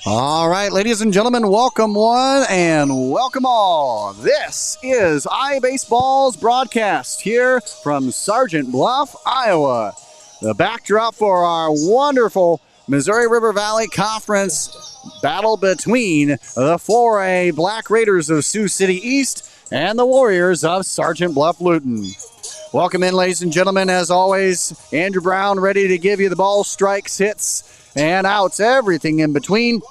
All right, ladies and gentlemen, welcome one and welcome all. This is iBaseball's broadcast here from Sergeant Bluff, Iowa. The backdrop for our wonderful Missouri River Valley Conference battle between the 4A Black Raiders of Sioux City East and the Warriors of Sergeant Bluff Luton. Welcome in, ladies and gentlemen. As always, Andrew Brown ready to give you the ball, strikes, hits, and outs, everything in between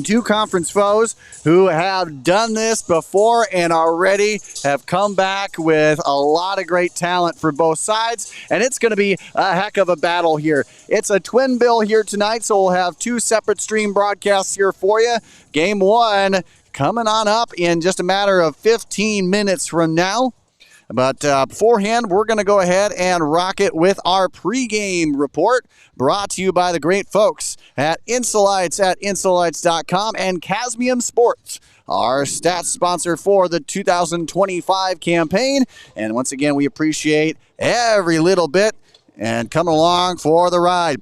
two conference foes who have done this before and already have come back with a lot of great talent for both sides, and it's going to be a heck of a battle here. It's a twin bill here tonight, so we'll have two separate stream broadcasts here for you. Game one coming on up in just a matter of 15 minutes from now. But beforehand, we're going to go ahead and rock it with our pregame report brought to you by the great folks at Insolites at Insolites.com and Casmium Sports, our stats sponsor for the 2025 campaign. And once again, we appreciate every little bit and coming along for the ride.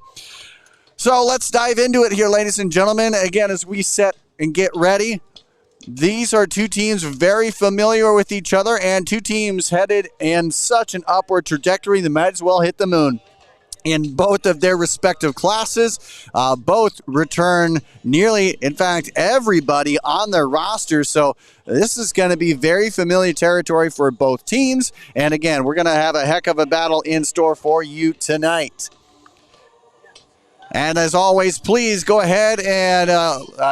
So let's dive into it here, ladies and gentlemen. Again, as we set and get ready, these are two teams very familiar with each other and two teams headed in such an upward trajectory they might as well hit the moon. In both of their respective classes, both return nearly, in fact, everybody on their roster. So this is going to be very familiar territory for both teams. And again, we're going to have a heck of a battle in store for you tonight. And as always, please go ahead and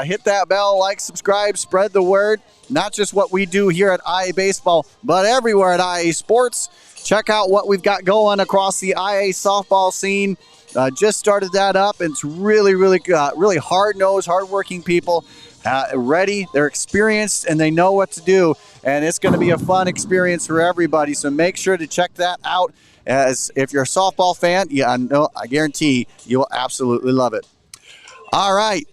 hit that bell, like, subscribe, spread the word. Not just what we do here at IA Baseball, but everywhere at IA Sports. Check out what we've got going across the IA softball scene. Just started that up. It's really hard-nosed, hard-working people. Ready, they're experienced, and they know what to do. And it's going to be a fun experience for everybody. So make sure to check that out. As if you're a softball fan, I guarantee you will absolutely love it. All right,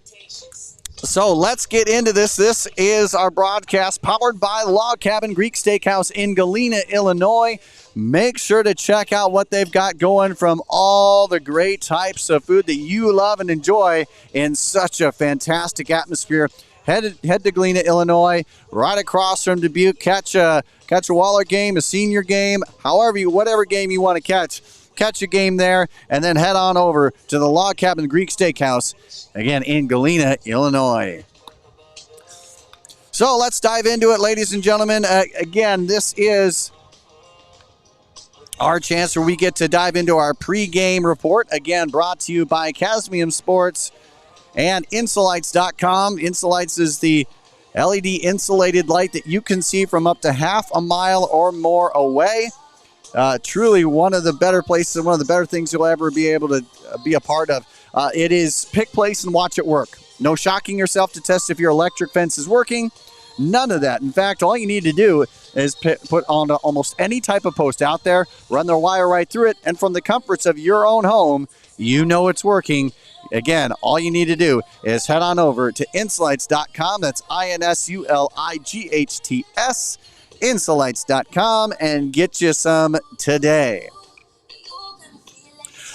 so let's get into this. This is our broadcast powered by Log Cabin Greek Steakhouse in Galena, Illinois. Make sure to check out what they've got going from all the great types of food that you love and enjoy in such a fantastic atmosphere. Head to Galena, Illinois, right across from Dubuque. Catch a Waller game, a senior game, whatever game you want to catch a game there, and then head on over to the Log Cabin Greek Steakhouse, again, in Galena, Illinois. So let's dive into it, ladies and gentlemen. Again, this is our chance where we get to dive into our pregame report, again, brought to you by Casmium Sports and Insolites.com. Insolites is the LED insulated light that you can see from up to half a mile or more away. Truly one of the better places and one of the better things you'll ever be able to be a part of. It is pick, place, and watch it work. No shocking yourself to test if your electric fence is working. None of that. In fact, all you need to do is put on almost any type of post out there, run their wire right through it, and from the comforts of your own home, you know it's working. Again, all you need to do is head on over to Insolites.com. That's INSULIGHTS, Insolites.com, and get you some today.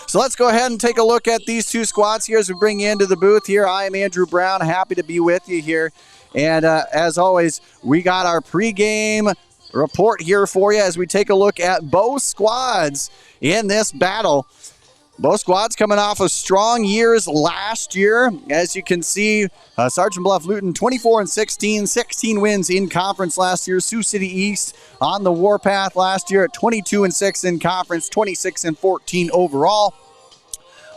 So let's go ahead and take a look at these two squads here as we bring you into the booth here. I am Andrew Brown, happy to be with you here. And as always, we got our pregame report here for you as we take a look at both squads in this battle. Both squads coming off of strong years last year. As you can see, Sergeant Bluff Luton 24-16, 16 wins in conference last year. Sioux City East on the warpath last year at 22-6 in conference, 26-14 overall.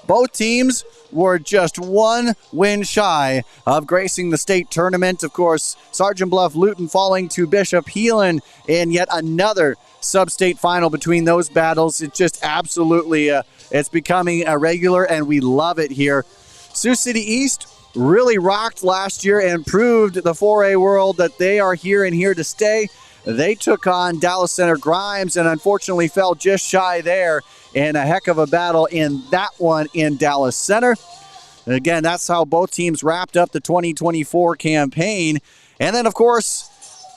Both teams were just one win shy of gracing the state tournament. Of course, Sergeant Bluff Luton falling to Bishop Heelan in yet another sub-state final between those battles. It's just absolutely, it's becoming a regular, and we love it here. Sioux City East really rocked last year and proved the 4A world that they are here and here to stay. They took on Dallas Center Grimes and unfortunately fell just shy there in a heck of a battle in that one in Dallas Center. Again, that's how both teams wrapped up the 2024 campaign. And then, of course,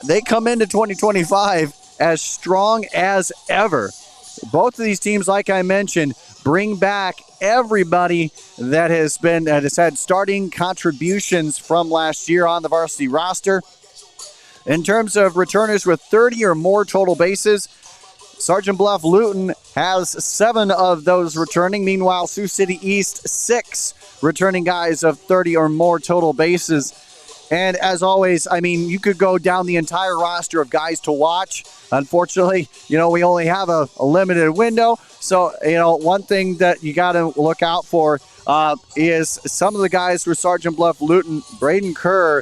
they come into 2025 as strong as ever. both of these teams, like I mentioned, bring back everybody that has had starting contributions from last year on the varsity roster. In terms of returners with 30 or more total bases, Sergeant Bluff Luton has 7 of those returning. Meanwhile, Sioux City East, 6 returning guys of 30 or more total bases. And as always, I mean, you could go down the entire roster of guys to watch. Unfortunately, we only have a limited window. So, one thing that you got to look out for is some of the guys for Sergeant Bluff Luton. Braden Kerr,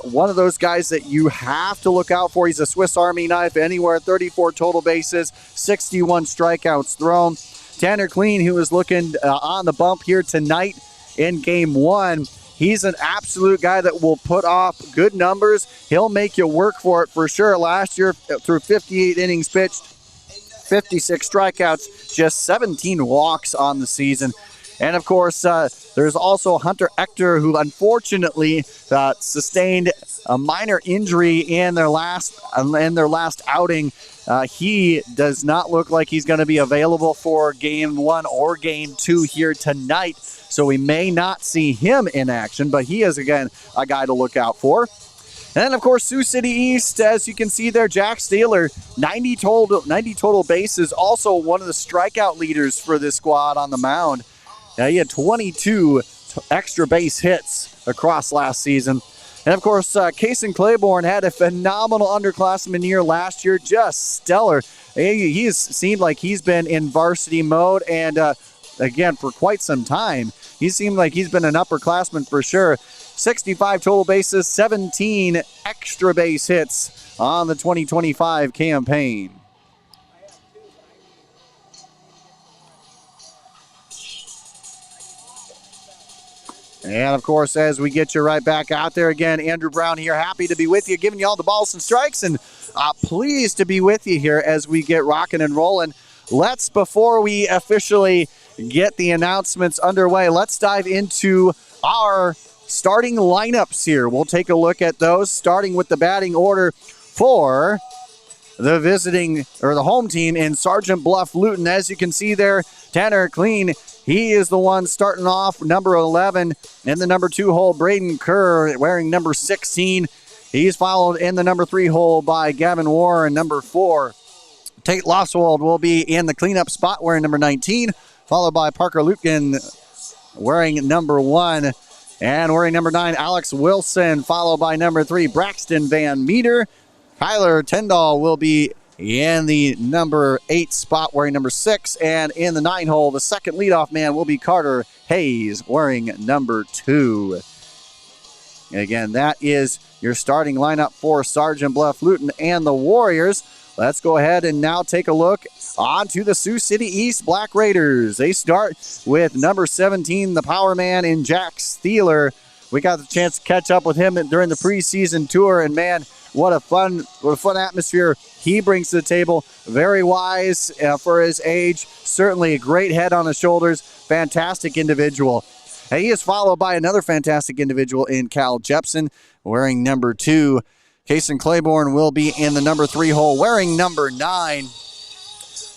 one of those guys that you have to look out for. He's a Swiss Army knife, anywhere 34 total bases, 61 strikeouts thrown. Tanner Clean, who is looking on the bump here tonight in game 1. He's an absolute guy that will put off good numbers. He'll make you work for it for sure. Last year, through 58 innings pitched, 56 strikeouts, just 17 walks on the season. And of course, there's also Hunter Ector, who unfortunately sustained a minor injury in their last outing. He does not look like he's going to be available for game 1 or game 2 here tonight. So we may not see him in action, but he is, again, a guy to look out for. And then, of course, Sioux City East, as you can see there, Jack Steeler, 90 total bases, also one of the strikeout leaders for this squad on the mound. He had 22 extra base hits across last season. And, of course, Kason Claiborne had a phenomenal underclassman year last year, just stellar. He's seemed like he's been in varsity mode, and, again, for quite some time. He seemed like he's been an upperclassman for sure. 65 total bases, 17 extra base hits on the 2025 campaign. And, of course, as we get you right back out there again, Andrew Brown here, happy to be with you, giving you all the balls and strikes, and pleased to be with you here as we get rocking and rolling. Before we officially get the announcements underway, let's dive into our starting lineups here. We'll take a look at those, starting with the batting order for the home team in Sergeant Bluff Luton. As you can see there, Tanner Clean, he is the one starting off, number 11. In the number 2 hole, Braden Kerr wearing number 16. He's followed in the number 3 hole by Gavin Warren, number 4. Tate Lofswald will be in the cleanup spot wearing number 19, followed by Parker Lutkin wearing number 1. And wearing number 9, Alex Wilson, followed by number 3, Braxton Van Meter. Kyler Tyndall will be in the number 8 spot wearing number 6. And in the 9 hole, the second leadoff man will be Carter Hayes wearing number 2. Again, that is your starting lineup for Sergeant Bluff Luton and the Warriors. Let's go ahead and now take a look on to the Sioux City East Black Raiders. They start with number 17, the power man in Jack Steeler. We got the chance to catch up with him during the preseason tour, and man, what a fun atmosphere he brings to the table. Very wise for his age. Certainly a great head on his shoulders. Fantastic individual. And he is followed by another fantastic individual in Cal Jepson wearing number 2. Kason Claiborne will be in the number 3 hole wearing number 9.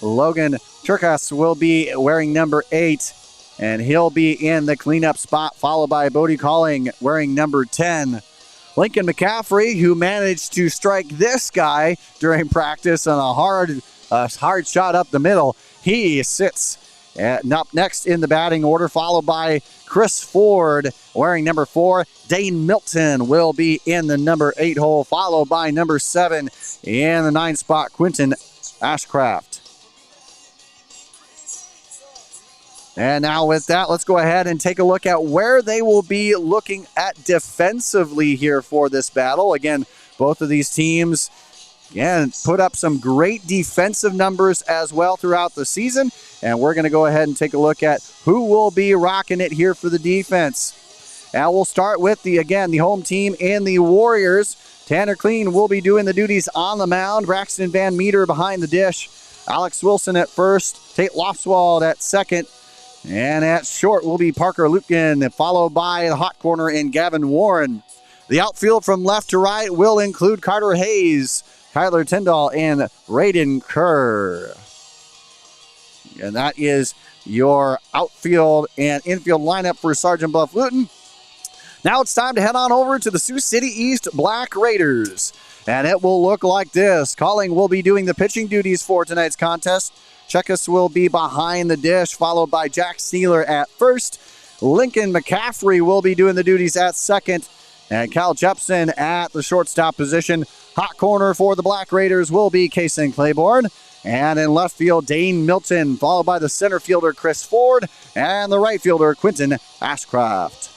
Logan Turkas will be wearing number 8, and he'll be in the cleanup spot, followed by Bodie Calling wearing number 10. Lincoln McCaffrey, who managed to strike this guy during practice on a hard shot up the middle, he sits up next in the batting order, followed by Chris Ford wearing number 4. Dane Milton will be in the number 8 hole, followed by number 7 in the 9 spot, Quentin Ashcraft. And now with that, let's go ahead and take a look at where they will be looking at defensively here for this battle. Again, both of these teams put up some great defensive numbers as well throughout the season. And we're going to go ahead and take a look at who will be rocking it here for the defense. And we'll start with the home team in the Warriors. Tanner Clean will be doing the duties on the mound. Braxton Van Meter behind the dish. Alex Wilson at first. Tate Lofswald at second. And at short will be Parker Lutkin, followed by the hot corner in Gavin Warren. The outfield from left to right will include Carter Hayes, Kyler Tyndall, and Braden Kerr. And that is your outfield and infield lineup for Sergeant Bluff Luton. Now it's time to head on over to the Sioux City East Black Raiders. And it will look like this. Calling will be doing the pitching duties for tonight's contest. Checkus will be behind the dish, followed by Jack Steeler at first. Lincoln McCaffrey will be doing the duties at second. And Cal Jepson at the shortstop position. Hot corner for the Black Raiders will be Kason Claiborne. And in left field, Dane Milton, followed by the center fielder, Chris Ford, and the right fielder, Quentin Ashcroft.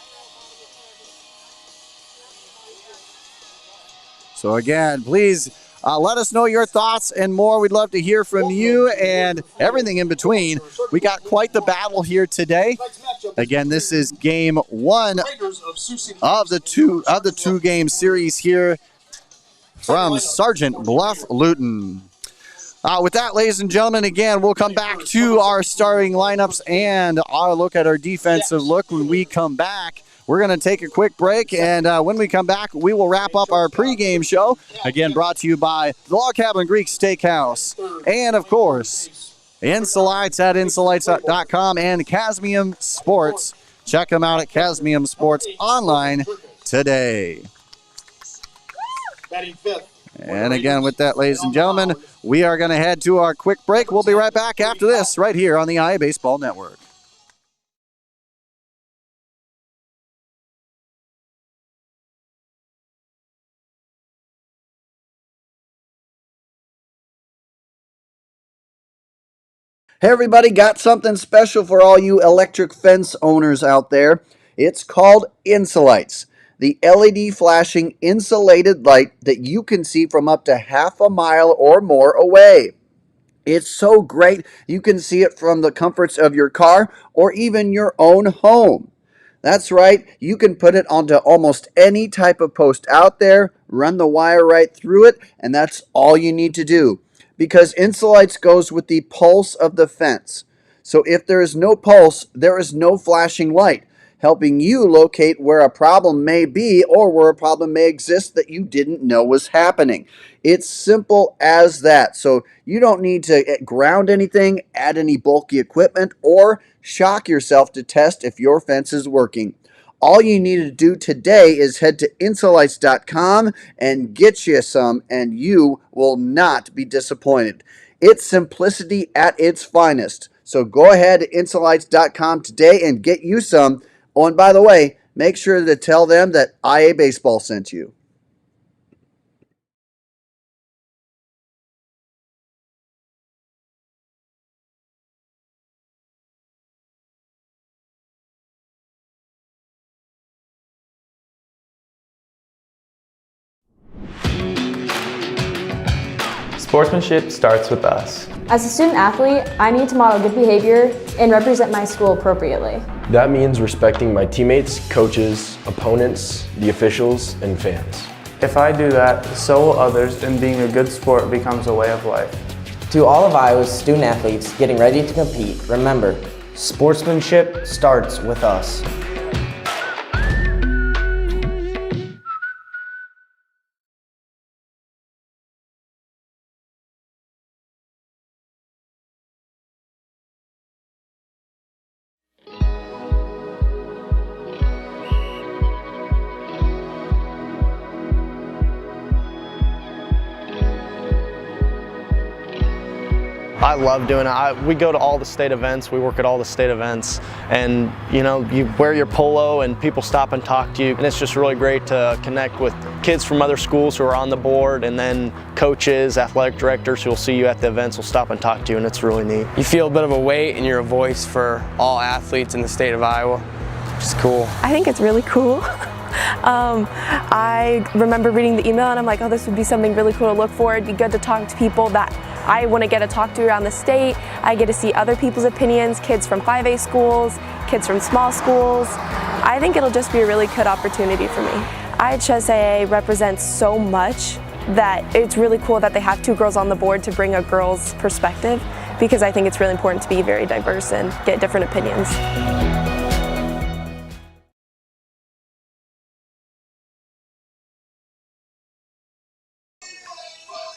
So again, please let us know your thoughts and more. We'd love to hear from you and everything in between. We got quite the battle here today. Again, this is game one of the two-game series here from Sergeant Bluff Luton. With that, ladies and gentlemen, again, we'll come back to our starting lineups and our look at our defensive look when we come back. We're going to take a quick break, and when we come back, we will wrap up our pregame show. Again, brought to you by the Log Cabin Greek Steakhouse. And, of course, Insolites at insolites.com and Casmium Sports. Check them out at Casmium Sports online today. And again, with that, ladies and gentlemen, we are going to head to our quick break. We'll be right back after this right here on the IA Baseball Network. Hey everybody, got something special for all you electric fence owners out there. It's called Insolites, the LED flashing insulated light that you can see from up to half a mile or more away. It's so great you can see it from the comforts of your car or even your own home. That's right, you can put it onto almost any type of post out there, run the wire right through it, and that's all you need to do. Because Insolites goes with the pulse of the fence. So if there is no pulse, there is no flashing light, helping you locate where a problem may be or where a problem may exist that you didn't know was happening. It's simple as that. So you don't need to ground anything, add any bulky equipment, or shock yourself to test if your fence is working. All you need to do today is head to insolites.com and get you some, and you will not be disappointed. It's simplicity at its finest. So go ahead to insolites.com today and get you some. Oh, and by the way, make sure to tell them that IA Baseball sent you. Sportsmanship starts with us. As a student athlete, I need to model good behavior and represent my school appropriately. That means respecting my teammates, coaches, opponents, the officials, and fans. If I do that, so will others, and being a good sport becomes a way of life. To all of Iowa's student athletes getting ready to compete, remember, sportsmanship starts with us. I love doing it. We go to all the state events, we work at all the state events, and you know, you wear your polo and people stop and talk to you, and it's just really great to connect with kids from other schools who are on the board, and then coaches, athletic directors who will see you at the events will stop and talk to you, and it's really neat. You feel a bit of a weight and you're a voice for all athletes in the state of Iowa, which is cool. I think it's really cool. I remember reading the email and I'm like, oh, this would be something really cool to look for. It'd be good to talk to people that I want to get to talk to around the state. I get to see other people's opinions, kids from 5A schools, kids from small schools. I think it'll just be a really good opportunity for me. IHSAA represents so much that it's really cool that they have two girls on the board to bring a girl's perspective, because I think it's really important to be very diverse and get different opinions.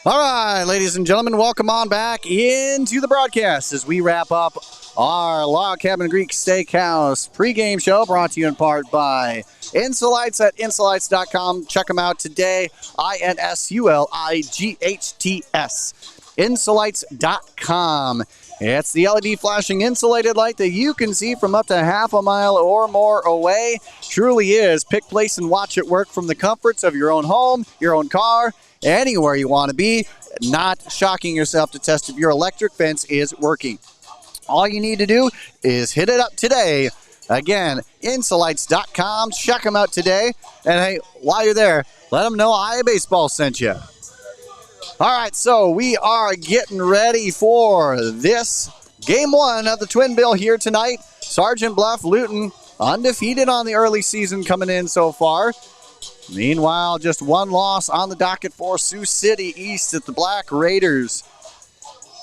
All right, ladies and gentlemen, welcome on back into the broadcast as we wrap up our Log Cabin Greek Steakhouse pregame show, brought to you in part by Insulights at Insulights.com. Check them out today, INSULIGHTS, Insulights.com. It's the LED flashing insulated light that you can see from up to half a mile or more away. Truly is. Pick, place, and watch it work from the comforts of your own home, your own car, anywhere you want to be, not shocking yourself to test if your electric fence is working. All you need to do is hit it up today. Again, Insulights.com. Check them out today. And hey, while you're there, let them know iBaseball sent you. All right, so we are getting ready for this game one of the Twin Bill here tonight. Sergeant Bluff Luton undefeated on the early season coming in so far. Meanwhile, just one loss on the docket for Sioux City East at the Black Raiders.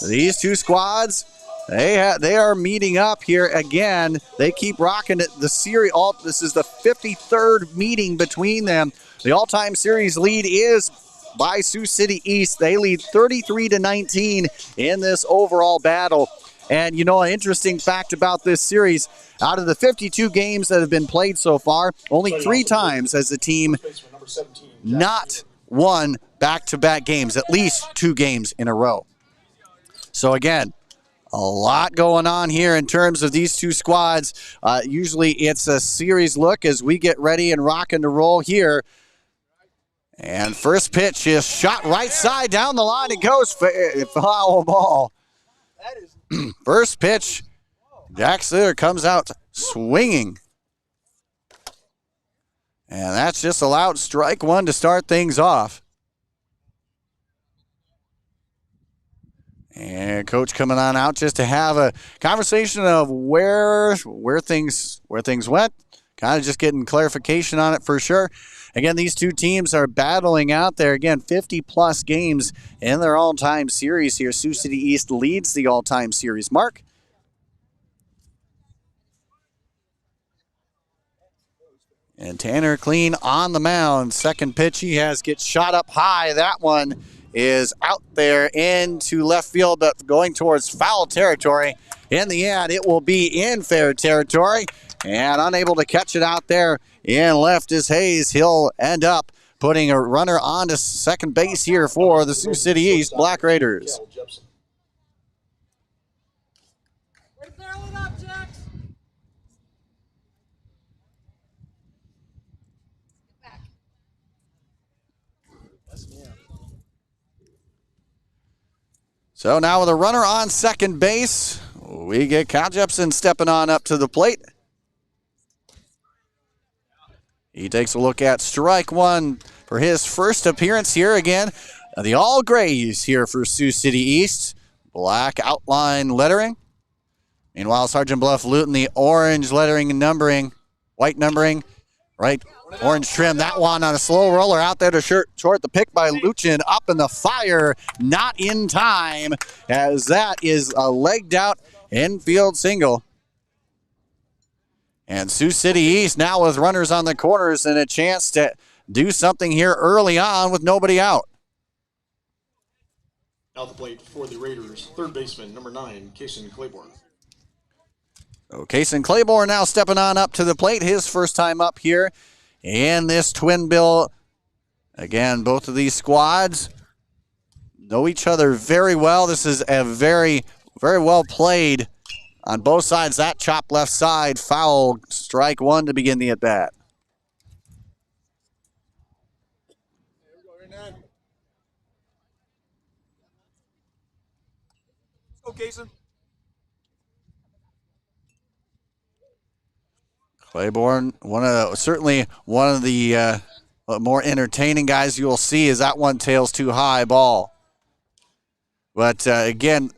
These two squads, they are meeting up here again. They keep rocking it. The series, this is the 53rd meeting between them. The all-time series lead is by Sioux City East. They lead 33-19 in this overall battle. And, you know, an interesting fact about this series, out of the 52 games that have been played so far, only 3 times has the team not won back-to-back games, at least 2 games in a row. So, again, a lot going on here in terms of these two squads. Usually it's a series look as we get ready and rocking to roll here. And first pitch is shot right side down the line. It goes foul ball. First pitch, Jack Slater comes out swinging. And that's just allowed strike one to start things off. And coach coming on out just to have a conversation of where things went. Kind of just getting clarification on it for sure. Again, these two teams are battling out there. Again, 50-plus games in their all-time series here. Sioux City East leads the all-time series mark. And Tanner Clean on the mound. Second pitch he gets shot up high. That one is out there into left field, but going towards foul territory. In the end, it will be in fair territory. And unable to catch it out there in left is Hayes. He'll end up putting a runner on to second base here for the Sioux City East Black Raiders. So now with a runner on second base, we get Kyle Jepson stepping on up to the plate. He takes a look at strike one for his first appearance here again. The all grays here for Sioux City East. Black outline lettering. Meanwhile, Sergeant Bluff Luton, the orange lettering and numbering, white numbering, right? Orange trim. That one on a slow roller out there to short the pick by Luchin. Up in the fire. Not in time, as that is a legged out infield single. And Sioux City East now with runners on the corners and a chance to do something here early on with nobody out. Now the plate for the Raiders, third baseman, number 9, Kason Claiborne. So Kason Claiborne now stepping on up to the plate. His first time up here in this twin bill. Again, both of these squads know each other very well. This is a very, very well played on both sides. That chop left side, foul, strike one to begin the at-bat. Kason. Claiborne, certainly one of the more entertaining guys you'll see, is that one tails too high ball. But again,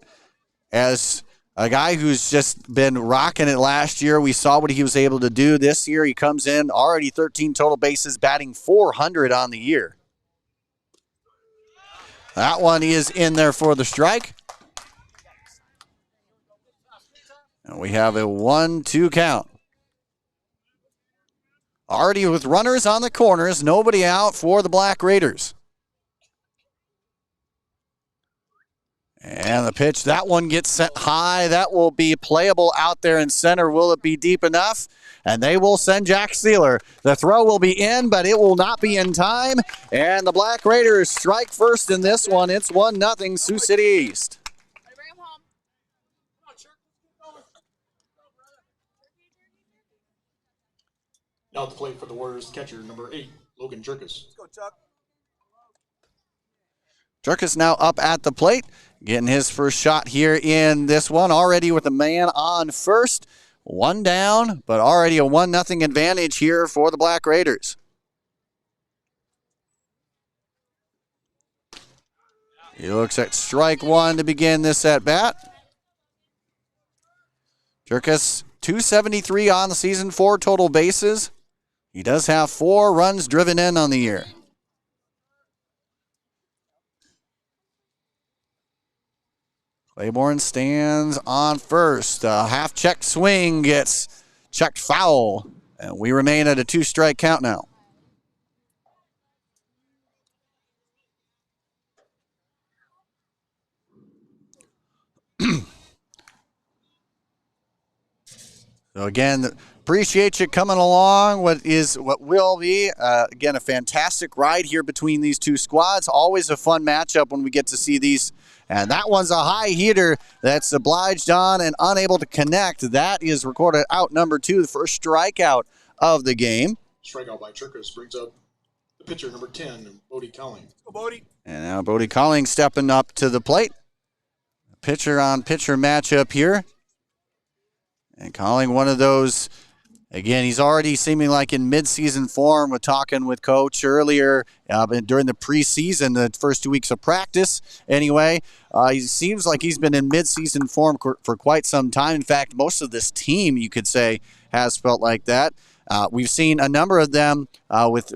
as a guy who's just been rocking it last year, we saw what he was able to do. This year he comes in already 13 total bases, batting .400 on the year. That one is in there for the strike. And we have a 1-2 count. Already with runners on the corners, nobody out for the Black Raiders. And the pitch, that one gets sent high. That will be playable out there in center. Will it be deep enough? And they will send Jack Sealer. The throw will be in, but it will not be in time. And the Black Raiders strike first in this one. It's 1-0 Sioux City East. Now at the plate for the Warriors, catcher number 8, Logan Jerkus. Let's go, Chuck. Jerkus now up at the plate, getting his first shot here in this one. Already with a man on first. One down, but already a 1-0 advantage here for the Black Raiders. He looks at strike one to begin this at bat. Jerkus, 273 on the season, 4 total bases. He does have 4 runs driven in on the year. Claiborne stands on first. A half-check swing gets checked foul. And we remain at a 2-strike count now. So again, appreciate you coming along. What will be, again, a fantastic ride here between these two squads. Always a fun matchup when we get to see these. And that one's a high hitter that's obliged on and unable to connect. That is recorded out number 2, the first strikeout of the game. Strikeout by Jerkus brings up the pitcher number 10, Bodie Colling. Let's go, Bodie. And now Bodie Colling stepping up to the plate. Pitcher-on-pitcher matchup here. And Colling, one of those, again, he's already seeming like in midseason form. We're talking with Coach earlier during the preseason, the first 2 weeks of practice anyway. He seems like he's been in midseason form for quite some time. In fact, most of this team, you could say, has felt like that. We've seen a number of them with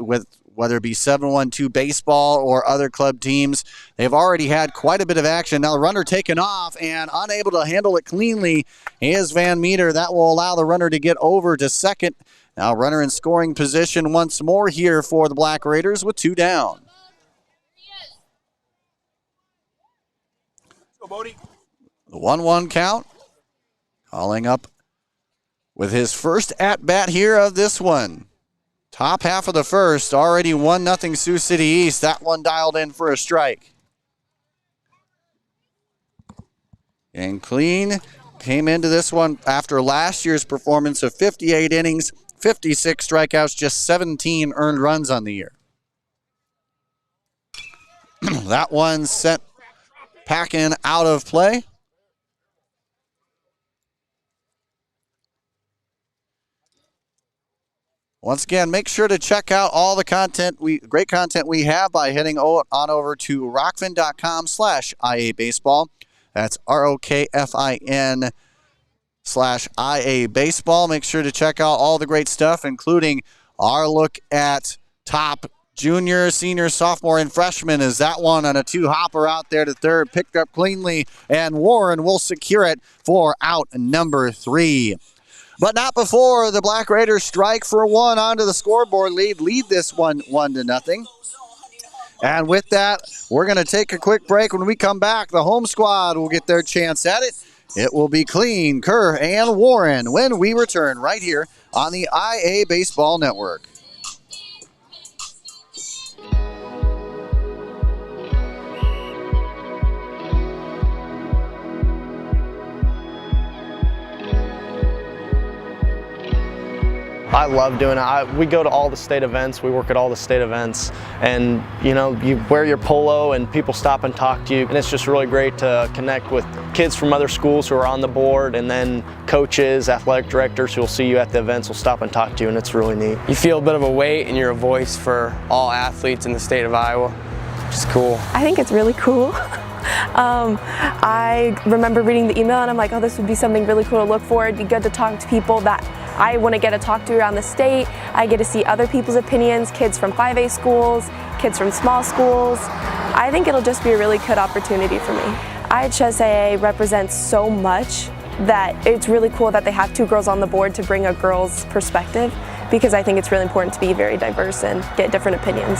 whether it be 7-1-2 baseball or other club teams. They've already had quite a bit of action. Now the runner taken off and unable to handle it cleanly is Van Meter. That will allow the runner to get over to second. Now runner in scoring position once more here for the Black Raiders with 2 down. Go, Bodie. The 1-1 count. Calling up with his first at-bat here of this one. Top half of the first, already 1-0 Sioux City East. That one dialed in for a strike. And Clean came into this one after last year's performance of 58 innings, 56 strikeouts, just 17 earned runs on the year. That one sent packing out of play. Once again, make sure to check out all the great content we have by heading on over to rockfin.com/IA Baseball. That's ROKFIN/IA Baseball. Make sure to check out all the great stuff, including our look at top junior, senior, sophomore, and freshman. Is that one on a 2-hopper out there to third, picked up cleanly, and Warren will secure it for out number 3. But not before the Black Raiders strike for 1 onto the scoreboard lead this one 1-0. And with that, we're going to take a quick break. When we come back, the home squad will get their chance at it. It will be Clean, Kerr, and Warren when we return right here on the IA Baseball Network. I love doing it. We go to all the state events, we work at all the state events, and you wear your polo and people stop and talk to you, and it's just really great to connect with kids from other schools who are on the board, and then coaches, athletic directors who will see you at the events will stop and talk to you, and it's really neat. You feel a bit of a weight and you're a voice for all athletes in the state of Iowa, which is cool. I think it's really cool. I remember reading the email and I'm like, oh, this would be something really cool to look for. It'd be good to talk to people that I want to get to talk to around the state. I get to see other people's opinions, kids from 5A schools, kids from small schools. I think it'll just be a really good opportunity for me. IHSAA represents so much that it's really cool that they have 2 girls on the board to bring a girl's perspective, because I think it's really important to be very diverse and get different opinions.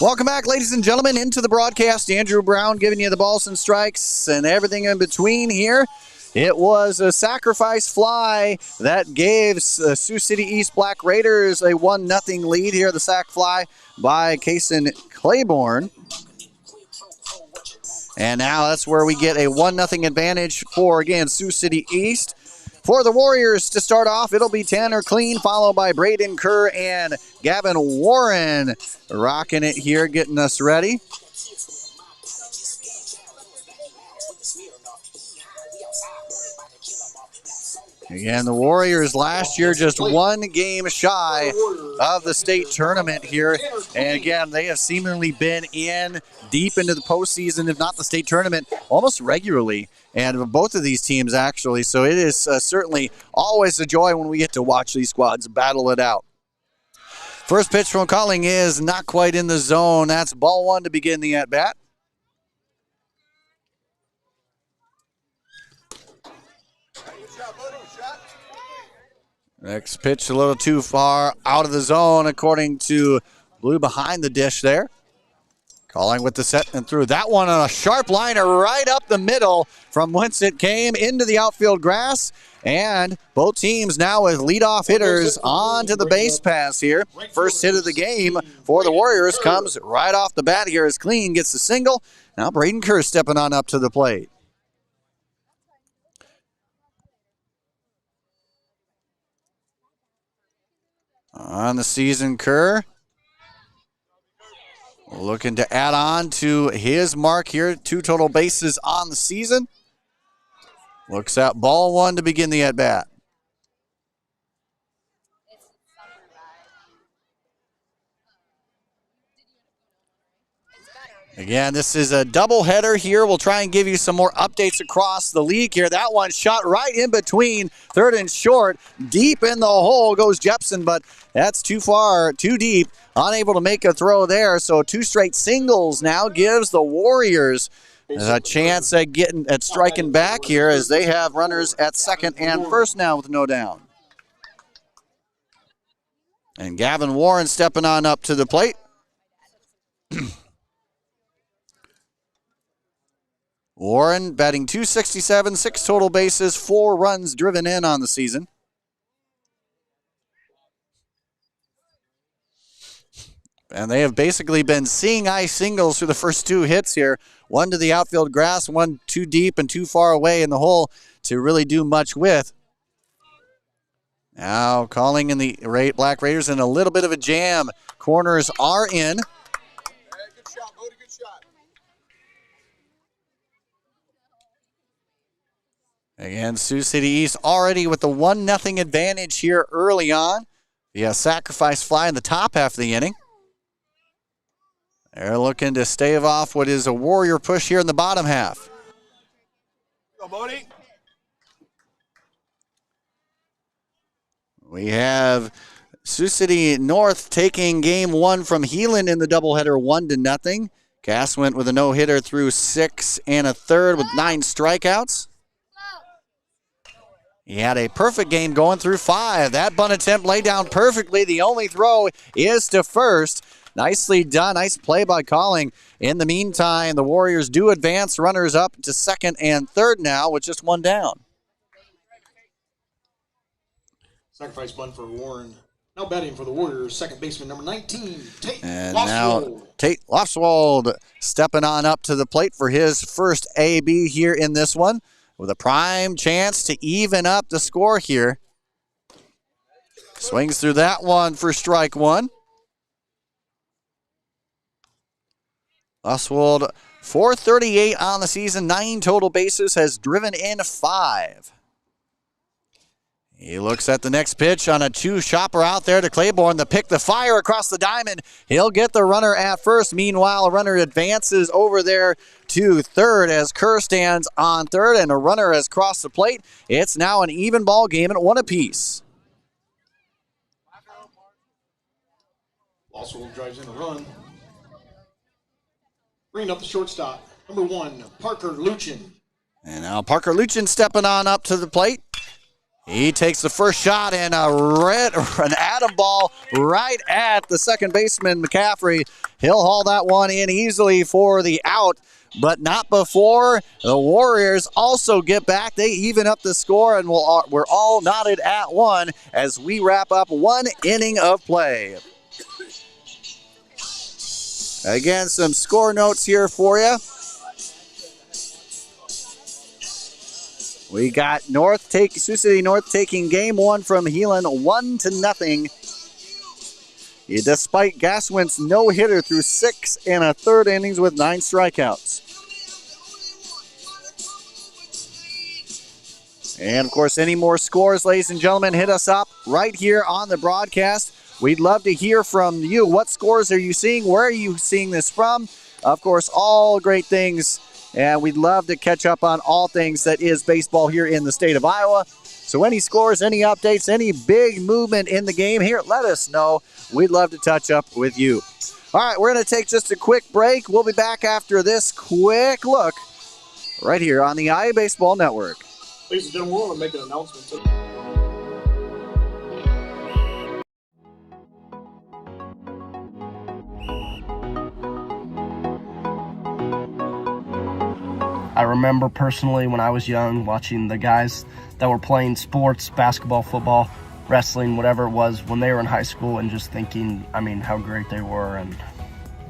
Welcome back, ladies and gentlemen, into the broadcast. Andrew Brown giving you the balls and strikes and everything in between here. It was a sacrifice fly that gave Sioux City East Black Raiders a 1-0 lead here. The sac fly by Kason Claiborne. And now that's where we get a 1-0 advantage for, again, Sioux City East. For the Warriors to start off, it'll be Tanner Clean, followed by Braden Kerr and Gavin Warren. Rocking it here, getting us ready. Again, the Warriors last year just one game shy of the state tournament here. And again, they have seemingly been in deep into the postseason, if not the state tournament, almost regularly. And both of these teams, actually. So it is certainly always a joy when we get to watch these squads battle it out. First pitch from Calling is not quite in the zone. That's ball one to begin the at-bat. Next pitch a little too far out of the zone, according to Blue behind the dish there. Calling with the set and through. That one on a sharp liner right up the middle from whence it came into the outfield grass. And both teams now with leadoff hitters onto the base pass here. First hit of the game for the Warriors comes right off the bat here as Clean gets the single. Now Braden Kerr stepping on up to the plate. On the season, Kerr looking to add on to his mark here. 2 total bases on the season. Looks at ball one to begin the at-bat. Again, this is a doubleheader here. We'll try and give you some more updates across the league here. That one shot right in between third and short. Deep in the hole goes Jepson, but that's too far, too deep. Unable to make a throw there. So 2 straight singles now gives the Warriors a chance at striking back here as they have runners at second and first now with no down. And Gavin Warren stepping on up to the plate. Warren batting .267, 6 total bases, 4 runs driven in on the season. And they have basically been seeing eye singles through the first 2 hits here. One to the outfield grass, one too deep and too far away in the hole to really do much with. Now calling in the Black Raiders in a little bit of a jam. Corners are in. Again, Sioux City East already with the 1-0 advantage here early on. The sacrifice fly in the top half of the inning. They're looking to stave off what is a Warrior push here in the bottom half. We have Sioux City North taking game 1 from Heelan in the doubleheader 1-0. Cass went with a no-hitter through 6 1/3 with 9 strikeouts. He had a perfect game going through 5. That bunt attempt laid down perfectly. The only throw is to first. Nicely done. Nice play by Calling. In the meantime, the Warriors do advance runners up to second and third now with just 1 down. Sacrifice bunt for Warren. Now batting for the Warriors, second baseman number 19, Tate And Lofswold. now Tate Lofswold stepping on up to the plate for his first AB here in this one, with a prime chance to even up the score here. Swings through that one for strike 1. Lofswold, 438 on the season, 9 total bases, has driven in 5. He looks at the next pitch on a 2-shopper out there to Claiborne. The pick, the fire across the diamond. He'll get the runner at first. Meanwhile, a runner advances over there to third as Kerr stands on third, and a runner has crossed the plate. It's now an even ball game at 1 apiece. Lofswold drives in a run. Bringing up the shortstop, number 1, Parker Luchin. And now Parker Luchin stepping on up to the plate. He takes the first shot and an atom ball right at the second baseman, McCaffrey. He'll haul that one in easily for the out, but not before the Warriors also get back. They even up the score, and we're all knotted at 1 as we wrap up 1 inning of play. Again, some score notes here for you. We got Sioux City North taking game 1 from Heelan 1-0. Despite Gaswin's no-hitter through 6 1/3 innings with 9 strikeouts. And, of course, any more scores, ladies and gentlemen, hit us up right here on the broadcast. We'd love to hear from you. What scores are you seeing? Where are you seeing this from? Of course, all great things. And we'd love to catch up on all things that is baseball here in the state of Iowa. So any scores, any updates, any big movement in the game here, let us know. We'd love to touch up with you. All right, we're going to take just a quick break. We'll be back after this quick look right here on the Iowa Baseball Network. Ladies and gentlemen, we want to make an announcement today. I remember personally when I was young watching the guys that were playing sports, basketball, football, wrestling, whatever it was, when they were in high school, and just thinking, how great they were and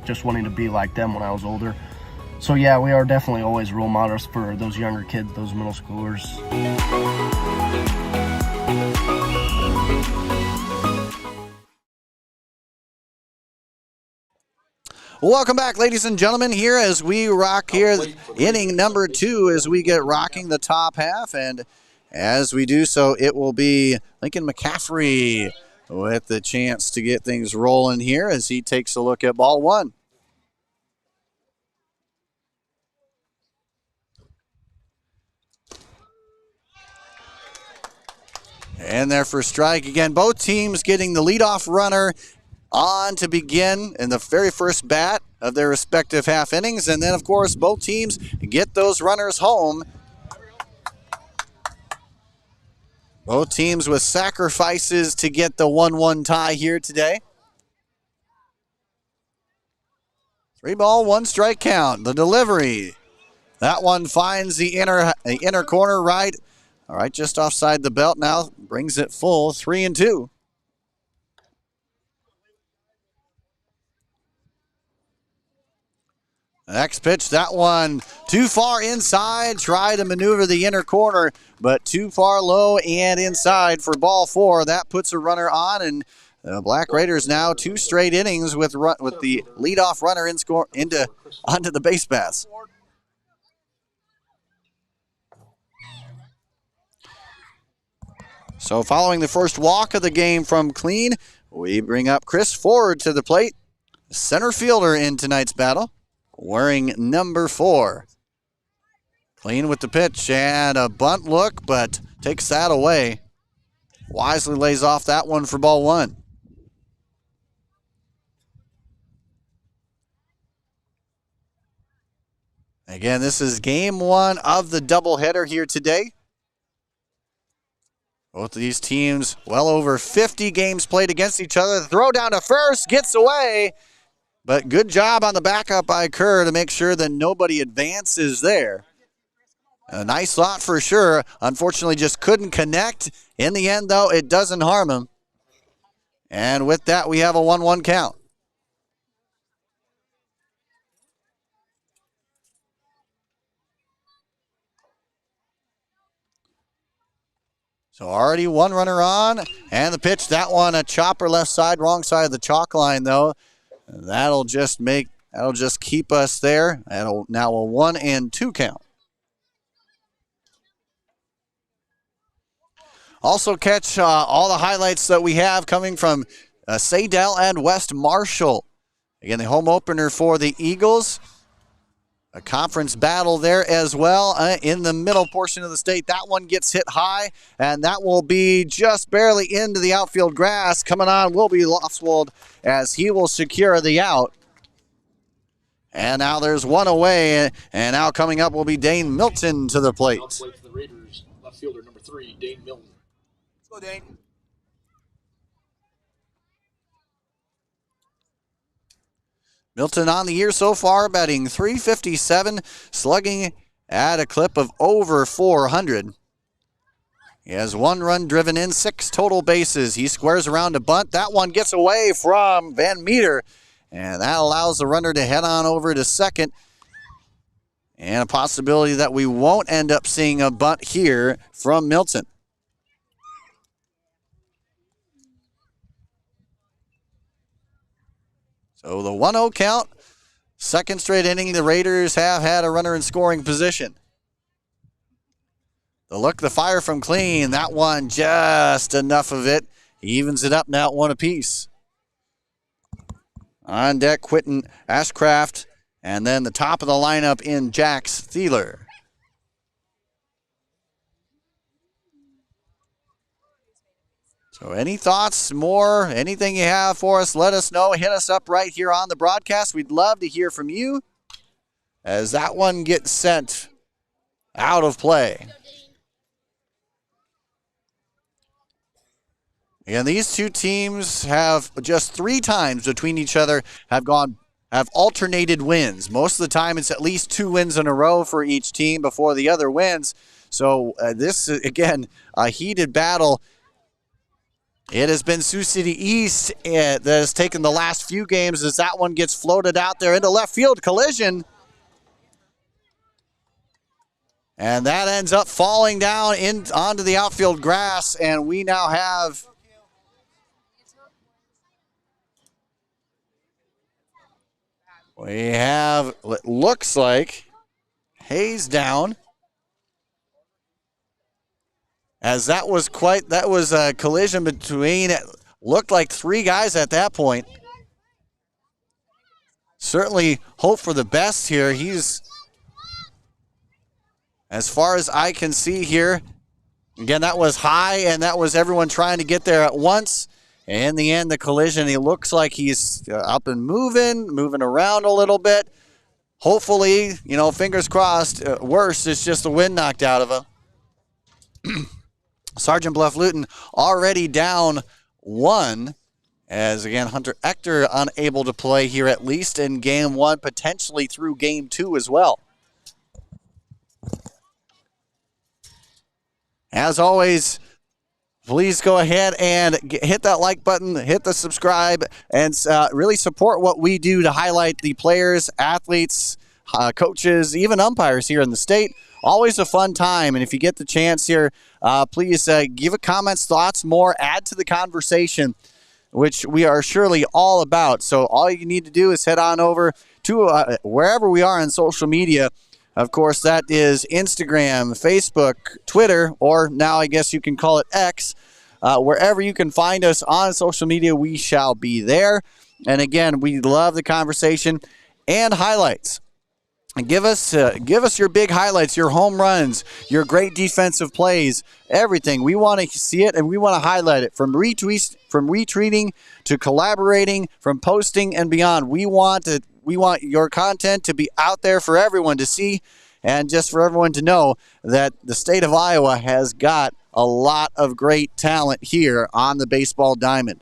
just wanting to be like them when I was older. So yeah, we are definitely always role models for those younger kids, those middle schoolers. Welcome back, ladies and gentlemen, here as we rock here inning number 2 as we get rocking the top half. And as we do so, it will be Lincoln McCaffrey with the chance to get things rolling here as he takes a look at ball 1. And there for strike again. Both teams getting the leadoff runner on to begin in the very first bat of their respective half innings. And then, of course, both teams get those runners home. Both teams with sacrifices to get the 1-1 tie here today. 3 ball, 1 strike count. The delivery. That one finds the inner corner right. All right, just offside the belt now. Brings it full, 3-2. Next pitch, that one too far inside. Try to maneuver the inner corner, but too far low and inside for ball 4. That puts a runner on, and the Black Raiders now 2 straight innings with the leadoff runner onto the base paths. So following the first walk of the game from Clean, we bring up Chris Ford to the plate, center fielder in tonight's battle, wearing number 4. Clean with the pitch and a bunt look, but takes that away. Wisely lays off that one for ball 1. Again, this is game 1 of the doubleheader here today. Both of these teams well over 50 games played against each other. The throw down to first gets away. But good job on the backup by Kerr to make sure that nobody advances there. A nice lot for sure. Unfortunately, just couldn't connect. In the end, though, it doesn't harm him. And with that, we have a 1-1 count. So already 1 runner on. And the pitch, that one, a chopper left side, wrong side of the chalk line, though. That'll just keep us there. That'll now a 1-2 count. Also catch all the highlights that we have coming from Saydell and West Marshall. Again, the home opener for the Eagles. A conference battle there as well in the middle portion of the state. That one gets hit high, and that will be just barely into the outfield grass. Coming on will be Lofswold as he will secure the out. And now there's one away, and now coming up will be Dane Milton to the plate. The Raiders, left fielder number 3, Dane Milton. Go, Dane. Milton on the year so far, batting .357, slugging at a clip of over 400. He has 1 run driven in, 6 total bases. He squares around a bunt. That one gets away from Van Meter, and that allows the runner to head on over to second. And a possibility that we won't end up seeing a bunt here from Milton. So the 1-0 count. Second straight inning, the Raiders have had a runner in scoring position. The look, the fire from clean. That one, just enough of it. He evens it up now at 1 apiece. On deck, Quentin Ashcraft. And then the top of the lineup in Jax Thieler. So any thoughts, more, anything you have for us, let us know. Hit us up right here on the broadcast. We'd love to hear from you as that one gets sent out of play. And these two teams have just 3 times between each other have alternated wins. Most of the time it's at least 2 wins in a row for each team before the other wins. So this is, again, a heated battle. It has been Sioux City East that has taken the last few games as that one gets floated out there into left field. Collision. And that ends up falling down onto the outfield grass, and we now have it looks like Hayes down. As that was a collision between, it looked like 3 guys at that point. Certainly hope for the best here. He's, as far as I can see here, again, that was high, and that was everyone trying to get there at once. And in the end, the collision, he looks like he's up and moving around a little bit. Hopefully, fingers crossed, worse, it's just the wind knocked out of him. Sergeant Bluff Luton already down 1, as again Hunter Ector unable to play here at least in game 1, potentially through game 2 as well. As always, please go ahead and hit that like button, hit the subscribe, and really support what we do to highlight the players, athletes, coaches, even umpires here in the state. Always a fun time, and if you get the chance here, please give a comments, thoughts, more, add to the conversation, which we are surely all about. So all you need to do is head on over to wherever we are on social media. Of course, that is Instagram, Facebook, Twitter, or now I guess you can call it X. Wherever you can find us on social media, we shall be there. And again, we love the conversation and highlights. And give us your big highlights, your home runs, your great defensive plays, everything. We want to see it and we want to highlight it, from retweeting to collaborating, from posting and beyond. We want your content to be out there for everyone to see, and just for everyone to know that the state of Iowa has got a lot of great talent here on the baseball diamond.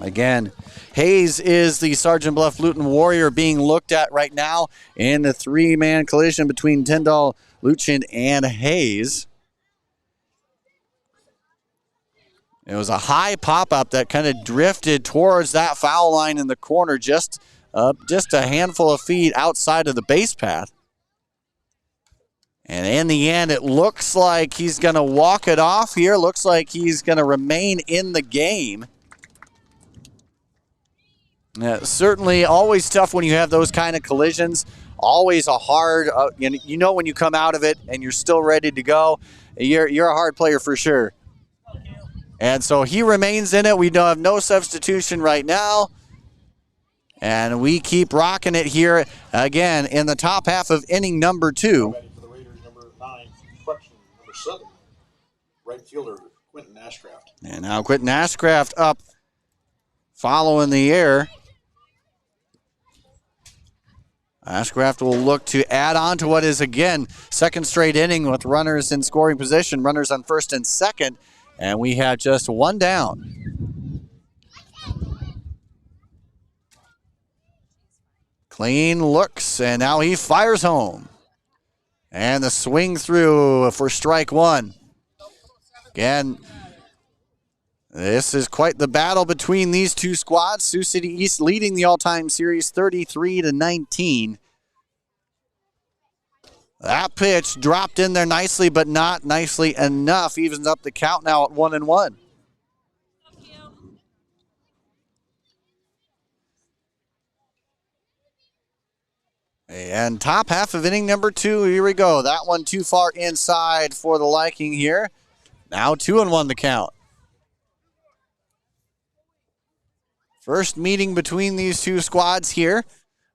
Again, Hayes is the Sergeant Bluff Luton Warrior being looked at right now in the 3-man collision between Tyndall, Lucian, and Hayes. It was a high pop-up that kind of drifted towards that foul line in the corner, just a handful of feet outside of the base path. And in the end, it looks like he's going to walk it off here. Looks like he's going to remain in the game. Certainly always tough when you have those kind of collisions. Always a hard, when you come out of it and you're still ready to go, you're a hard player for sure. And so he remains in it. We don't have no substitution right now. And we keep rocking it here again in the top half of inning number 2. Ready for the Raiders, number 9, correction, number 7, right fielder Quentin Ashcraft. And now Quentin Ashcraft up, following the air. Ashcraft will look to add on to what is, again, second straight inning with runners in scoring position, runners on first and second, and we have just one down. Clean looks, and now he fires home. And the swing through for strike one. Again, this is quite the battle between these two squads. Sioux City East leading the all-time series 33-19. That pitch dropped in there nicely, but not nicely enough. Evens up the count now at 1-1. And top half of inning number 2, here we go. That one too far inside for the liking here. Now 2-1 the count. First meeting between these two squads here.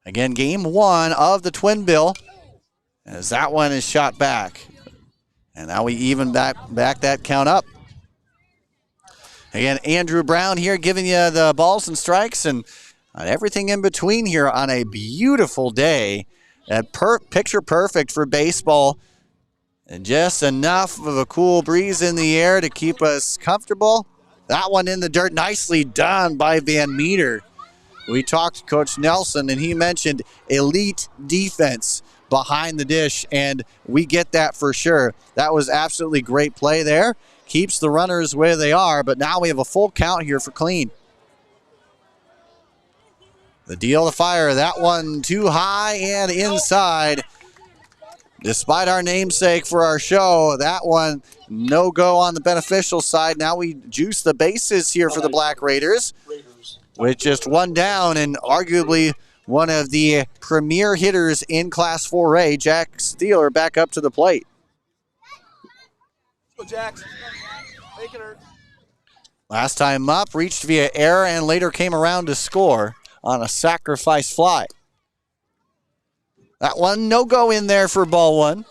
Again, game 1 of the Twin Bill. As that one is shot back. And now we even back that count up. Again, Andrew Brown here giving you the balls and strikes and everything in between here on a beautiful day. Picture perfect for baseball. And just enough of a cool breeze in the air to keep us comfortable. That one in the dirt, nicely done by Van Meter. We talked to Coach Nelson, and he mentioned elite defense behind the dish, and we get that for sure. That was absolutely great play there. Keeps the runners where they are, but now we have a full count here for clean. The deal to fire, that one too high and inside. Despite our namesake for our show, that one no go on the beneficial side. Now we juice the bases here for the Black Raiders with just one down, and arguably one of the premier hitters in Class 4A, Jack Steeler, back up to the plate. Go, Jax. Make it hurt. Last time up, reached via error and later came around to score on a sacrifice fly. That one no go in there for ball one.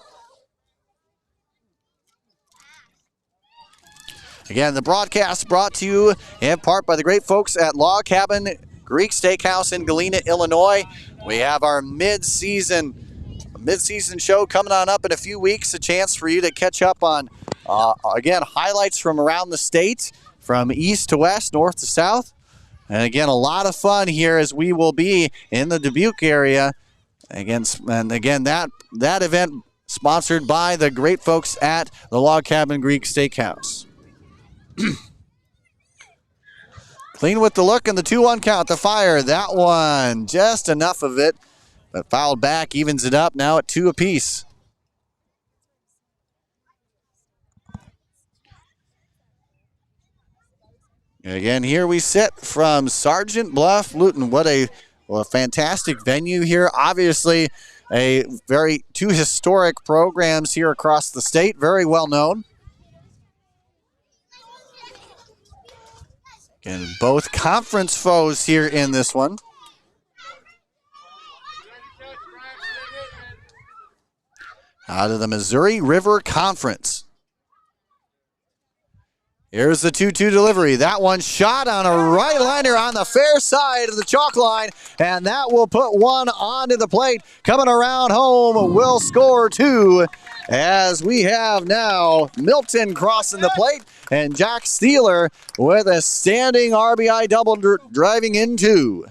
Again, the broadcast brought to you in part by the great folks at Log Cabin Greek Steakhouse in Galena, Illinois. We have our mid-season show coming on up in a few weeks. A chance for you to catch up on, again, highlights from around the state, from east to west, north to south. And again, a lot of fun here as we will be in the Dubuque area. Again, that event sponsored by the great folks at the Log Cabin Greek Steakhouse. Clean with the look and the 2-1 count. The fire, that one, just enough of it, but fouled back, evens it up now at 2 apiece. Again, here we sit from Sergeant Bluff, Luton. What a fantastic venue here. Obviously, two historic programs here across the state, very well known. And both conference foes here in this one. Out of the Missouri River Conference. Here's the 2-2 delivery. That one shot on a right liner on the fair side of the chalk line, and that will put one onto the plate. Coming around home will score 2, as we have now Milton crossing the plate and Jack Steeler with a standing RBI double driving in 2.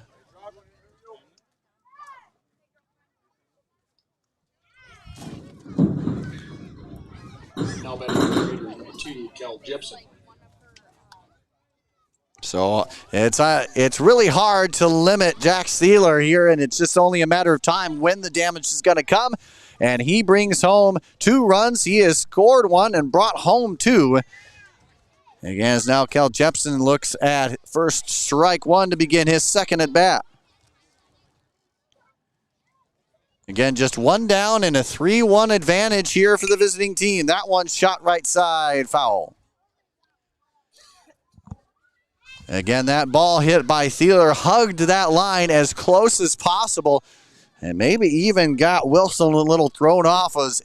Now batting number 2, Cal Jepson. So it's really hard to limit Jack Steeler here, and it's just only a matter of time when the damage is going to come. And he brings home 2 runs. He has scored 1 and brought home 2. Again, as now Cal Jepson looks at first strike 1 to begin his second at bat. Again, just 1 down and a 3-1 advantage here for the visiting team. That one shot right side, foul. Again, that ball hit by Steeler, hugged that line as close as possible, and maybe even got Wilson a little thrown off of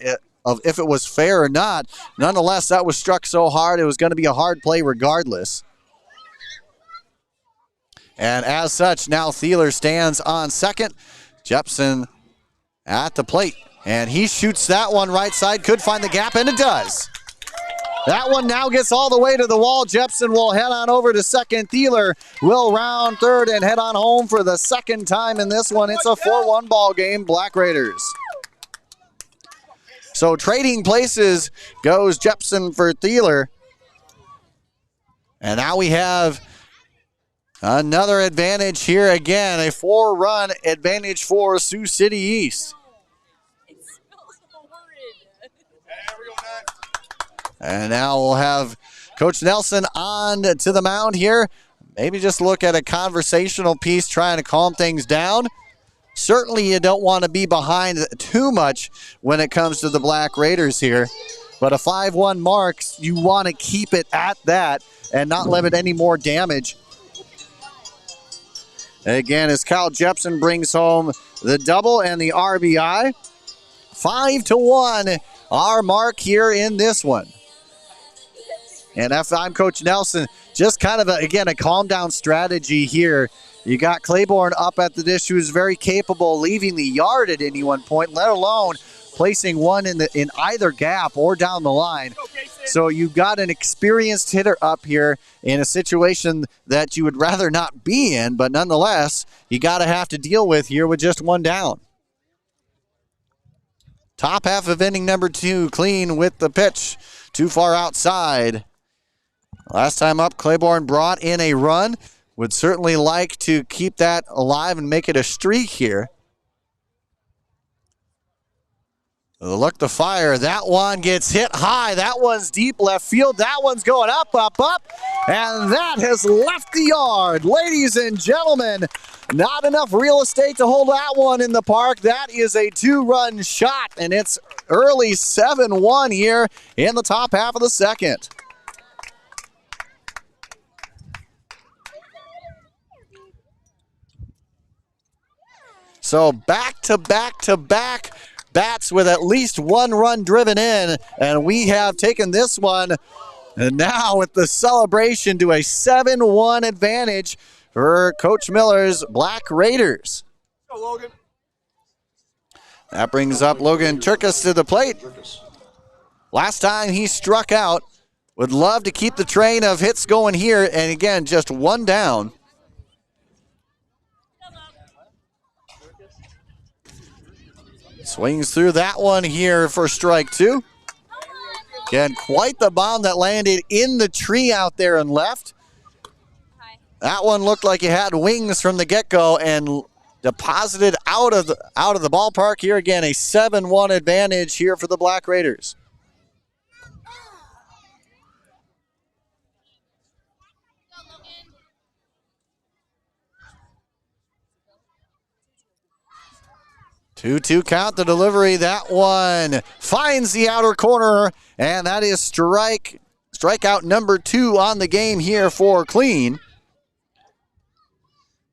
if it was fair or not. Nonetheless, that was struck so hard it was going to be a hard play regardless. And as such, now Steeler stands on second. Jepson at the plate. And he shoots that one right side, could find the gap, and it does. That one now gets all the way to the wall. Jepson will head on over to second. Thieler will round third and head on home for the second time in this one. It's a 4-1 ball game, Black Raiders. So trading places goes Jepson for Thieler. And now we have another advantage here again, a 4-run advantage for Sioux City East. And now we'll have Coach Nelson on to the mound here. Maybe just look at a conversational piece trying to calm things down. Certainly you don't want to be behind too much when it comes to the Black Raiders here. But a 5-1 mark, you want to keep it at that and not limit any more damage. Again, as Kyle Jepson brings home the double and the RBI. 5-1, our mark here in this one. And if I'm Coach Nelson, just kind of, a calm down strategy here. You got Claiborne up at the dish, who's very capable of leaving the yard at any one point, let alone placing one in either gap or down the line. So you've got an experienced hitter up here in a situation that you would rather not be in, but nonetheless, you got to have to deal with here with just one down. Top half of inning number 2, Clean with the pitch. Too far outside. Last time up, Claiborne brought in a run. Would certainly like to keep that alive and make it a streak here. Look to fire. That one gets hit high. That one's deep left field. That one's going up. And that has left the yard. Ladies and gentlemen, not enough real estate to hold that one in the park. That is a 2-run shot, and it's early 7-1 here in the top half of the second. So back to back bats with at least 1 run driven in, and we have taken this one, and now with the celebration to a 7-1 advantage for Coach Miller's Black Raiders. Go, Logan. That brings up Logan Turkis to the plate. Last time he struck out. Would love to keep the train of hits going here, and again, just 1 down. Swings through that one here for strike 2. Again, quite the bomb that landed in the tree out there and left. That one looked like it had wings from the get-go and deposited out of the ballpark here. Again, a 7-1 advantage here for the Black Raiders. Two count, the delivery. That one finds the outer corner, and that is strikeout number 2 on the game here for Clean.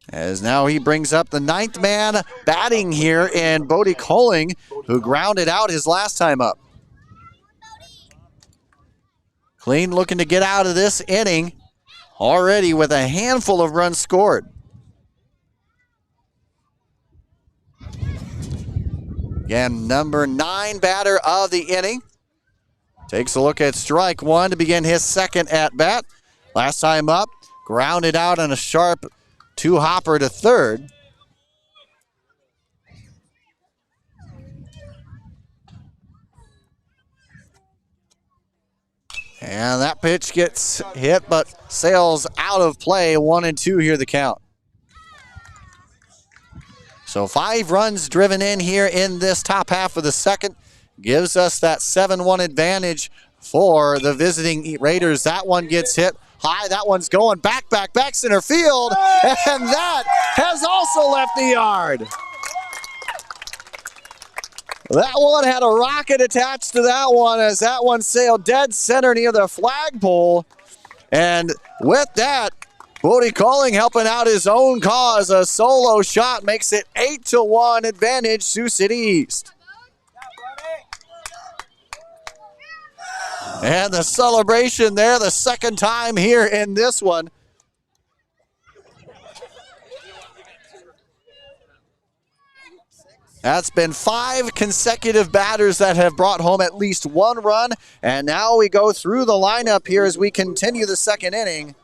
As now he brings up the 9th man batting here in Bodie Colling, who grounded out his last time up. Clean looking to get out of this inning already with a handful of runs scored. Again, number 9 batter of the inning. Takes a look at strike 1 to begin his second at-bat. Last time up, grounded out on a sharp 2-hopper to third. And that pitch gets hit but sails out of play. 1-2 here the count. So 5 runs driven in here in this top half of the second. Gives us that 7-1 advantage for the visiting Raiders. That one gets hit high. That one's going back center field. And that has also left the yard. That one had a rocket attached to that one as that one sailed dead center near the flagpole. And with that, Bodie Colling helping out his own cause. A solo shot makes it 8-1 advantage Sioux City East. And the celebration there, the second time here in this one. That's been 5 consecutive batters that have brought home at least 1 run. And now we go through the lineup here as we continue the second inning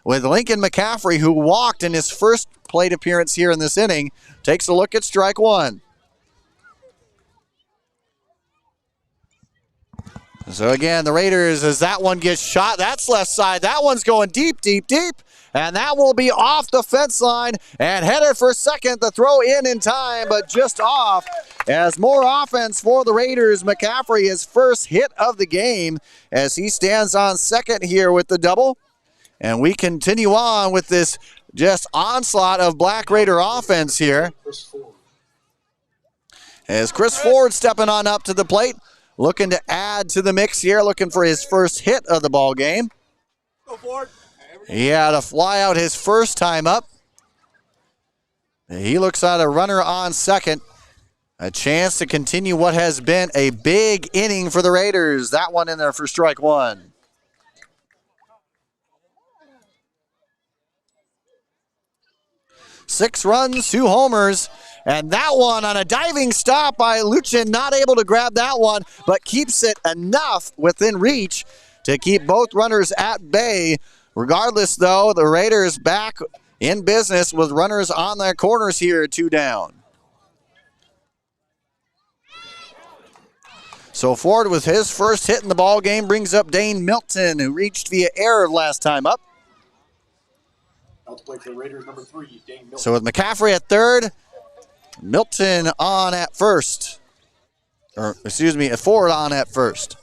with Lincoln McCaffrey, who walked in his first plate appearance here in this inning, takes a look at strike 1. So again, the Raiders, as that one gets shot, that's left side. That one's going deep, deep, deep. And that will be off the fence line and headed for second. The throw in time, but just off. As more offense for the Raiders, McCaffrey, his first hit of the game as he stands on second here with the double. And we continue on with this just onslaught of Black Raider offense here. As Chris Ford stepping on up to the plate, looking to add to the mix here, looking for his first hit of the ball game. Go Ford. He had a fly out his first time up. He looks at a runner on second. A chance to continue what has been a big inning for the Raiders. That one in there for strike 1. Six runs, 2 homers. And that one on a diving stop by Luchin, not able to grab that one, but keeps it enough within reach to keep both runners at bay. Regardless, though, the Raiders back in business with runners on their corners here, 2 down. So Ford with his first hit in the ball game brings up Dane Milton, who reached via error last time up. Out to play for the Raiders, number 3, Dane Milton. So with McCaffrey at third, Milton on at first. Or, excuse me, Ford on at first.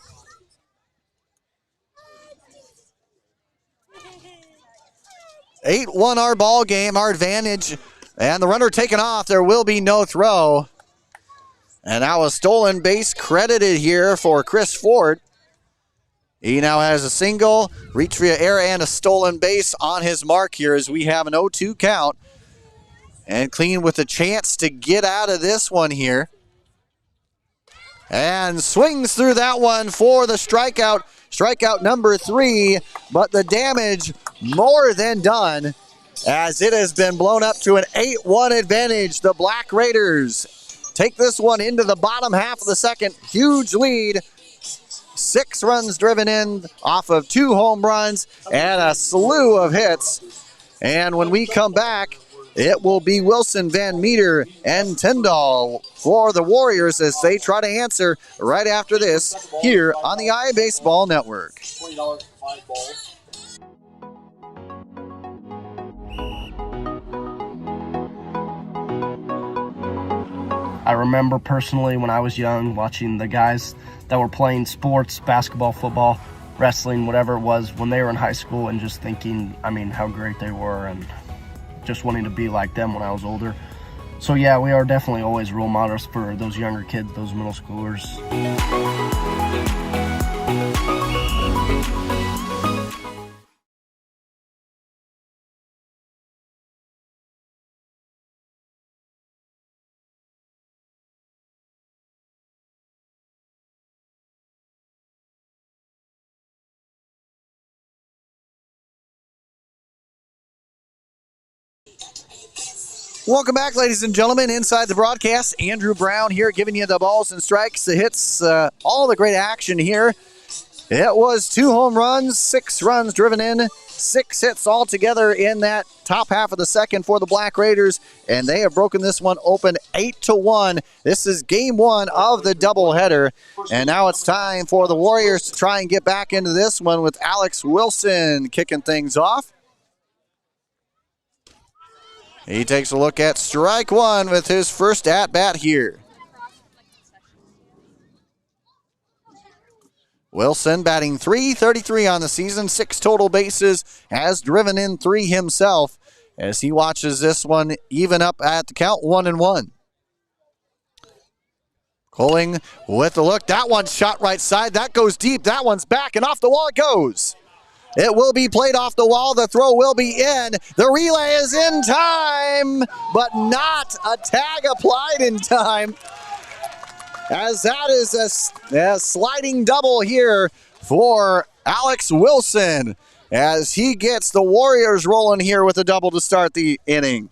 (8-1) our ball game, our advantage. And the runner taken off. There will be no throw. And now a stolen base credited here for Chris Ford. He now has a single, reach via error, and a stolen base on his mark here as we have an 0-2 count. And Clean with a chance to get out of this one here. And swings through that one for the strikeout. Strikeout number 3, but the damage more than done as it has been blown up to an 8-1 advantage. The Black Raiders take this one into the bottom half of the second. Huge lead. 6 runs driven in off of 2 home runs and a slew of hits. And when we come back, it will be Wilson, Van Meter, and Tyndall for the Warriors as they try to answer right after this here on the iBaseball Network. $20 for 5 balls. I remember personally when I was young watching the guys that were playing sports, basketball, football, wrestling, whatever it was, when they were in high school and just thinking, I mean, how great they were and just wanting to be like them when I was older. So yeah, we are definitely always role models for those younger kids, those middle schoolers. Welcome back, ladies and gentlemen, inside the broadcast. Andrew Brown here giving you the balls and strikes, the hits, all the great action here. It was 2 home runs, 6 runs driven in, 6 hits altogether in that top half of the second for the Black Raiders, and they have broken this one open 8-1. This is game 1 of the doubleheader, and now it's time for the Warriors to try and get back into this one with Alex Wilson kicking things off. He takes a look at strike 1 with his first at-bat here. Wilson batting .333 on the season, 6 total bases, has driven in 3 himself as he watches this one even up at the count 1-1. Colling with the look. That one's shot right side. That goes deep. That one's back and off the wall it goes. It will be played off the wall. The throw will be in. The relay is in time, but not a tag applied in time. As that is a sliding double here for Alex Wilson as he gets the Warriors rolling here with a double to start the inning.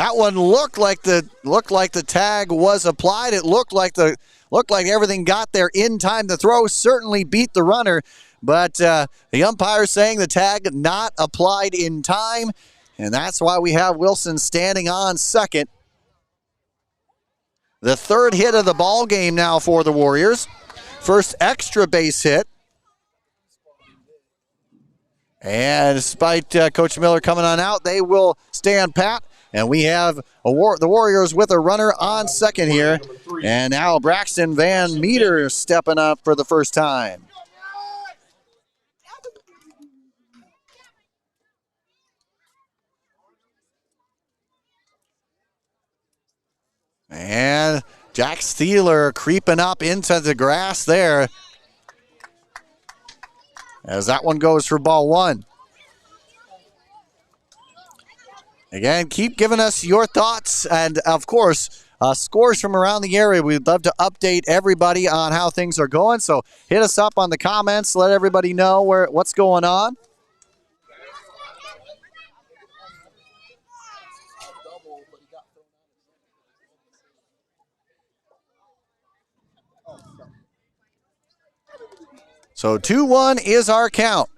That one looked like the tag was applied. It looked like everything got there in time. The throw certainly beat the runner, but the umpire saying the tag not applied in time, and that's why we have Wilson standing on second. The third hit of the ball game now for the Warriors. First extra base hit. And despite Coach Miller coming on out, they will stand pat. And we have the Warriors with a runner on second here. And now Braxton Van Meter stepping up for the first time. And Jack Steeler creeping up into the grass there. As that one goes for ball one. Again, keep giving us your thoughts and, of course, scores from around the area. We'd love to update everybody on how things are going. So hit us up on the comments. Let everybody know what's going on. So 2-1 is our count.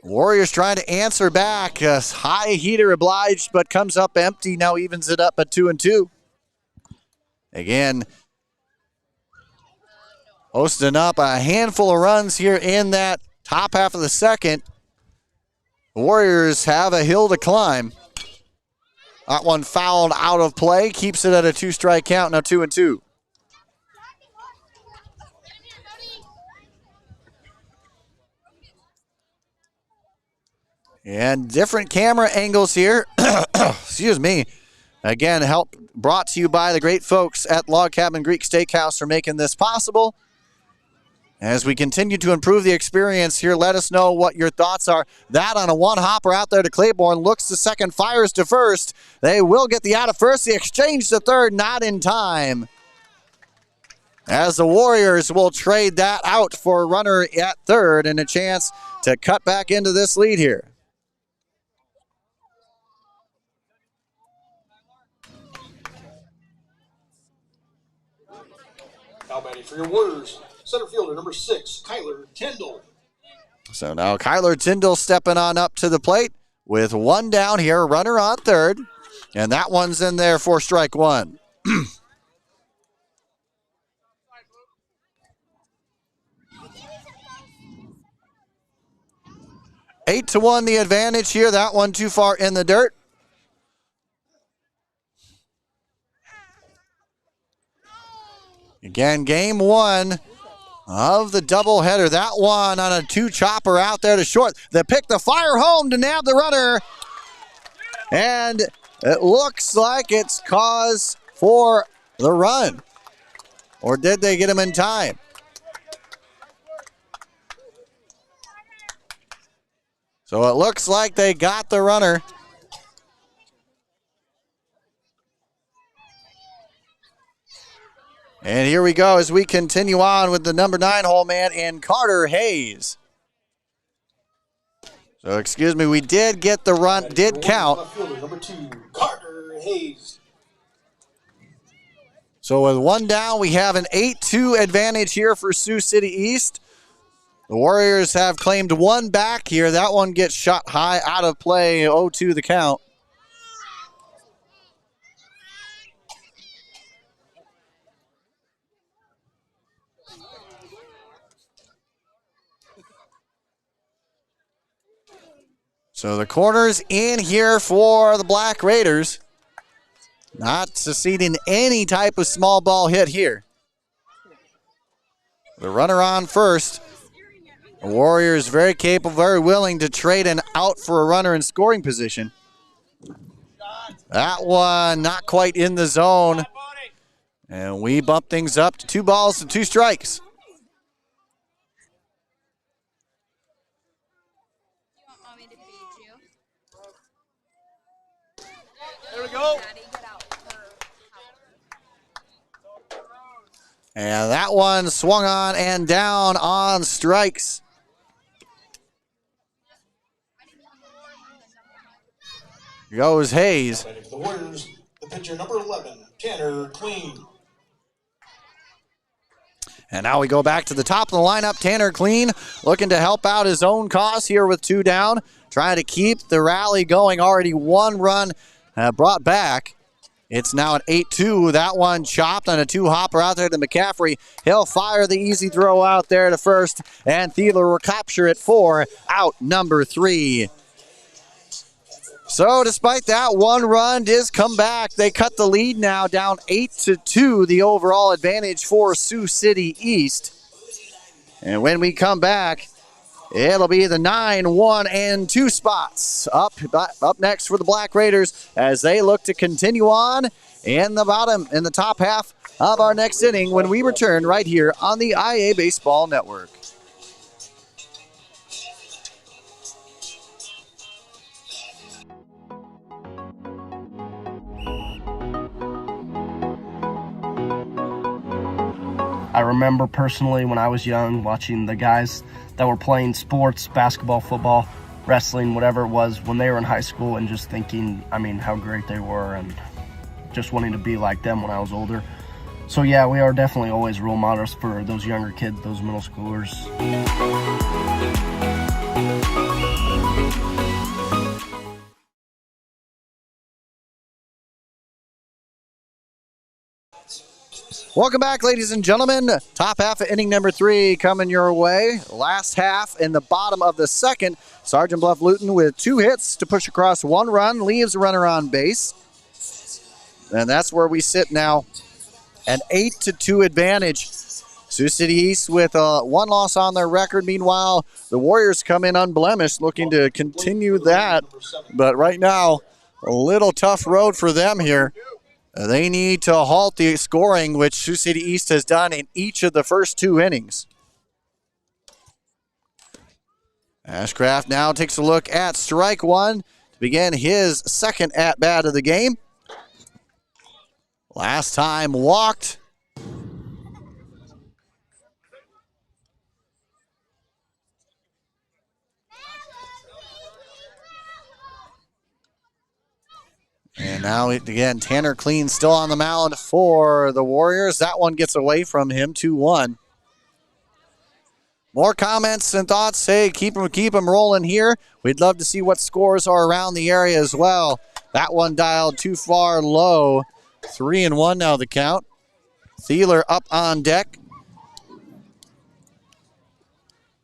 Warriors trying to answer back. High heater obliged, but comes up empty. Now evens it up at 2-2. Again, posting up a handful of runs here in that top half of the second. The Warriors have a hill to climb. That one fouled out of play. Keeps it at a 2-strike count, now 2-2. And different camera angles here. Excuse me. Again, help brought to you by the great folks at Log Cabin Greek Steakhouse for making this possible. As we continue to improve the experience here, let us know what your thoughts are. That on a one-hopper out there to Claiborne. Looks to second, fires to first. They will get the out of first. The exchange to third, not in time. As the Warriors will trade that out for a runner at third and a chance to cut back into this lead here. Now batting for your Warriors, center fielder number 6, Kyler Tyndall. So now Kyler Tyndall stepping on up to the plate with one down here, runner on third, and that one's in there for strike one. 8-1 the advantage here. That one too far in the dirt. Again, game one of the doubleheader. That one on a two-chopper out there to short. They pick the fire home to nab the runner. And it looks like it's cause for the run. Or did they get him in time? So it looks like they got the runner. And here we go as we continue on with the number 9 hole man in Carter Hayes. So excuse me, we did get the run, did count. Number 2, Carter Hayes. So with one down, we have an 8-2 advantage here for Sioux City East. The Warriors have claimed one back here. That one gets shot high out of play, 0-2 the count. So the corner's in here for the Black Raiders. Not succeeding any type of small ball hit here. The runner on first. The Warriors very capable, very willing to trade an out for a runner in scoring position. That one not quite in the zone. And we bump things up to 2 balls and 2 strikes. There we go. And that one swung on and down on strikes. goes Hayes. For the Warriors, the pitcher number 11, Tanner Clean. And now we go back to the top of the lineup. Tanner Clean looking to help out his own cause here with 2 down. Trying to keep the rally going. Already 1 run brought back. It's now an 8-2. That one chopped on a 2-hopper out there to McCaffrey. He'll fire the easy throw out there to first. And Thieler will capture it for out number 3. So despite that, 1 run does come back. They cut the lead now down 8-2, the overall advantage for Sioux City East. And when we come back, it'll be the 9, 1, and 2 spots up next for the Black Raiders as they look to continue on in the top half of our next inning when we return right here on the IA Baseball Network. I remember personally when I was young watching the guys that were playing sports, basketball, football, wrestling, whatever it was, when they were in high school and just thinking, I mean, how great they were and just wanting to be like them when I was older. So yeah, we are definitely always role models for those younger kids, those middle schoolers. Welcome back, ladies and gentlemen. Top half of inning number 3 coming your way. Last half in the bottom of the second. Sergeant Bluff Luton with 2 hits to push across 1 run, leaves a runner on base. And that's where we sit now. An 8-2 advantage. Sioux City East with 1 loss on their record. Meanwhile, the Warriors come in unblemished, looking to continue that. But right now, a little tough road for them here. They need to halt the scoring, which Sioux City East has done in each of the first 2 innings. Ashcraft now takes a look at strike 1 to begin his second at-bat of the game. Last time walked. And now, again, Tanner Clean still on the mound for the Warriors. That one gets away from him, 2-1. More comments and thoughts. Hey, keep them rolling here. We'd love to see what scores are around the area as well. That one dialed too far low. 3-1 now the count. Thieler up on deck.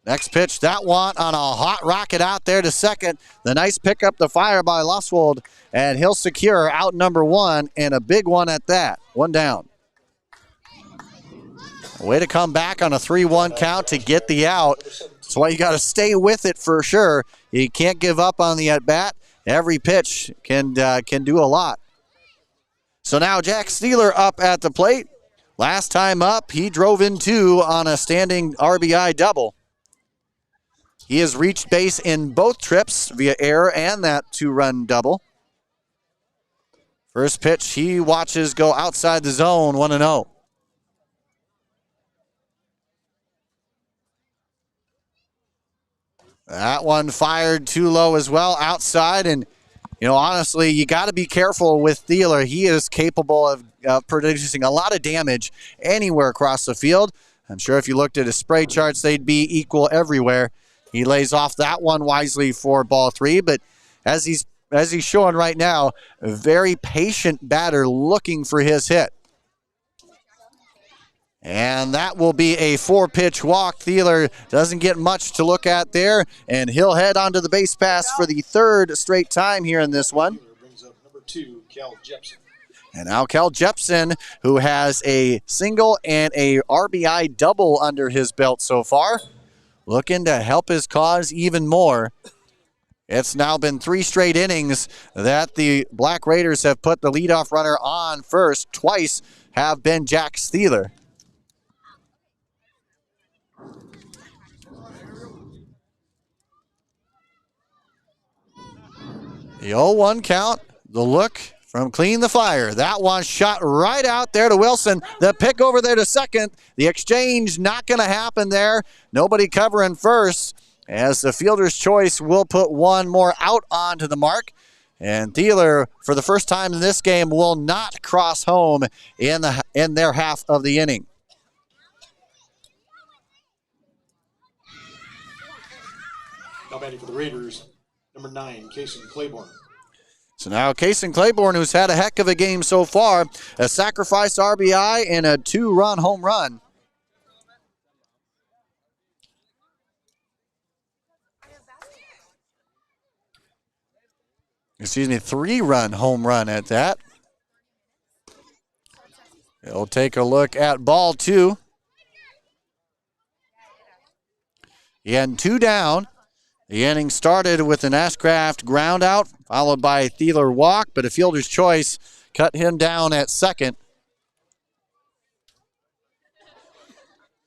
Next pitch, that one on a hot rocket out there to second. The nice pickup, the fire by Luswold, and he'll secure out number 1, and a big one at that. 1 down. Way to come back on a 3-1 count to get the out. That's why you got to stay with it for sure. You can't give up on the at-bat. Every pitch can do a lot. So now Jack Steeler up at the plate. Last time up, he drove in 2 on a standing RBI double. He has reached base in both trips via error and that 2-run double. First pitch, he watches go outside the zone, 1-0. That one fired too low as well, outside. And, you know, honestly, you got to be careful with Thieler. He is capable of producing a lot of damage anywhere across the field. I'm sure if you looked at his spray charts, they'd be equal everywhere. He lays off that one wisely for ball 3, but as he's showing right now, a very patient batter looking for his hit. And that will be a 4-pitch walk. Thieler doesn't get much to look at there, and he'll head onto the base pass for the 3rd straight time here in this one. Brings up number 2, Cal Jepson. And now Cal Jepson, who has a single and a RBI double under his belt so far, looking to help his cause even more. It's now been 3 straight innings that the Black Raiders have put the leadoff runner on first. Twice have been Jack Steeler. The 0-1 count, the look from Clean the Fire. That one shot right out there to Wilson. The pick over there to second. The exchange not going to happen there. Nobody covering first, as the fielder's choice will put one more out onto the mark. And Thieler, for the first time in this game, will not cross home in their half of the inning. Now batting for the Raiders, number 9, Kason Claiborne. So now Kason Claiborne, who's had a heck of a game so far, a sacrifice RBI and a 2-run home run. Excuse me, 3-run home run at that. We'll take a look at ball 2. Again, 2 down. The inning started with an Ashcraft ground out, followed by a Thieler walk, but a fielder's choice cut him down at second.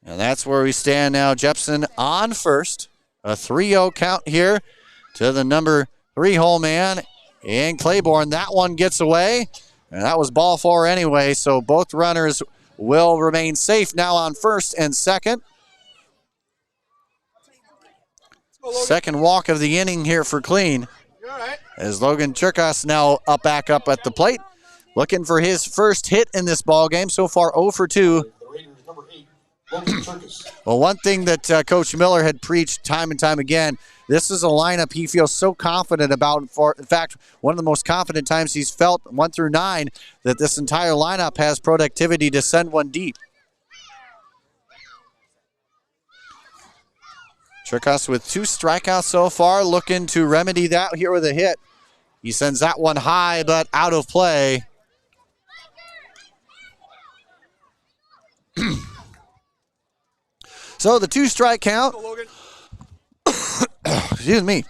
And that's where we stand now. Jepson on first. A 3-0 count here to the number 3 hole man. And Claiborne, that one gets away. And that was ball 4 anyway, so both runners will remain safe now on first and second. Second walk of the inning here for Clean. As Logan Cherkas now back up at the plate, looking for his first hit in this ball game. So far 0 for 2. Well, one thing that Coach Miller had preached time and time again, this is a lineup he feels so confident about. In fact, one of the most confident times he's felt 1 through 9 that this entire lineup has productivity to send one deep. Cherkas with 2 strikeouts so far, looking to remedy that here with a hit. He sends that one high, but out of play. So the 2-strike count. Excuse me.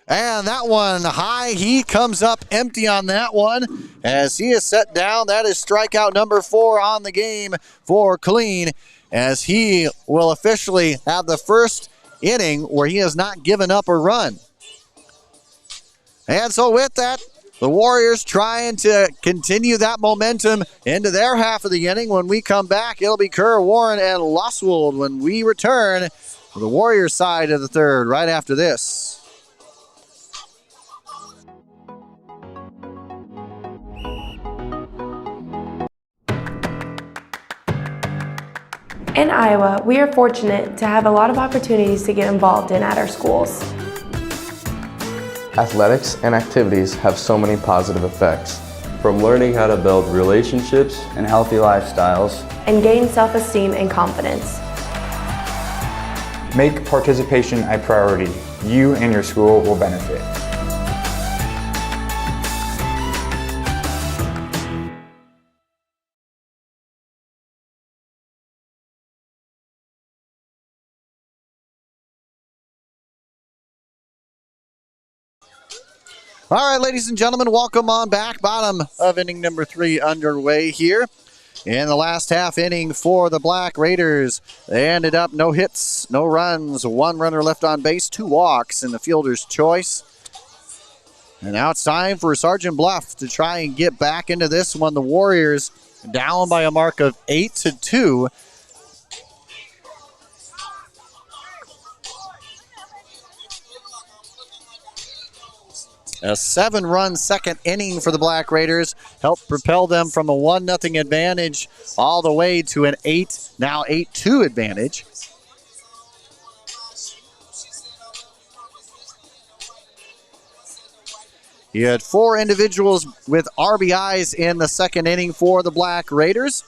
And that one high. He comes up empty on that one as he is set down. That is strikeout number 4 on the game for Clean, as he will officially have the first inning where he has not given up a run. And so with that, the Warriors trying to continue that momentum into their half of the inning. When we come back, it'll be Kerr, Warren, and Loswold when we return to the Warriors side of the third right after this. In Iowa, we are fortunate to have a lot of opportunities to get involved in at our schools. Athletics and activities have so many positive effects. From learning how to build relationships and healthy lifestyles, and gain self-esteem and confidence. Make participation a priority. You and your school will benefit. All right, ladies and gentlemen, welcome on back. Bottom of inning number 3 underway here. In the last half inning for the Black Raiders, they ended up no hits, no runs, 1 runner left on base, 2 walks in the fielder's choice. And now it's time for Sergeant Bluff to try and get back into this one. The Warriors down by a mark of 8-2. A 7-run second inning for the Black Raiders helped propel them from a 1-0 advantage all the way to an 8-2 advantage. You had 4 individuals with RBIs in the second inning for the Black Raiders.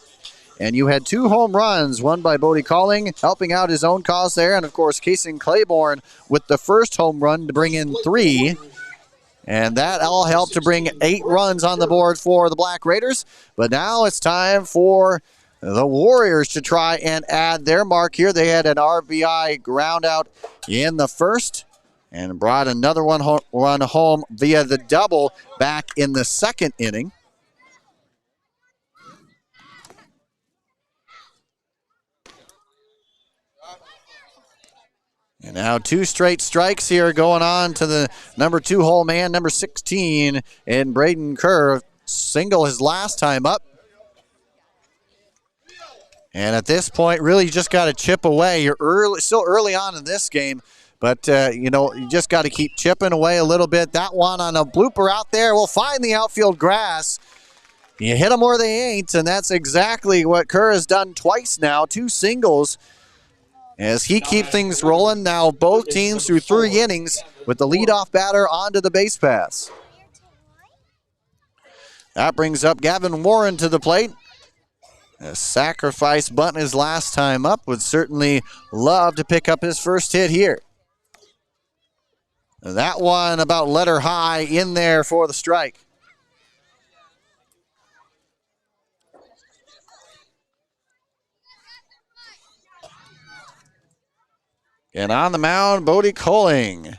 And you had 2 home runs, one by Bodie Calling, helping out his own cause there. And, of course, Kason Claiborne with the first home run to bring in 3. And that all helped to bring 8 runs on the board for the Black Raiders. But now it's time for the Warriors to try and add their mark here. They had an RBI ground out in the first and brought another run home via the double back in the second inning. And now 2 straight strikes here going on to the number 2 hole man, number 16, and Braden Kerr. Single his last time up. And at this point, really just got to chip away. You're still early on in this game, But, you just got to keep chipping away a little bit. That one on a blooper out there will find the outfield grass. You hit them where they ain't, and that's exactly what Kerr has done twice now, 2 singles. As he keeps things rolling, now both teams through 3 innings with the leadoff batter onto the base pass. That brings up Gavin Warren to the plate. A sacrifice bunt his last time up. Would certainly love to pick up his first hit here. That one about letter high in there for the strike. And on the mound, Bodie Colling.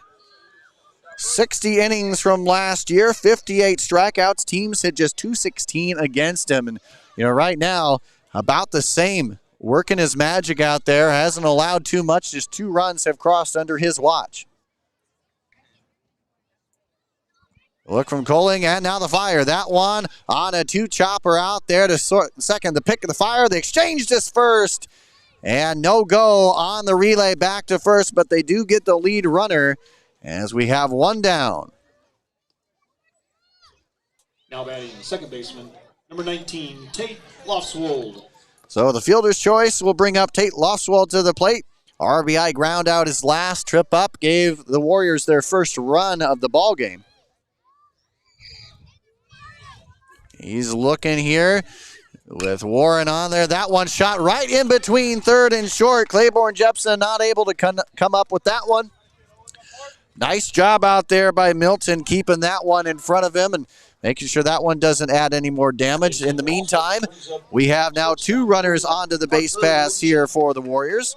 60 innings from last year, 58 strikeouts. Teams hit just .216 against him. And, right now, about the same. Working his magic out there. Hasn't allowed too much. Just 2 runs have crossed under his watch. Look from Colling, and now the fire. That one on a 2-chopper out there to second. The pick of the fire. They exchanged this first. And no go on the relay back to first, but they do get the lead runner as we have 1 down. Now batting second baseman, number 19, Tate Lofswold. So the fielder's choice will bring up Tate Lofswold to the plate. RBI ground out his last trip up, gave the Warriors their first run of the ball game. He's looking here. With Warren on there, that one shot right in between third and short. Claiborne Jepson not able to come up with that one. Nice job out there by Milton keeping that one in front of him and making sure that one doesn't add any more damage. In the meantime, we have now 2 runners onto the base pass here for the Warriors.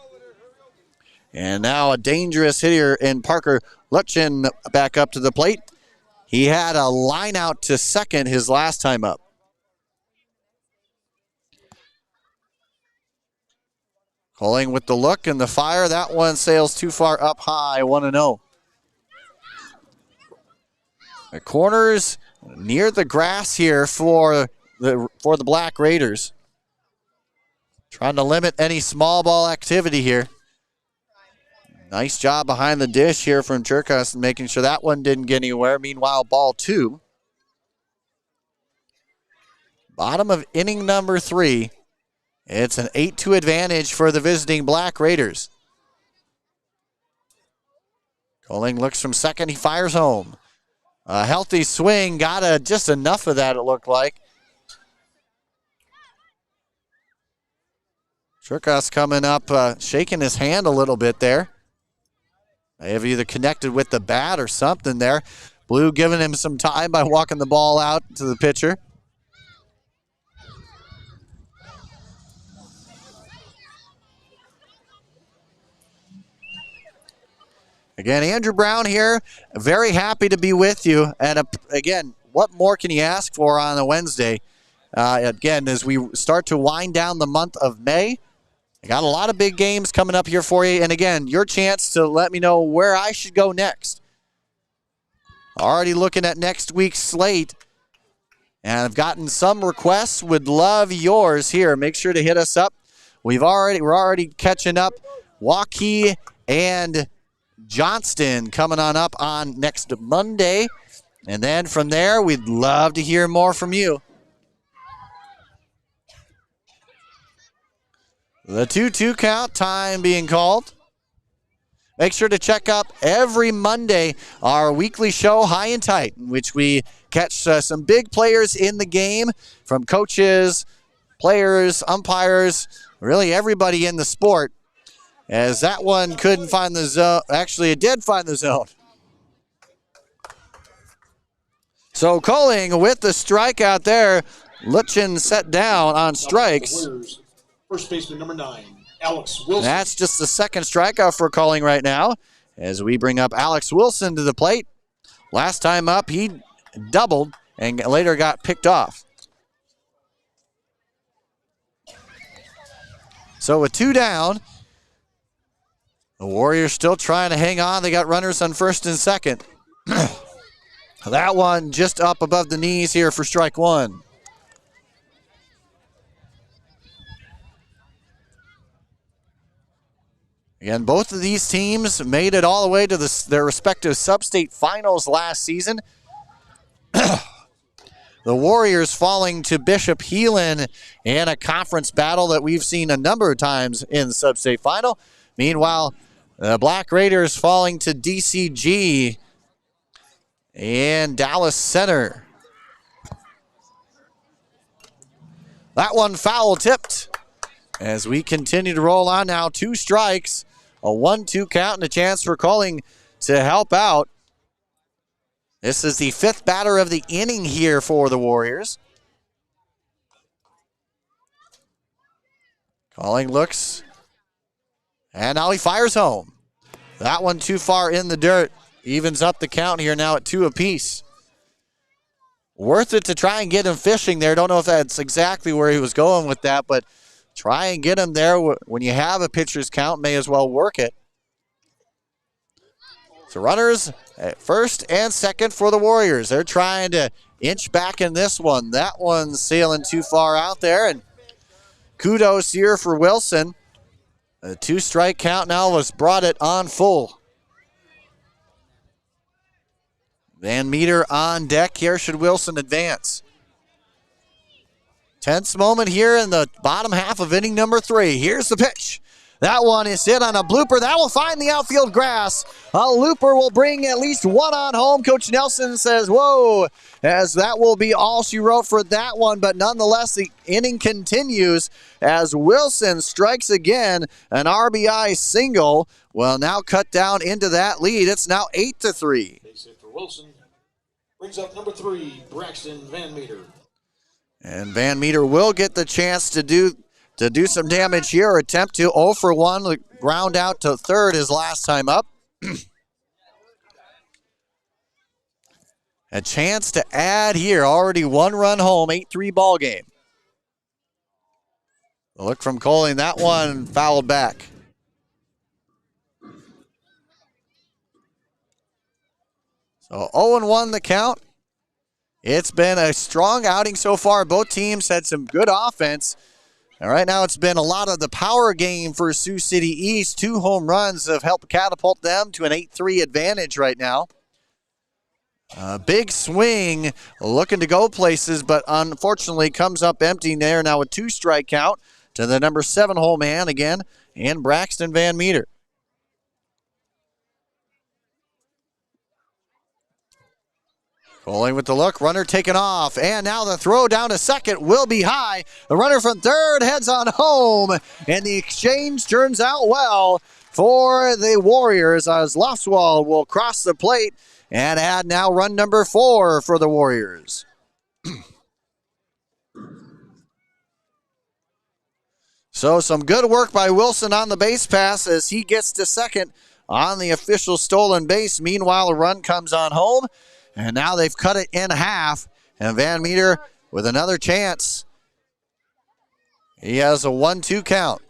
And now a dangerous hitter in Parker Lutchen back up to the plate. He had a line out to second his last time up. Colling with the look and the fire. That one sails too far up high, 1-0. The corners near the grass here for the Black Raiders. Trying to limit any small ball activity here. Nice job behind the dish here from Cherkas, making sure that one didn't get anywhere. Meanwhile, ball 2. Bottom of inning number 3. It's an 8-2 advantage for the visiting Black Raiders. Colling looks from second. He fires home. A healthy swing. Got just enough of that, it looked like. Cherkas coming up, shaking his hand a little bit there. They have either connected with the bat or something there. Blue giving him some time by walking the ball out to the pitcher. Again, Andrew Brown here, very happy to be with you. And again, what more can you ask for on a Wednesday? Again, as we start to wind down the month of May, I got a lot of big games coming up here for you. And again, your chance to let me know where I should go next. Already looking at next week's slate. And I've gotten some requests. Would love yours here. Make sure to hit us up. We're already catching up. Waukee and Johnston coming on up on next Monday. And then from there, we'd love to hear more from you. The 2-2 count, time being called. Make sure to check up every Monday our weekly show, High and Tight, in which we catch some big players in the game, from coaches, players, umpires, really everybody in the sport. As that one couldn't find the zone. Actually, it did find the zone. So Colling with the strikeout there. Lutchen set down on strikes. First baseman number 9, Alex Wilson. That's just the second strikeout for Colling right now. As we bring up Alex Wilson to the plate. Last time up, he doubled and later got picked off. So with 2 down, the Warriors still trying to hang on. They got runners on first and second. That one just up above the knees here for strike 1. Again, both of these teams made it all the way to their respective sub-state finals last season. The Warriors falling to Bishop Heelan in a conference battle that we've seen a number of times in the sub-state final. Meanwhile, the Black Raiders falling to DCG and Dallas Center. That one foul tipped as we continue to roll on now. 2 strikes, a 1-2 count, and a chance for calling to help out. This is the 5th batter of the inning here for the Warriors. Calling looks, and now he fires home. That one too far in the dirt. Evens up the count here now at 2 apiece. Worth it to try and get him fishing there. Don't know if that's exactly where he was going with that, but try and get him there. When you have a pitcher's count, may as well work it. So runners at first and second for the Warriors. They're trying to inch back in this one. That one's sailing too far out there, and kudos here for Wilson. A 2-strike count now was brought it on full. Van Meter on deck here should Wilson advance. Tense moment here in the bottom half of inning number 3. Here's the pitch. That one is hit on a blooper. That will find the outfield grass. A looper will bring at least one on home. Coach Nelson says, whoa, as that will be all she wrote for that one. But nonetheless, the inning continues as Wilson strikes again. An RBI single will now cut down into that lead. It's now 8-3. Base hit for Wilson. Brings up number 3, Braxton Van Meter. And Van Meter will get the chance to do some damage here, or attempt to. 0 for 1, ground out to third his last time up. A chance to add here, already 1 run home, 8-3 ball game. The look from Coley, that one fouled back. So 0-1 the count. It's been a strong outing so far. Both teams had some good offense. And right now it's been a lot of the power game for Sioux City East. 2 home runs have helped catapult them to an 8-3 advantage right now. A big swing, looking to go places, but unfortunately comes up empty there now with 2-strike count to the number 7 hole man again, and Braxton Van Meter. Coley with the look, runner taken off, and now the throw down to second will be high. The runner from third heads on home, and the exchange turns out well for the Warriors as Lofswald will cross the plate and add now run number 4 for the Warriors. So some good work by Wilson on the base pass as he gets to second on the official stolen base. Meanwhile, a run comes on home. And now they've cut it in half. And Van Meter with another chance. He has a 1-2 count.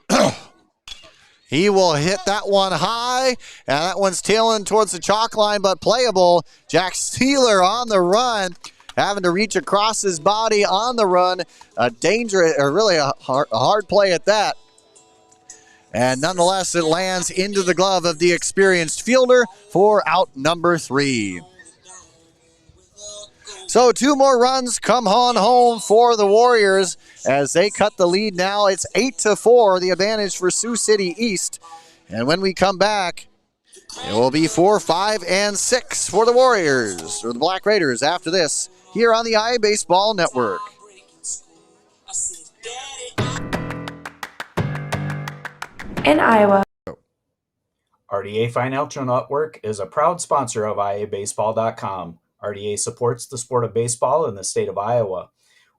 He will hit that one high. And that one's tailing towards the chalk line, but playable. Jack Steeler on the run. Having to reach across his body on the run. A dangerous, or really a hard play at that. And nonetheless, it lands into the glove of the experienced fielder for out number 3. So 2 more runs come on home for the Warriors as they cut the lead now. It's 8-4, the advantage for Sioux City East. And when we come back, it will be 4, 5, and 6 for the Warriors, or the Black Raiders, after this here on the iBaseball Network. In Iowa. RDA Financial Network is a proud sponsor of iabaseball.com. RDA supports the sport of baseball in the state of Iowa.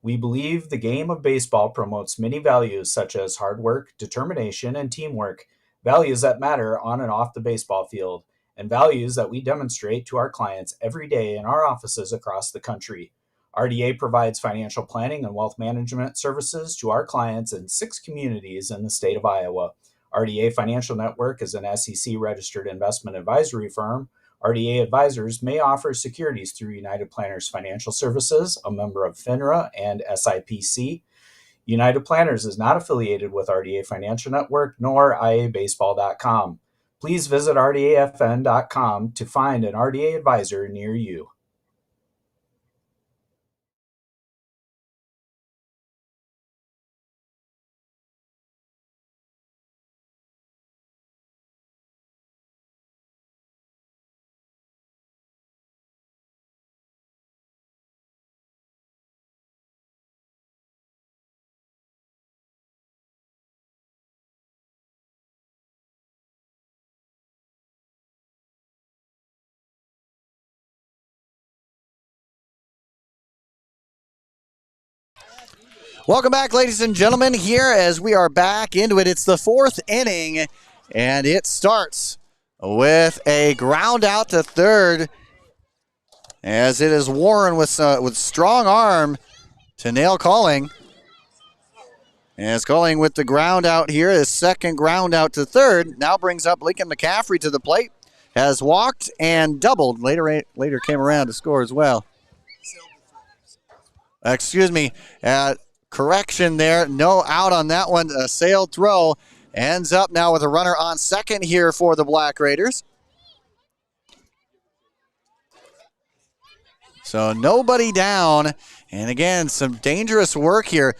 We believe the game of baseball promotes many values such as hard work, determination, and teamwork, values that matter on and off the baseball field, and values that we demonstrate to our clients every day in our offices across the country. RDA provides financial planning and wealth management services to our clients in 6 communities in the state of Iowa. RDA Financial Network is an SEC-registered investment advisory firm. RDA advisors may offer securities through United Planners Financial Services, a member of FINRA and SIPC. United Planners is not affiliated with RDA Financial Network nor iabaseball.com. Please visit rdafn.com to find an RDA advisor near you. Welcome back, ladies and gentlemen, here as we are back into it. It's the fourth inning, and it starts with a ground out to third, as it is Warren with strong arm to nail Calling. As Calling with the ground out here, his second ground out to third, now brings up Lincoln McCaffrey to the plate. Has walked and doubled. Later came around to score as well. Excuse me. Correction there. No out on that one. A sailed throw. Ends up now with a runner on second here for the Black Raiders. So nobody down. And again, some dangerous work here.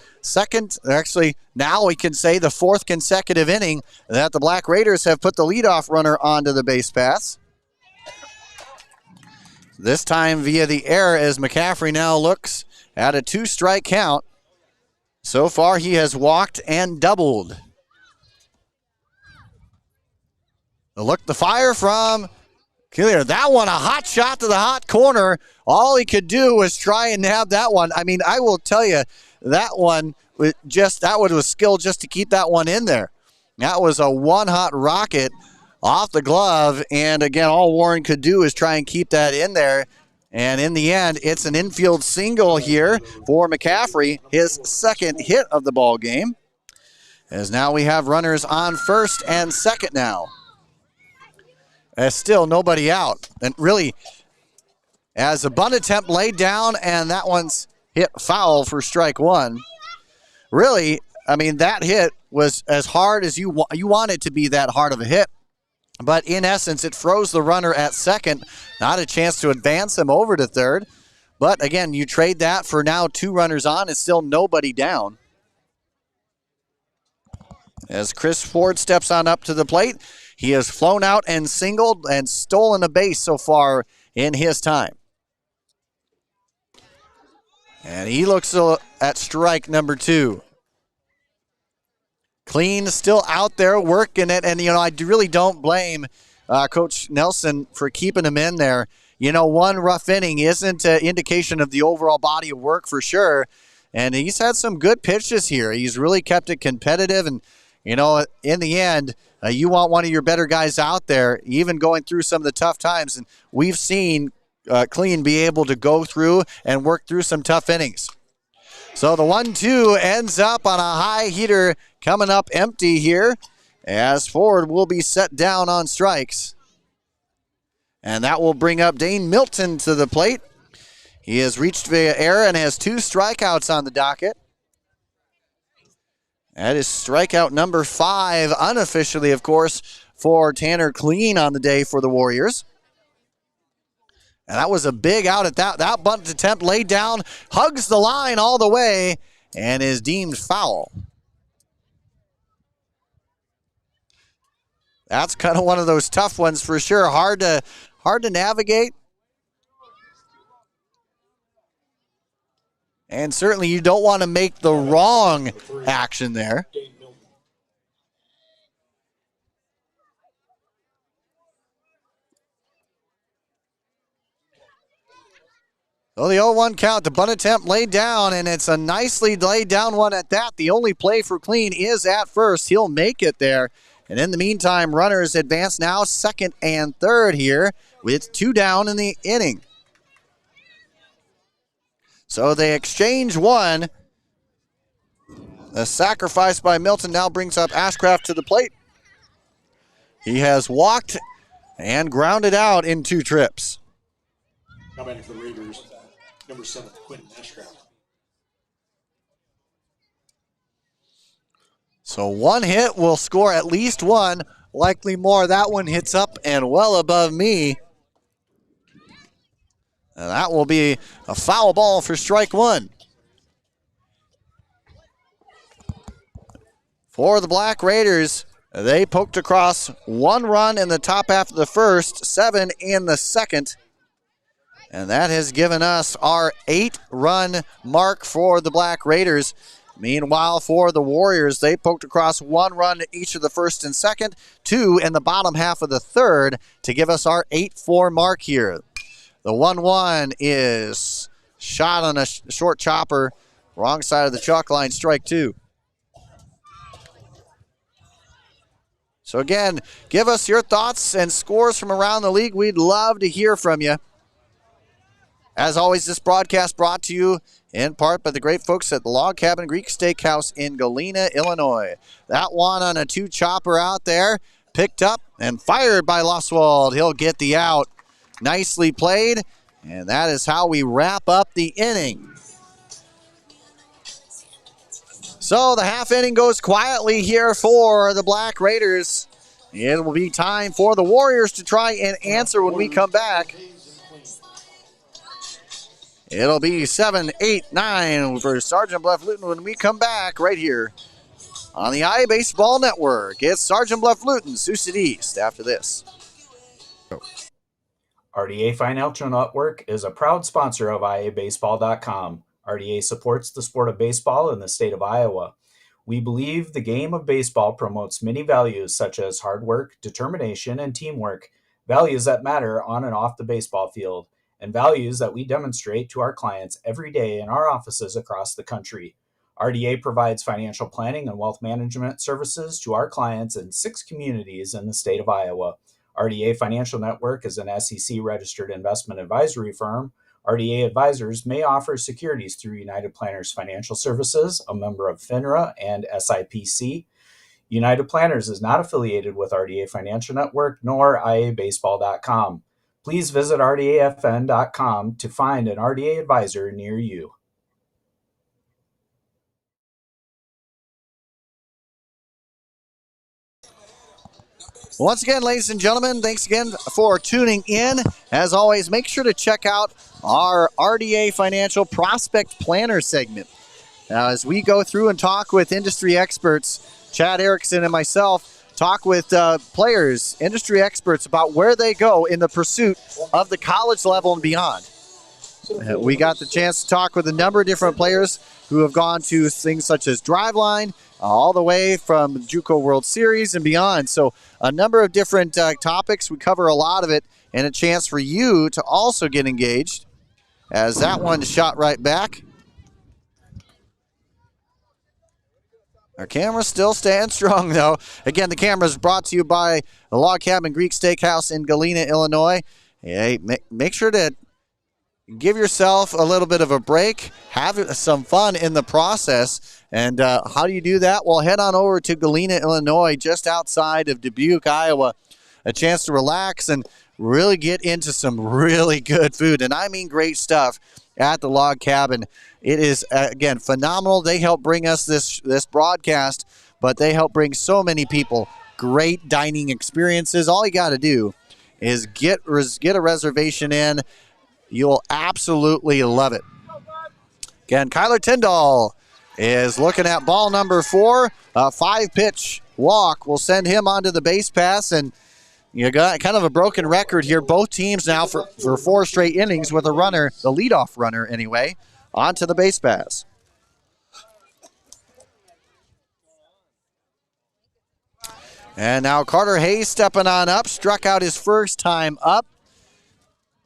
Now we can say the fourth consecutive inning that the Black Raiders have put the leadoff runner onto the base paths. This time via the air, as McCaffrey now looks at a 2-strike count. So far, he has walked and doubled. The fire from Killier. That one, a hot shot to the hot corner. All he could do was try and have that one. I mean, I will tell you, that one was skill just to keep that one in there. That was a one-hot rocket off the glove, and again, all Warren could do is try and keep that in there. And in the end, it's an infield single here for McCaffrey, his second hit of the ball game. As now we have runners on first and second now. There's still nobody out. And really, as a bunt attempt laid down, and that one's hit foul for strike one. Really, I mean, that hit was as hard as you want it to be, that hard of a hit. But in essence, it froze the runner at second. Not a chance to advance him over to third. But again, you trade that for now 2 runners on. It's still nobody down. As Chris Ford steps on up to the plate, he has flown out and singled and stolen a base so far in his time. And he looks at strike number 2. Clean still out there working it, and I really don't blame Coach Nelson for keeping him in there. One rough inning isn't an indication of the overall body of work for sure, and he's had some good pitches here. He's really kept it competitive, and in the end, you want one of your better guys out there, even going through some of the tough times, and we've seen Clean be able to go through and work through some tough innings. So the 1-2 ends up on a high heater coming up empty here, as Ford will be set down on strikes. And that will bring up Dane Milton to the plate. He has reached via air and has 2 strikeouts on the docket. That is strikeout number 5, unofficially, of course, for Tanner Clean on the day for the Warriors. And that was a big out at that. That bunt attempt laid down, hugs the line all the way, and is deemed foul. That's kind of one of those tough ones for sure. Hard to navigate. And certainly you don't want to make the wrong action there. So the 0-1 count, the bunt attempt laid down, and it's a nicely laid down one at that. The only play for Clean is at first. He'll make it there. And in the meantime, runners advance now second and third here with 2 down in the inning. So they exchange one. The sacrifice by Milton now brings up Ashcraft to the plate. He has walked and grounded out in 2 trips. Now batting for the Raiders, number 7, Quentin Ashcraft. So 1 hit will score at least 1 Likely more. That one hits up and well above me. And that will be a foul ball for strike one. For the Black Raiders, they poked across 1 run in the top half of the first, 7 in the second. And that has given us our 8-run mark for the Black Raiders. Meanwhile, for the Warriors, they poked across 1 run in each of the first and second, 2 in the bottom half of the third to give us our 8-4 mark here. The 1-1 is shot on a short chopper, wrong side of the chalk line, strike 2. So again, give us your thoughts and scores from around the league. We'd love to hear from you. As always, this broadcast brought to you in part by the great folks at the Log Cabin Greek Steakhouse in Galena, Illinois. That one on a 2 chopper out there, picked up and fired by Loswald. He'll get the out. Nicely played, and that is how we wrap up the inning. So the half inning goes quietly here for the Black Raiders. It will be time for the Warriors to try and answer when we come back. It'll be 7, 8, 9 for Sergeant Bluff-Luton when we come back right here on the iBaseball Network. It's Sergeant Bluff-Luton, Sioux City East after this. RDA Financial Network is a proud sponsor of iabaseball.com. RDA supports the sport of baseball in the state of Iowa. We believe the game of baseball promotes many values such as hard work, determination, and teamwork, values that matter on and off the baseball field, and values that we demonstrate to our clients every day in our offices across the country. RDA provides financial planning and wealth management services to our clients in 6 communities in the state of Iowa. RDA Financial Network is an SEC-registered investment advisory firm. RDA advisors may offer securities through United Planners Financial Services, a member of FINRA and SIPC. United Planners is not affiliated with RDA Financial Network nor iabaseball.com. Please visit rdafn.com to find an RDA advisor near you. Once again, ladies and gentlemen, thanks again for tuning in. As always, make sure to check out our RDA Financial Prospect Planner segment. Now, as we go through and talk with industry experts, Chad Erickson and myself talk with players, industry experts about where they go in the pursuit of the college level and beyond. We got the chance to talk with a number of different players who have gone to things such as Driveline, all the way from JUCO World Series and beyond. So a number of different topics. We cover a lot of it, and a chance for you to also get engaged as that one shot right back. Our camera's still staying strong, though. Again, the camera is brought to you by the Log Cabin Greek Steakhouse in Galena, Illinois. Hey, make sure to give yourself a little bit of a break. Have some fun in the process. And how do you do that? Well, head on over to Galena, Illinois, just outside of Dubuque, Iowa. A chance to relax and really get into some really good food. And I mean great stuff at the Log Cabin. It is, again, phenomenal. They help bring us this broadcast, but they help bring so many people great dining experiences. All you got to do is get a reservation in. You'll absolutely love it. Again, Kyler Tyndall is looking at ball number 4. A 5-pitch walk will send him onto the base pass, and you got kind of a broken record here. Both teams now for 4 straight innings with a runner, the leadoff runner anyway, onto the base pass. And now Carter Hayes stepping on up, struck out his first time up.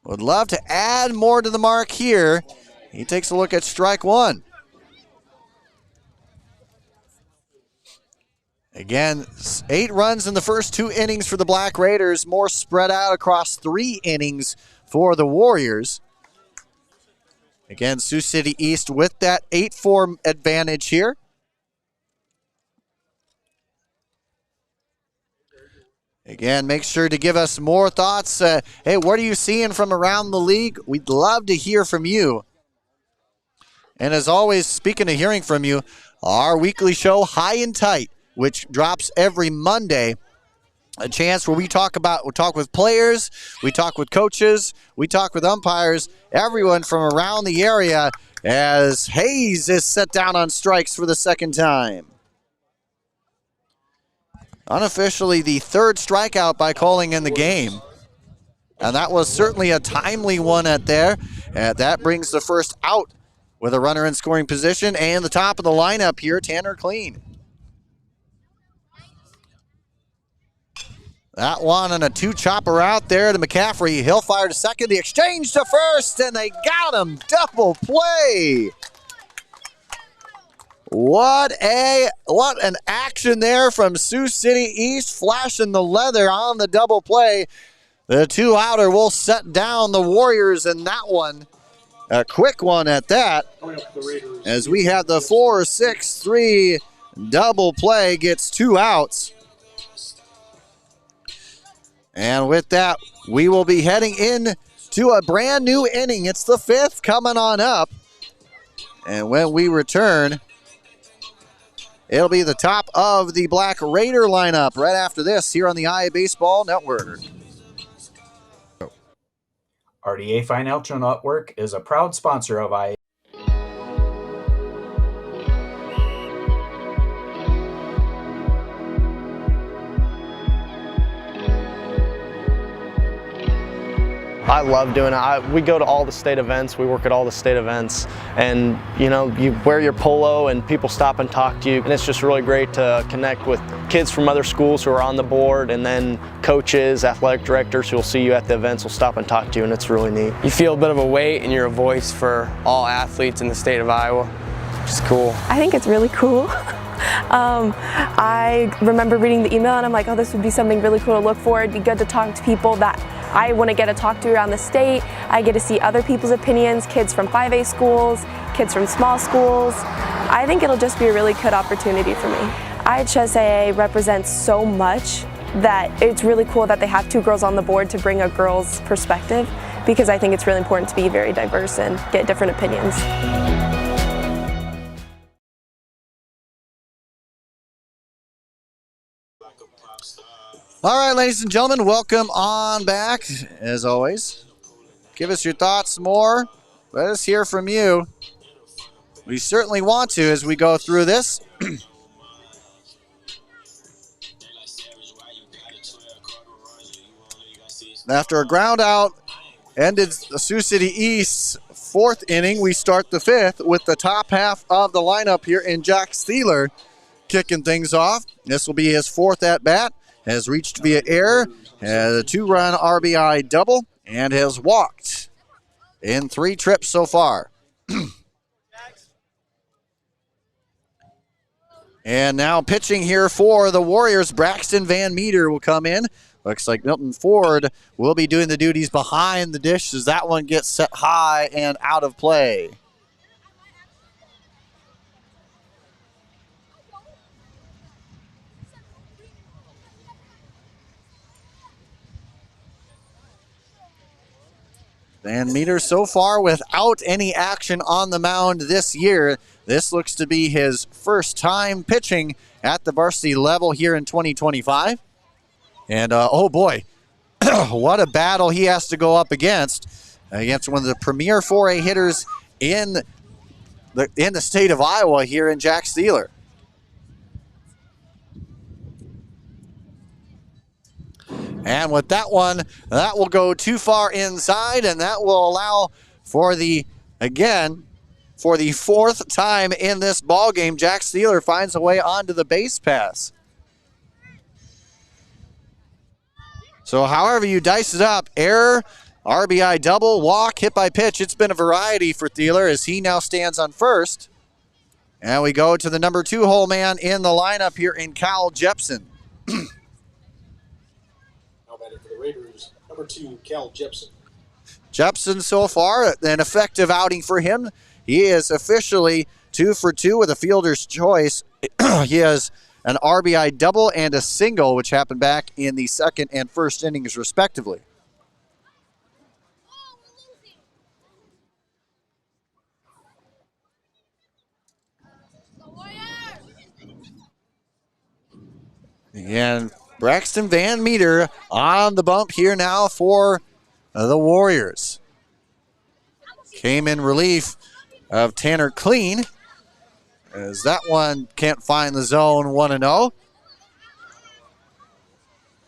Would love to add more to the mark here. He takes a look at strike 1. Again, 8 runs in the first 2 innings for the Black Raiders, more spread out across 3 innings for the Warriors. Again, Sioux City East with that 8-4 advantage here. Again, make sure to give us more thoughts. Hey, what are you seeing from around the league? We'd love to hear from you. And as always, speaking of hearing from you, our weekly show, High and Tight, which drops every Monday, a chance where we talk with players, we talk with coaches, we talk with umpires, everyone from around the area as Hayes is set down on strikes for the second time. Unofficially the third strikeout by Calling in the game. And that was certainly a timely one at there. And that brings the first out with a runner in scoring position and the top of the lineup here, Tanner Clean. That one and a two-chopper out there to McCaffrey. He'll fire to second. The exchange to first, and they got him. Double play. What an action there from Sioux City East, flashing the leather on the double play. The two-outer will set down the Warriors in that one. A quick one at that, as we have the 4-6-3 double play, gets 2 outs. And with that, we will be heading in to a brand new inning. It's the 5th coming on up. And when we return, it'll be the top of the Black Raider lineup right after this here on the IA Baseball Network. RDA Financial Network is a proud sponsor of IA. I love doing it. We go to all the state events, we work at all the state events, and you know, you wear your polo and people stop and talk to you, and it's just really great to connect with kids from other schools who are on the board, and then coaches, athletic directors who will see you at the events will stop and talk to you, and it's really neat. You feel a bit of a weight and you're a voice for all athletes in the state of Iowa, which is cool. I think it's really cool. I remember reading the email and I'm like, oh, this would be something really cool to look for. It'd be good to talk to people that I want to get to talk to around the state. I get to see other people's opinions, kids from 5A schools, kids from small schools. I think it'll just be a really good opportunity for me. IHSAA represents so much that it's really cool that they have 2 girls on the board to bring a girl's perspective, because I think it's really important to be very diverse and get different opinions. All right, ladies and gentlemen, welcome on back. As always, give us your thoughts more. Let us hear from you. We certainly want to as we go through this. After a ground out ended the Sioux City East's 4th inning, we start the 5th with the top half of the lineup here in Jack Steeler kicking things off. This will be his 4th at-bat. Has reached via air, has a 2-run RBI double, and has walked in 3 trips so far. And now pitching here for the Warriors, Braxton Van Meter will come in. Looks like Milton Ford will be doing the duties behind the dish as that one gets set high and out of play. Van Meter so far without any action on the mound this year. This looks to be his first time pitching at the varsity level here in 2025. And oh boy, what a battle he has to go up against one of the premier 4A hitters in the state of Iowa here in Jack Steeler. And with that one, that will go too far inside, and that will allow for the 4th time in this ball game, Jack Steeler finds a way onto the base pass. So however you dice it up, error, RBI double, walk, hit by pitch, it's been a variety for Steeler as he now stands on first. And we go to the number 2 hole man in the lineup here in Cal Jepson. Raiders, number 2, Cal Jepson. Jepson so far, an effective outing for him. He is officially 2 for 2 with a fielder's choice. He has an RBI double and a single, which happened back in the 2nd and 1st innings, respectively. And Braxton Van Meter on the bump here now for the Warriors. Came in relief of Tanner Clean, as that one can't find the zone. 1-0.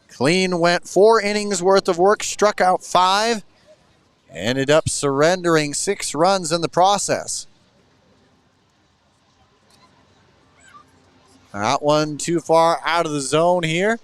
Clean went 4 innings worth of work, struck out 5, ended up surrendering 6 runs in the process. That one too far out of the zone here.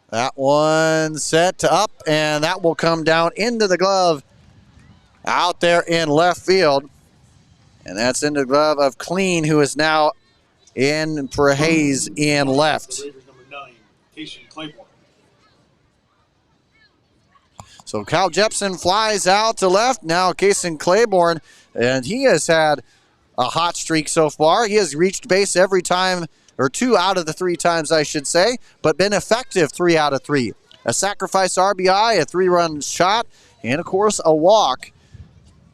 That one set up, and that will come down into the glove out there in left field. And that's into the glove of Clean, who is now in for Hayes in left. So Kyle Jepson flies out to left. Now Kason Claiborne, and he has had a hot streak so far. He has reached base every time, or 2 out of the 3 times, I should say, but been effective 3 out of 3. A sacrifice RBI, a 3-run shot, and, of course, a walk.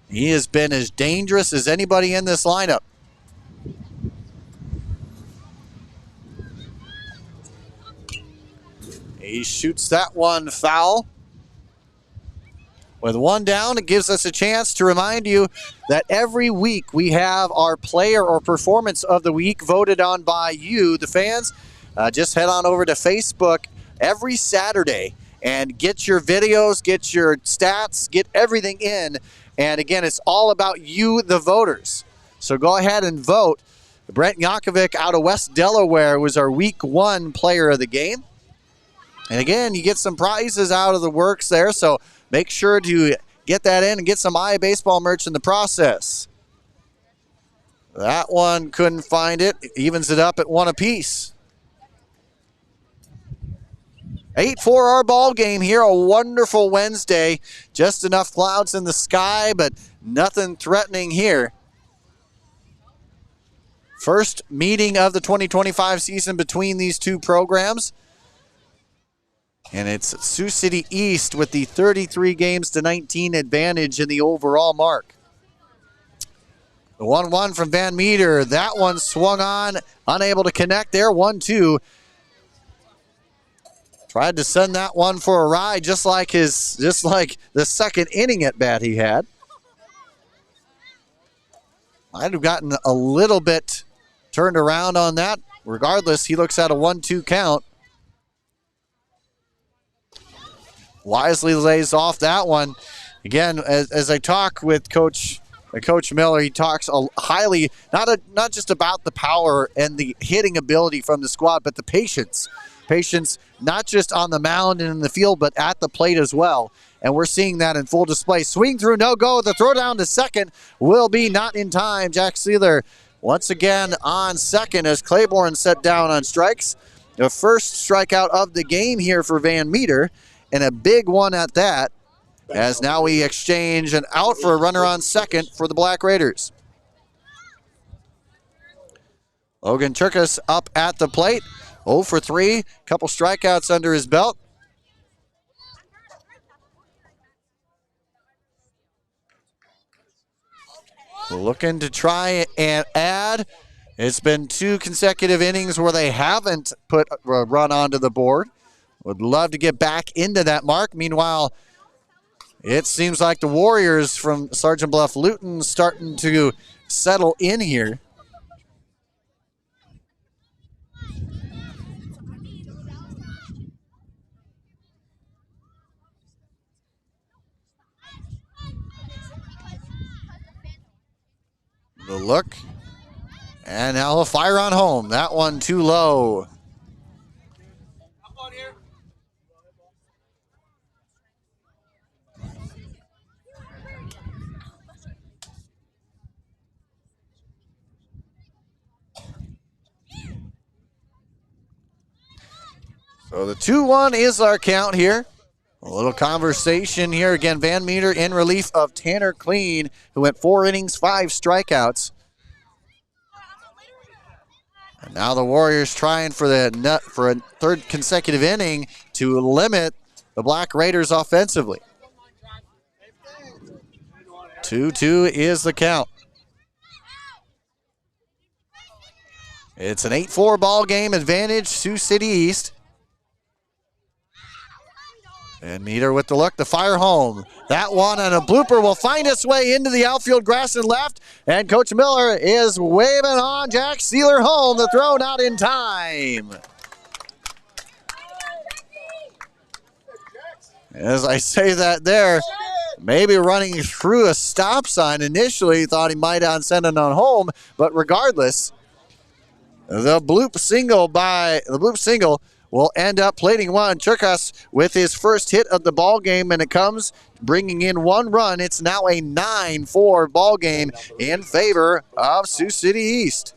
He has been as dangerous as anybody in this lineup. He shoots that one foul. With 1 down, it gives us a chance to remind you that every week we have our player or performance of the week voted on by you, the fans. Just head on over to Facebook every Saturday and get your videos, get your stats, get everything in. And again, it's all about you, the voters. So go ahead and vote. Brent Yankovic out of West Delaware was our week 1 player of the game. And again, you get some prizes out of the works there, so make sure to get that in and get some iBaseball merch in the process. That one couldn't find it. Evens it up at 1 apiece. 8-4 our ball game here. A wonderful Wednesday. Just enough clouds in the sky, but nothing threatening here. First meeting of the 2025 season between these 2 programs. And it's Sioux City East with the 33-19 advantage in the overall mark. The 1-1 from Van Meter. That one swung on, unable to connect there. 1-2. Tried to send that one for a ride, just like the second inning at bat he had. Might have gotten a little bit turned around on that. Regardless, he looks at a 1-2 count. Wisely lays off that one. Again, as I talk with Coach Miller, he talks highly, not just about the power and the hitting ability from the squad, but the patience. Patience not just on the mound and in the field, but at the plate as well. And we're seeing that in full display. Swing through, no go. The throw down to second will be not in time. Jack Sealer once again on second as Claiborne set down on strikes. The first strikeout of the game here for Van Meter, and a big one at that, as now we exchange an out for a runner on second for the Black Raiders. Logan Turkus up at the plate. 0 for 3, couple strikeouts under his belt. Looking to try and add. It's been 2 consecutive innings where they haven't put a run onto the board. Would love to get back into that mark. Meanwhile, it seems like the Warriors from Sergeant Bluff Luton starting to settle in here. The look. And now a fire on home. That one too low. So the 2-1 is our count here. A little conversation here. Again, Van Meter in relief of Tanner Clean, who went 4 innings, 5 strikeouts. And now the Warriors trying for a third consecutive inning to limit the Black Raiders offensively. 2-2 is the count. It's an 8-4 ball game advantage, Sioux City East. And Meter with the look, the fire home. That one and a blooper will find its way into the outfield grass and left. And Coach Miller is waving on Jack Sealer home. The throw not in time. As I say that there, maybe running through a stop sign initially, thought he might send it on home, but regardless, the bloop single will end up plating one. Cherkas with his first hit of the ball game, and it comes bringing in one run. It's now a 9-4 ball game in favor of Sioux City East.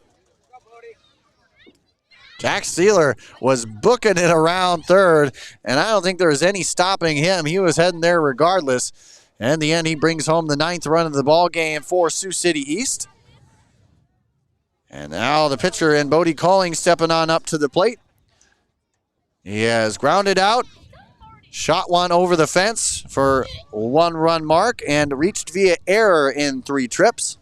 Jack Sealer was booking it around third, and I don't think there was any stopping him. He was heading there regardless. And in the end, he brings home the 9th run of the ball game for Sioux City East. And now the pitcher and Bodie Calling stepping on up to the plate. He has grounded out, shot one over the fence for a 1-run mark, and reached via error in 3 trips.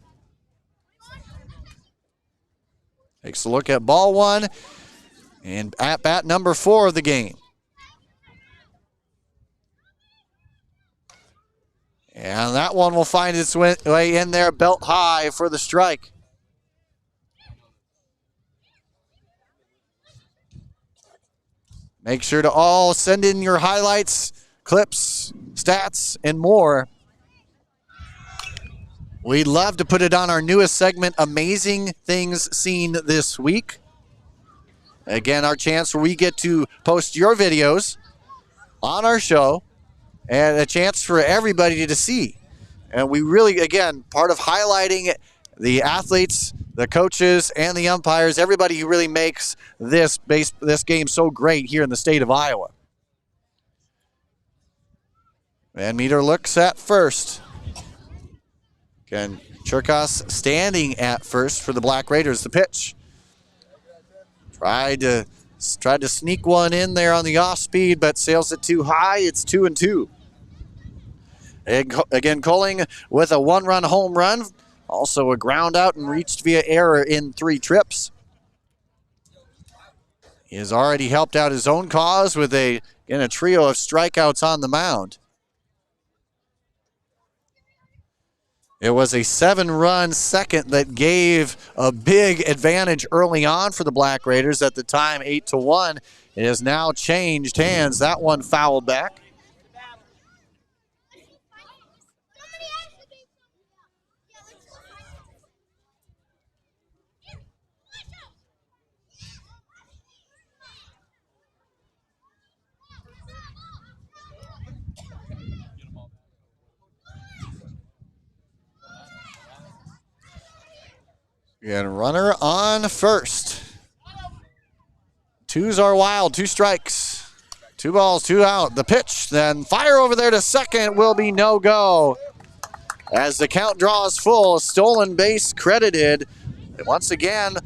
Takes a look at ball one and at bat number 4 of the game. And that one will find its way in there belt high for the strike. Make sure to all send in your highlights, clips, stats, and more. We'd love to put it on our newest segment, Amazing Things Seen This Week. Again, our chance where we get to post your videos on our show and a chance for everybody to see. And we really, again, part of highlighting the athletes, the coaches, and the umpires, everybody who really makes this game so great here in the state of Iowa. Van Meter looks at first. Again, Cherkas standing at first for the Black Raiders. The pitch. Tried to sneak one in there on the off speed, but sails it too high. It's 2-2. Again, Colling with a 1-run home run. Also a ground out and reached via error in 3 trips. He has already helped out his own cause with a trio of strikeouts on the mound. It was a 7-run second that gave a big advantage early on for the Black Raiders. At the time, 8-1. It has now changed hands. That one fouled back. And runner on first. 2s are wild, 2 strikes. 2 balls, 2 out. The pitch, then fire over there to second will be no go. As the count draws full, stolen base credited once again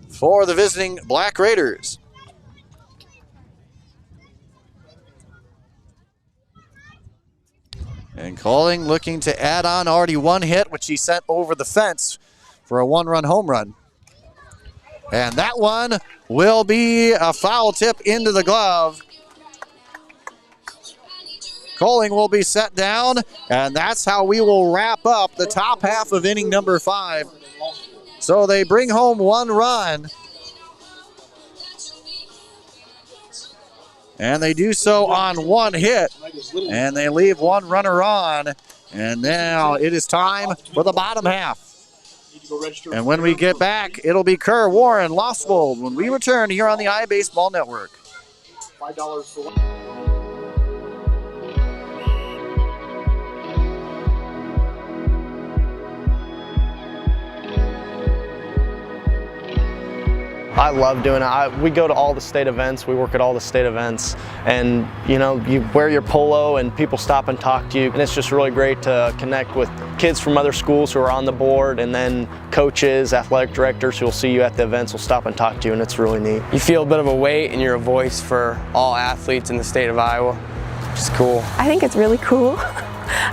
for the visiting Black Raiders. And Calling looking to add on already 1 hit, which he sent over the fence for a 1-run home run. And that one will be a foul tip into the glove. Calling will be set down, and that's how we will wrap up the top half of inning number 5. So they bring home 1 run. And they do so on 1 hit. And they leave 1 runner on. And now it is time for the bottom half. And when we get back, it'll be Kerr, Warren, Lostwold when we return here on the iBaseball Network. $5 for one. I love doing it. We go to all the state events. We work at all the state events, and you wear your polo and people stop and talk to you, and it's just really great to connect with kids from other schools who are on the board, and then coaches, athletic directors who will see you at the events will stop and talk to you, and it's really neat. You feel a bit of a weight and you're a voice for all athletes in the state of Iowa, which is cool. I think it's really cool.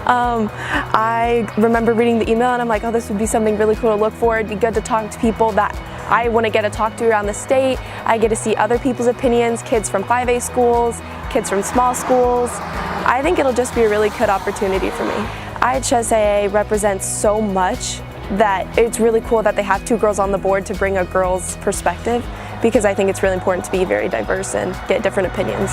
I remember reading the email and I'm like, oh, this would be something really cool to look for. It'd be good to talk to people that I want to get to talk to around the state. I get to see other people's opinions, kids from 5A schools, kids from small schools. I think it'll just be a really good opportunity for me. IHSAA represents so much that it's really cool that they have 2 girls on the board to bring a girl's perspective, because I think it's really important to be very diverse and get different opinions.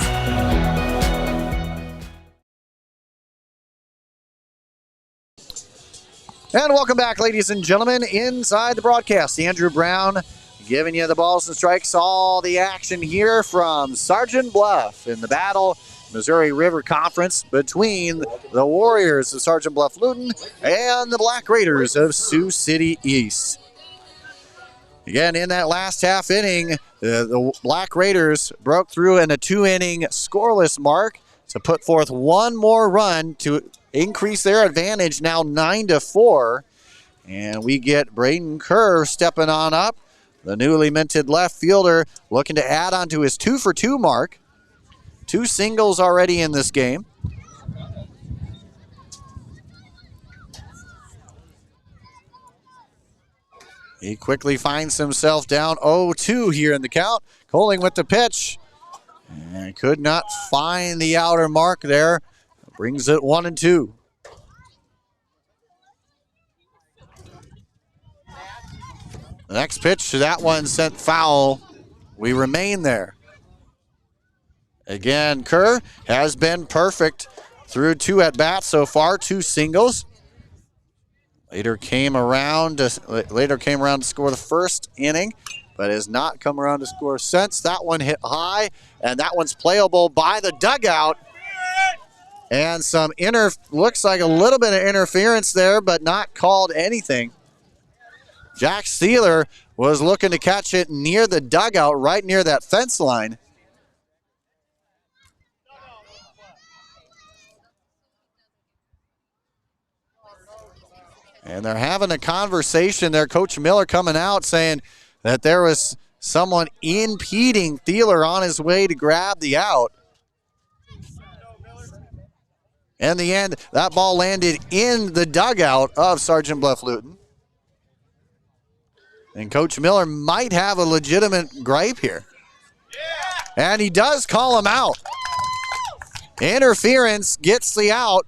And welcome back, ladies and gentlemen, inside the broadcast. Andrew Brown giving you the balls and strikes, all the action here from Sergeant Bluff in the Battle Missouri River Conference between the Warriors of Sergeant Bluff-Luton and the Black Raiders of Sioux City East. Again, in that last half inning, the Black Raiders broke through in a 2-inning scoreless mark to put forth one more run to increase their advantage, now 9-4. And we get Braden Kerr stepping on up, the newly minted left fielder, looking to add on to his 2-for-2 mark. 2 singles already in this game. He quickly finds himself down 0-2 here in the count. Coling with the pitch. And could not find the outer mark there. Brings it 1-2. The next pitch, that one sent foul. We remain there. Again, Kerr has been perfect through 2 at-bats so far, 2 singles. Later came around to score the first inning, but has not come around to score since. That one hit high, and that one's playable by the dugout. And looks like a little bit of interference there, but not called anything. Jack Steeler was looking to catch it near the dugout, right near that fence line. And they're having a conversation there. Coach Miller coming out saying that there was someone impeding Thieler on his way to grab the out. In the end, that ball landed in the dugout of Sergeant Bluff-Luton. And Coach Miller might have a legitimate gripe here. And he does call him out. Interference gets the out.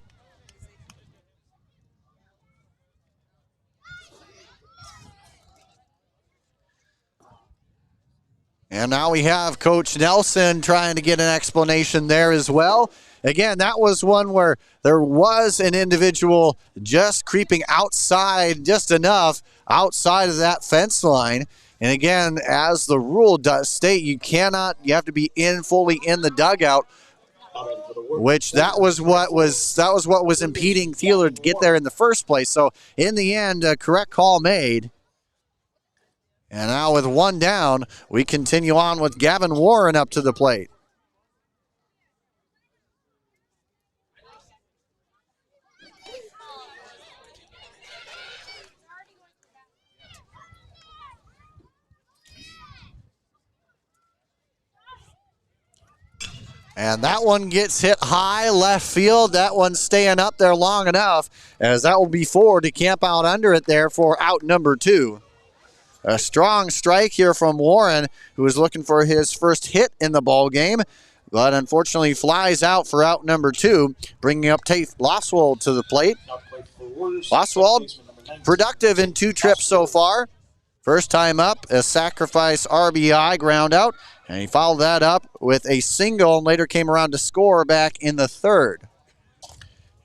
And now we have Coach Nelson trying to get an explanation there as well. Again, that was one where there was an individual just creeping outside, just enough outside of that fence line. And again, as the rule does state, you have to be fully in the dugout, which that was what was impeding Thieler to get there in the first place. So in the end, a correct call made. And now with 1 down, we continue on with Gavin Warren up to the plate. And that one gets hit high left field. That one's staying up there long enough, as that will be 4 to camp out under it there for out number 2. A strong strike here from Warren, who is looking for his first hit in the ball game, but unfortunately flies out for out number 2, bringing up Tate Loswald to the plate. Loswald, productive in 2 trips so far. First time up, a sacrifice RBI ground out, and he followed that up with a single and later came around to score back in the 3rd.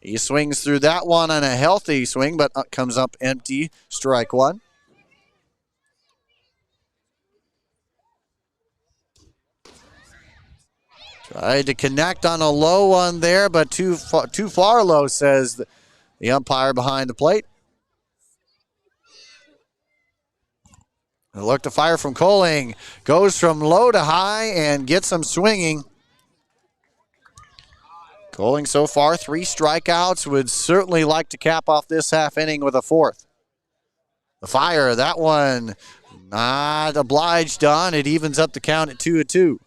He swings through that one on a healthy swing, but comes up empty, strike 1. Tried to connect on a low one there, but too far low, says the umpire behind the plate. Look to fire from Coling. Goes from low to high and gets him swinging. Coling so far 3 strikeouts. Would certainly like to cap off this half inning with a 4th. The fire, that one not obliged on. It evens up the count at 2-2.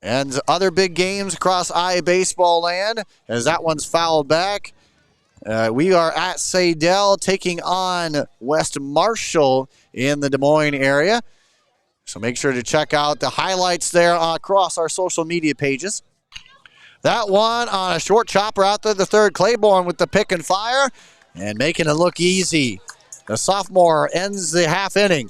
And other big games across IA baseball land as that one's fouled back. We are at Sadell taking on West Marshall in the Des Moines area. So make sure to check out the highlights there across our social media pages. That one on a short chopper out there, the third. Claiborne with the pick and fire and making it look easy. The sophomore ends the half inning.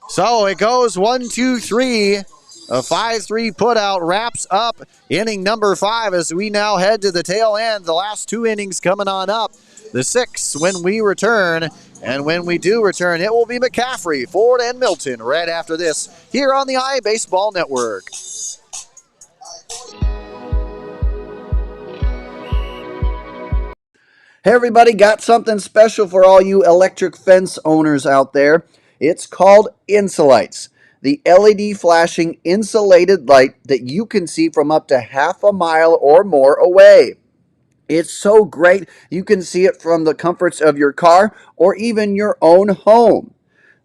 So it goes 1, 2, 3. A 5-3 putout wraps up inning number 5 as we now head to the tail end. The last 2 innings coming on up. The 6th when we return. And when we do return, it will be McCaffrey, Ford, and Milton right after this here on the IA Baseball Network. Hey everybody, got something special for all you electric fence owners out there. It's called Insolites, the LED flashing insulated light that you can see from up to half a mile or more away. It's so great you can see it from the comforts of your car or even your own home.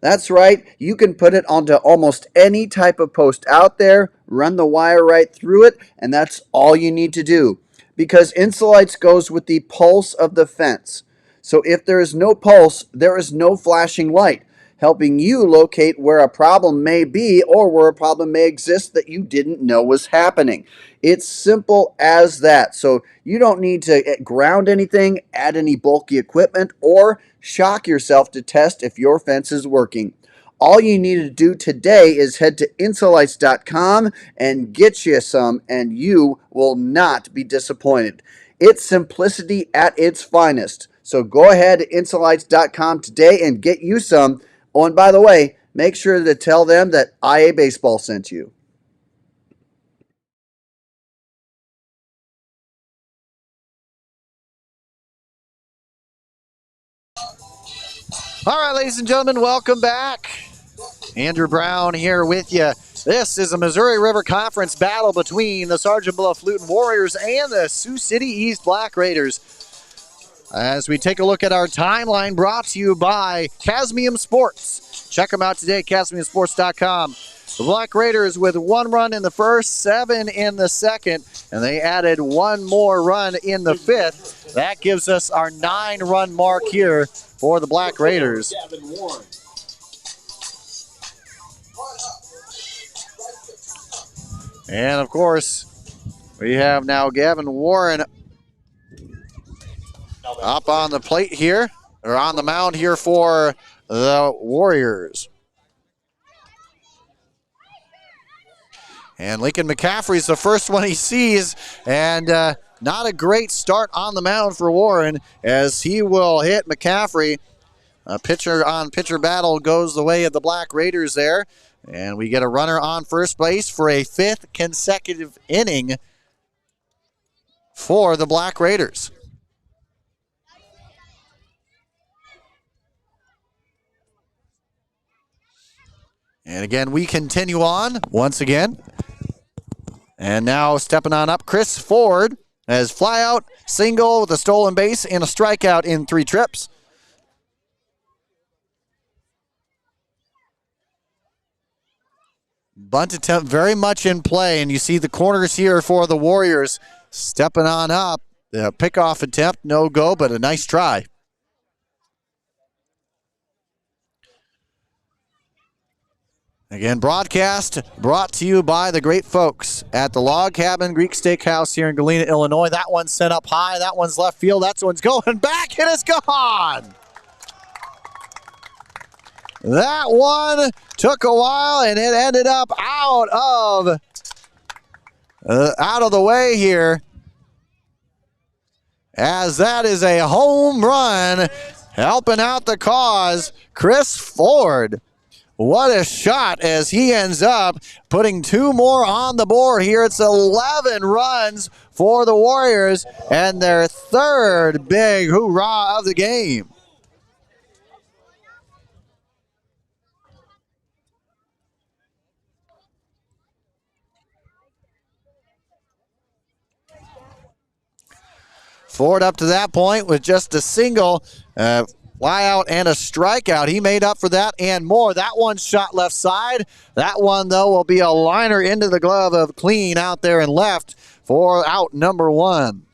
That's right, you can put it onto almost any type of post out there, run the wire right through it, and that's all you need to do. Because Insolites goes with the pulse of the fence. So if there is no pulse, there is no flashing light, helping you locate where a problem may be or where a problem may exist that you didn't know was happening. It's simple as that. So you don't need to ground anything, add any bulky equipment, or shock yourself to test if your fence is working. All you need to do today is head to insolites.com and get you some, and you will not be disappointed. It's simplicity at its finest. So go ahead to insolites.com today and get you some. Oh, and by the way, make sure to tell them that IA Baseball sent you. All right, ladies and gentlemen, welcome back. Andrew Brown here with you. This is a Missouri River Conference battle between the Sergeant Bluff Luton Warriors and the Sioux City East Black Raiders. As we take a look at our timeline brought to you by Casmium Sports. Check them out today, CasmiumSports.com. The Black Raiders with 1 run in the first, 7 in the second, and they added 1 more run in the 5th. That gives us our 9-run mark here for the Black Raiders. And of course, we have now Gavin Warren up on the plate here, or on the mound here for the Warriors. And Lincoln McCaffrey's the first one he sees, and not a great start on the mound for Warren as he will hit McCaffrey. A pitcher-on-pitcher battle goes the way of the Black Raiders there, and we get a runner on first base for a 5th consecutive inning for the Black Raiders. And again, we continue on once again. And now stepping on up, Chris Ford as flyout, single with a stolen base and a strikeout in 3 trips. Bunt attempt very much in play, and you see the corners here for the Warriors stepping on up. The pickoff attempt, no go, but a nice try. Again, broadcast brought to you by the great folks at the Log Cabin Greek Steakhouse here in Galena, Illinois. That one's sent up high. That one's left field. That one's going back, and it's gone. That one took a while, and it ended up out of the way here, as that is a home run helping out the cause. Chris Ford, what a shot as he ends up putting 2 more on the board here. It's 11 runs for the Warriors and their 3rd big hoorah of the game. Ford up to that point with just a single fly out and a strikeout. He made up for that and more. That one shot left side. That one, though, will be a liner into the glove of Clean out there and left for out number 1.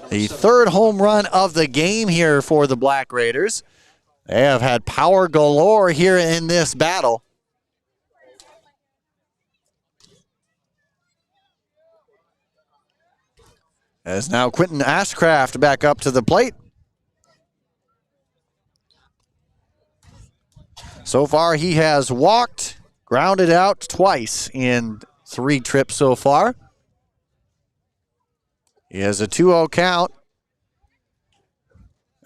The third home run of the game here for the Black Raiders. They have had power galore here in this battle. As now Quentin Ashcraft back up to the plate. So far he has walked, grounded out twice in 3 trips so far. He has a 2-0 count.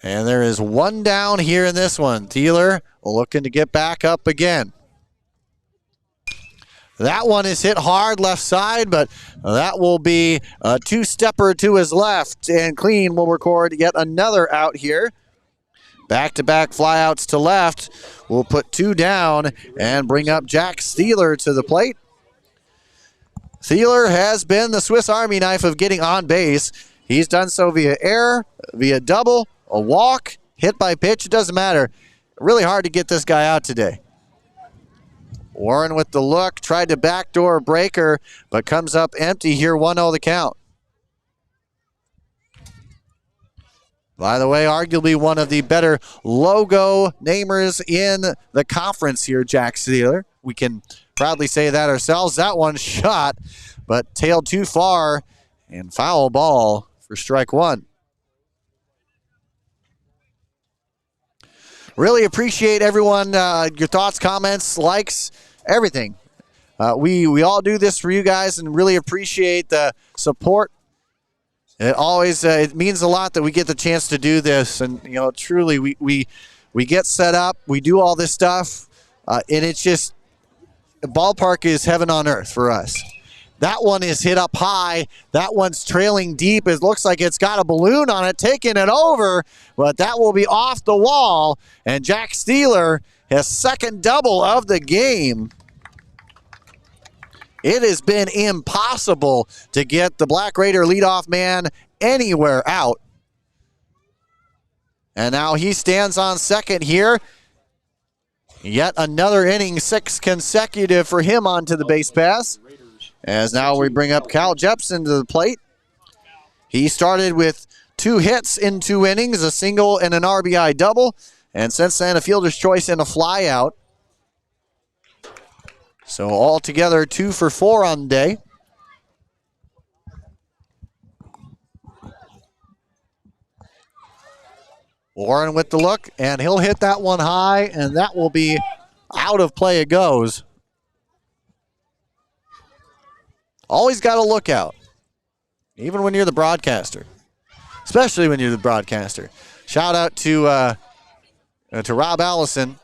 And there is 1 down here in this one. Thielen looking to get back up again. That one is hit hard left side, but that will be a 2-stepper to his left. And Clean will record yet another out here. Back-to-back flyouts to left. We'll put 2 down and bring up Jack Thielen to the plate. Thielen has been the Swiss Army knife of getting on base. He's done so via error, via double, a walk, hit by pitch, it doesn't matter. Really hard to get this guy out today. Warren with the look, tried to backdoor breaker, but comes up empty here, 1-0 the count. By the way, arguably one of the better logo namers in the conference here, Jack Thielen. We can proudly say that ourselves. That one shot, but tailed too far, and foul ball for strike 1. Really appreciate everyone, your thoughts, comments, likes, everything. We all do this for you guys and really appreciate the support. It always it means a lot that we get the chance to do this, and truly we get set up, we do all this stuff, and it's just the ballpark is heaven on earth for us. That one is hit up high. That one's trailing deep. It looks like it's got a balloon on it, taking it over, but that will be off the wall. And Jack Thielen has second double of the game. It has been impossible to get the Black Raider leadoff man anywhere out. And now he stands on second here. Yet another inning, 6 consecutive for him onto the base pass. As now we bring up Cal Jepson to the plate. He started with 2 hits in 2 innings, a single and an RBI double. And since then, a fielder's choice and a fly out. So altogether, 2 for 4 on the day. Warren with the look, and he'll hit that one high, and that will be out of play it goes. Always got to look out, even when you're the broadcaster, especially when you're the broadcaster. Shout out to Rob Allison.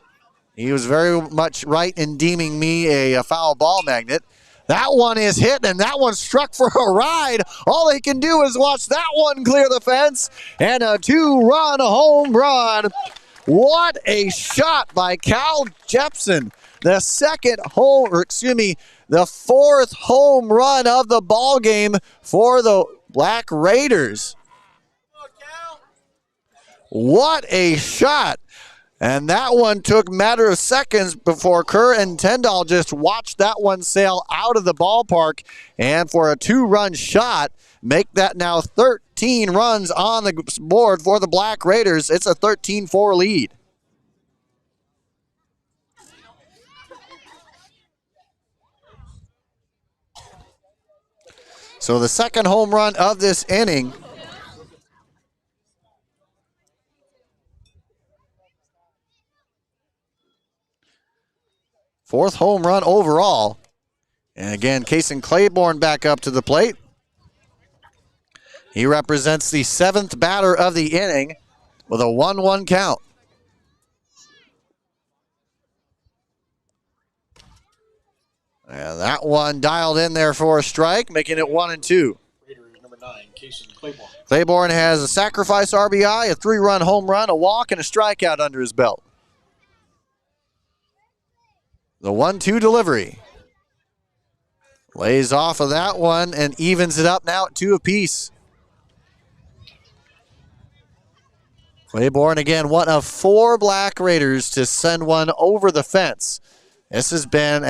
He was very much right in deeming me a foul ball magnet. That one is hit, and that one struck for a ride. All they can do is watch that one clear the fence, and a 2-run home run. What a shot by Cal Jepson. The the 4th home run of the ball game for the Black Raiders. What a shot. And that one took a matter of seconds before Kerr and Tyndall just watched that one sail out of the ballpark. And for a 2-run shot, make that now 13 runs on the board for the Black Raiders. It's a 13-4 lead. So the second home run of this inning. Fourth home run overall. And again, Kason Claiborne back up to the plate. He represents the 7th batter of the inning with a 1-1 count. And that one dialed in there for a strike, making it 1-2. Claiborne has a sacrifice RBI, a 3-run home run, a walk, and a strikeout under his belt. The 1-2 delivery. Lays off of that one and evens it up now at 2 apiece. Claiborne, again, one of 4 Black Raiders to send one over the fence. This has been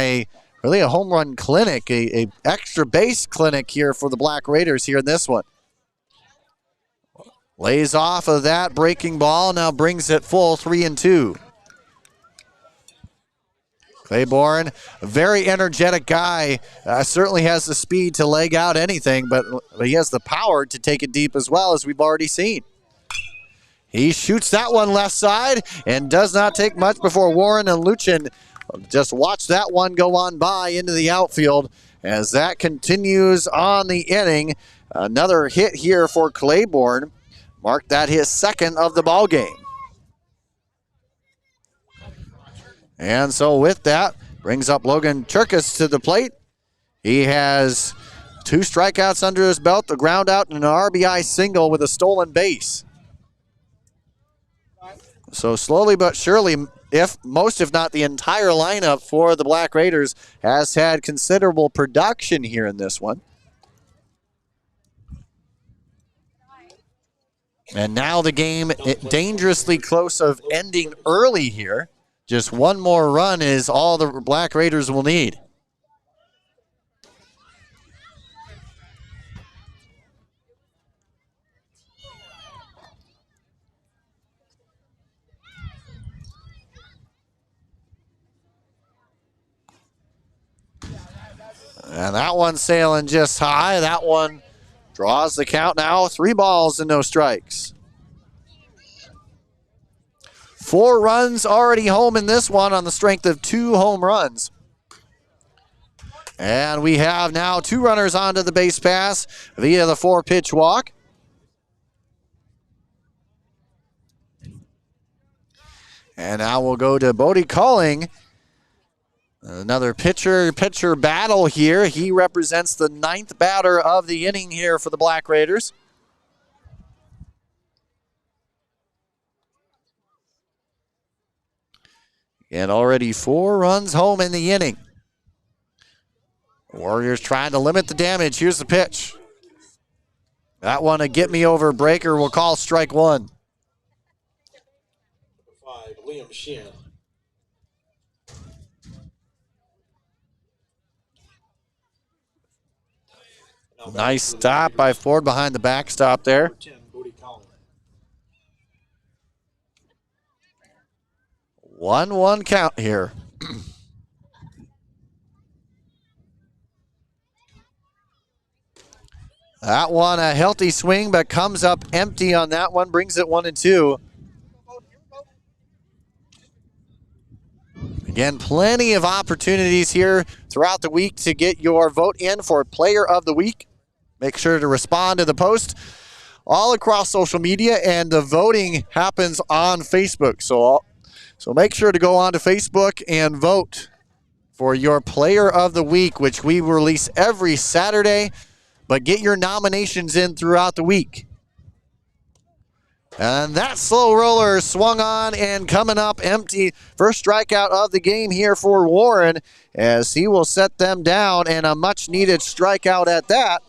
really a home run clinic, a extra base clinic here for the Black Raiders here in this one. Lays off of that breaking ball, now brings it full 3-2. Claiborne, a very energetic guy, certainly has the speed to leg out anything, but he has the power to take it deep as well, as we've already seen. He shoots that one left side and does not take much before Warren and Luchin just watch that one go on by into the outfield as that continues on the inning. Another hit here for Claiborne. Marked that his 2nd of the ball game. And so with that, brings up Logan Cherkis to the plate. He has 2 strikeouts under his belt, the ground out, and an RBI single with a stolen base. So slowly but surely, if not the entire lineup for the Black Raiders has had considerable production here in this one. And now the game dangerously close of ending early here. Just one more run is all the Black Raiders will need. And that one sailing just high. That one draws the count now. 3 balls and no strikes. 4 runs already home in this one on the strength of 2 home runs. And we have now 2 runners onto the base pass via the 4-pitch walk. And now we'll go to Bodie Calling. Another pitcher battle here. He represents the 9th batter of the inning here for the Black Raiders. And already 4 runs home in the inning. Warriors trying to limit the damage. Here's the pitch. That one, a get-me-over breaker, will call strike 1. 5, Liam Sheehan. Nice stop by Ford behind the backstop there. 1-1 count here. That one a healthy swing, but comes up empty on that one, brings it 1-2. Again, plenty of opportunities here throughout the week to get your vote in for Player of the Week. Make sure to respond to the post all across social media, and the voting happens on Facebook. So make sure to go on to Facebook and vote for your Player of the Week, which we release every Saturday, but get your nominations in throughout the week. And that slow roller swung on and coming up empty. First strikeout of the game here for Warren, as he will set them down, and a much-needed strikeout at that.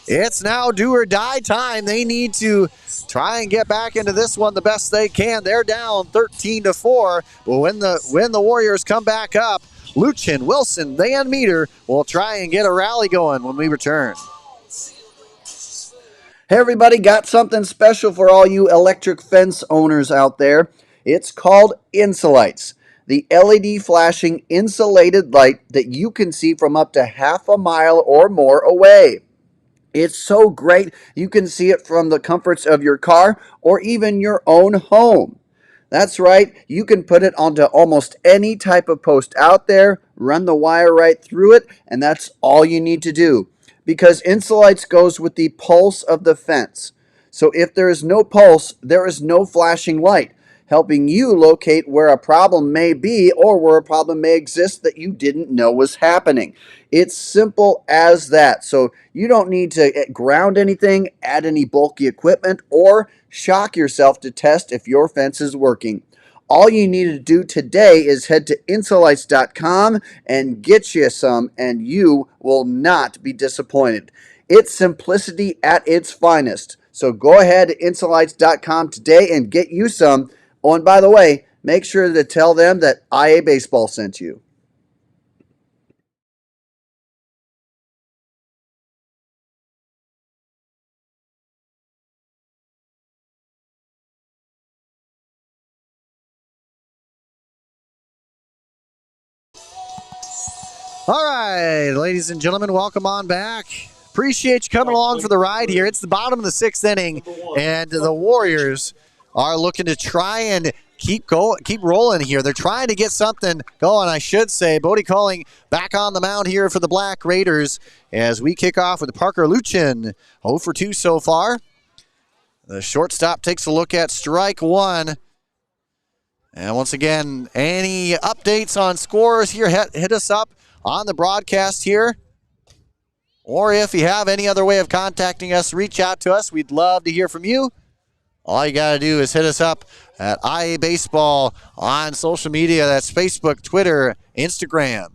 It's now do or die time. They need to try and get back into this one the best they can. They're down 13-4. But when the Warriors come back up, Luchin, Wilson, Van Meter will try and get a rally going when we return. Hey everybody, got something special for all you electric fence owners out there. It's called Insulites, the LED flashing insulated light that you can see from up to half a mile or more away. It's so great you can see it from the comforts of your car or even your own home. That's right, you can put it onto almost any type of post out there, run the wire right through it, and that's all you need to do. Because Insulites goes with the pulse of the fence. So if there is no pulse, there is no flashing light. helping you locate where a problem may be or where a problem may exist that you didn't know was happening. It's simple as that. So you don't need to ground anything, add any bulky equipment, or shock yourself to test if your fence is working. All you need to do today is head to Insulites.com and get you some, and you will not be disappointed. It's simplicity at its finest. So go ahead to Insulites.com today and get you some. Oh, and by the way, make sure to tell them that IA Baseball sent you. All right, ladies and gentlemen, welcome on back. Appreciate you coming along for the ride here. It's the bottom of the 6th inning, and the Warriors are looking to try and keep rolling here. They're trying to get something going, I should say. Bodie Calling back on the mound here for the Black Raiders as we kick off with Parker Luchin. 0 for 2 so far. The shortstop takes a look at strike one. And once again, any updates on scores here, hit us up on the broadcast here. Or if you have any other way of contacting us, reach out to us. We'd love to hear from you. All you got to do is hit us up at IA Baseball on social media. That's Facebook, Twitter, Instagram.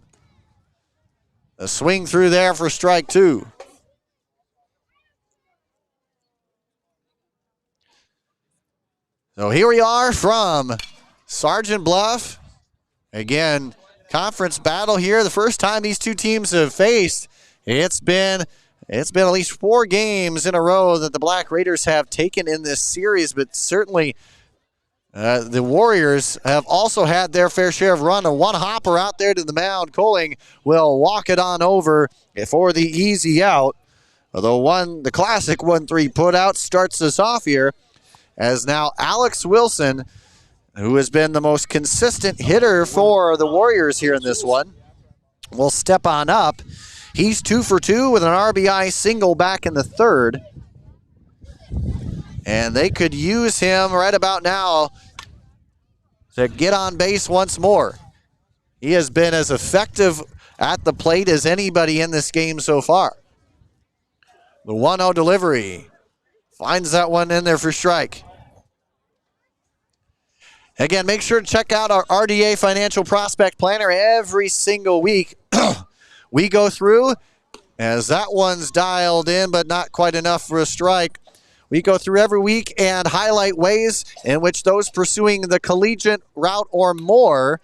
A swing through there for strike two. So here we are from Sergeant Bluff. Again, conference battle here. The first time these two teams have faced, it's been at least 4 games in a row that the Black Raiders have taken in this series, but certainly the Warriors have also had their fair share of run. A one hopper out there to the mound. Coling will walk it on over for the easy out. Although the classic 1-3 put out starts us off here, as now Alex Wilson, who has been the most consistent hitter for the Warriors here in this one, will step on up. He's 2 for 2 with an RBI single back in the 3rd. And they could use him right about now to get on base once more. He has been as effective at the plate as anybody in this game so far. The 1-0 delivery finds that one in there for strike. Again, make sure to check out our RDA Financial Prospect Planner every single week. We go through, as that one's dialed in, but not quite enough for a strike. We go through every week and highlight ways in which those pursuing the collegiate route or more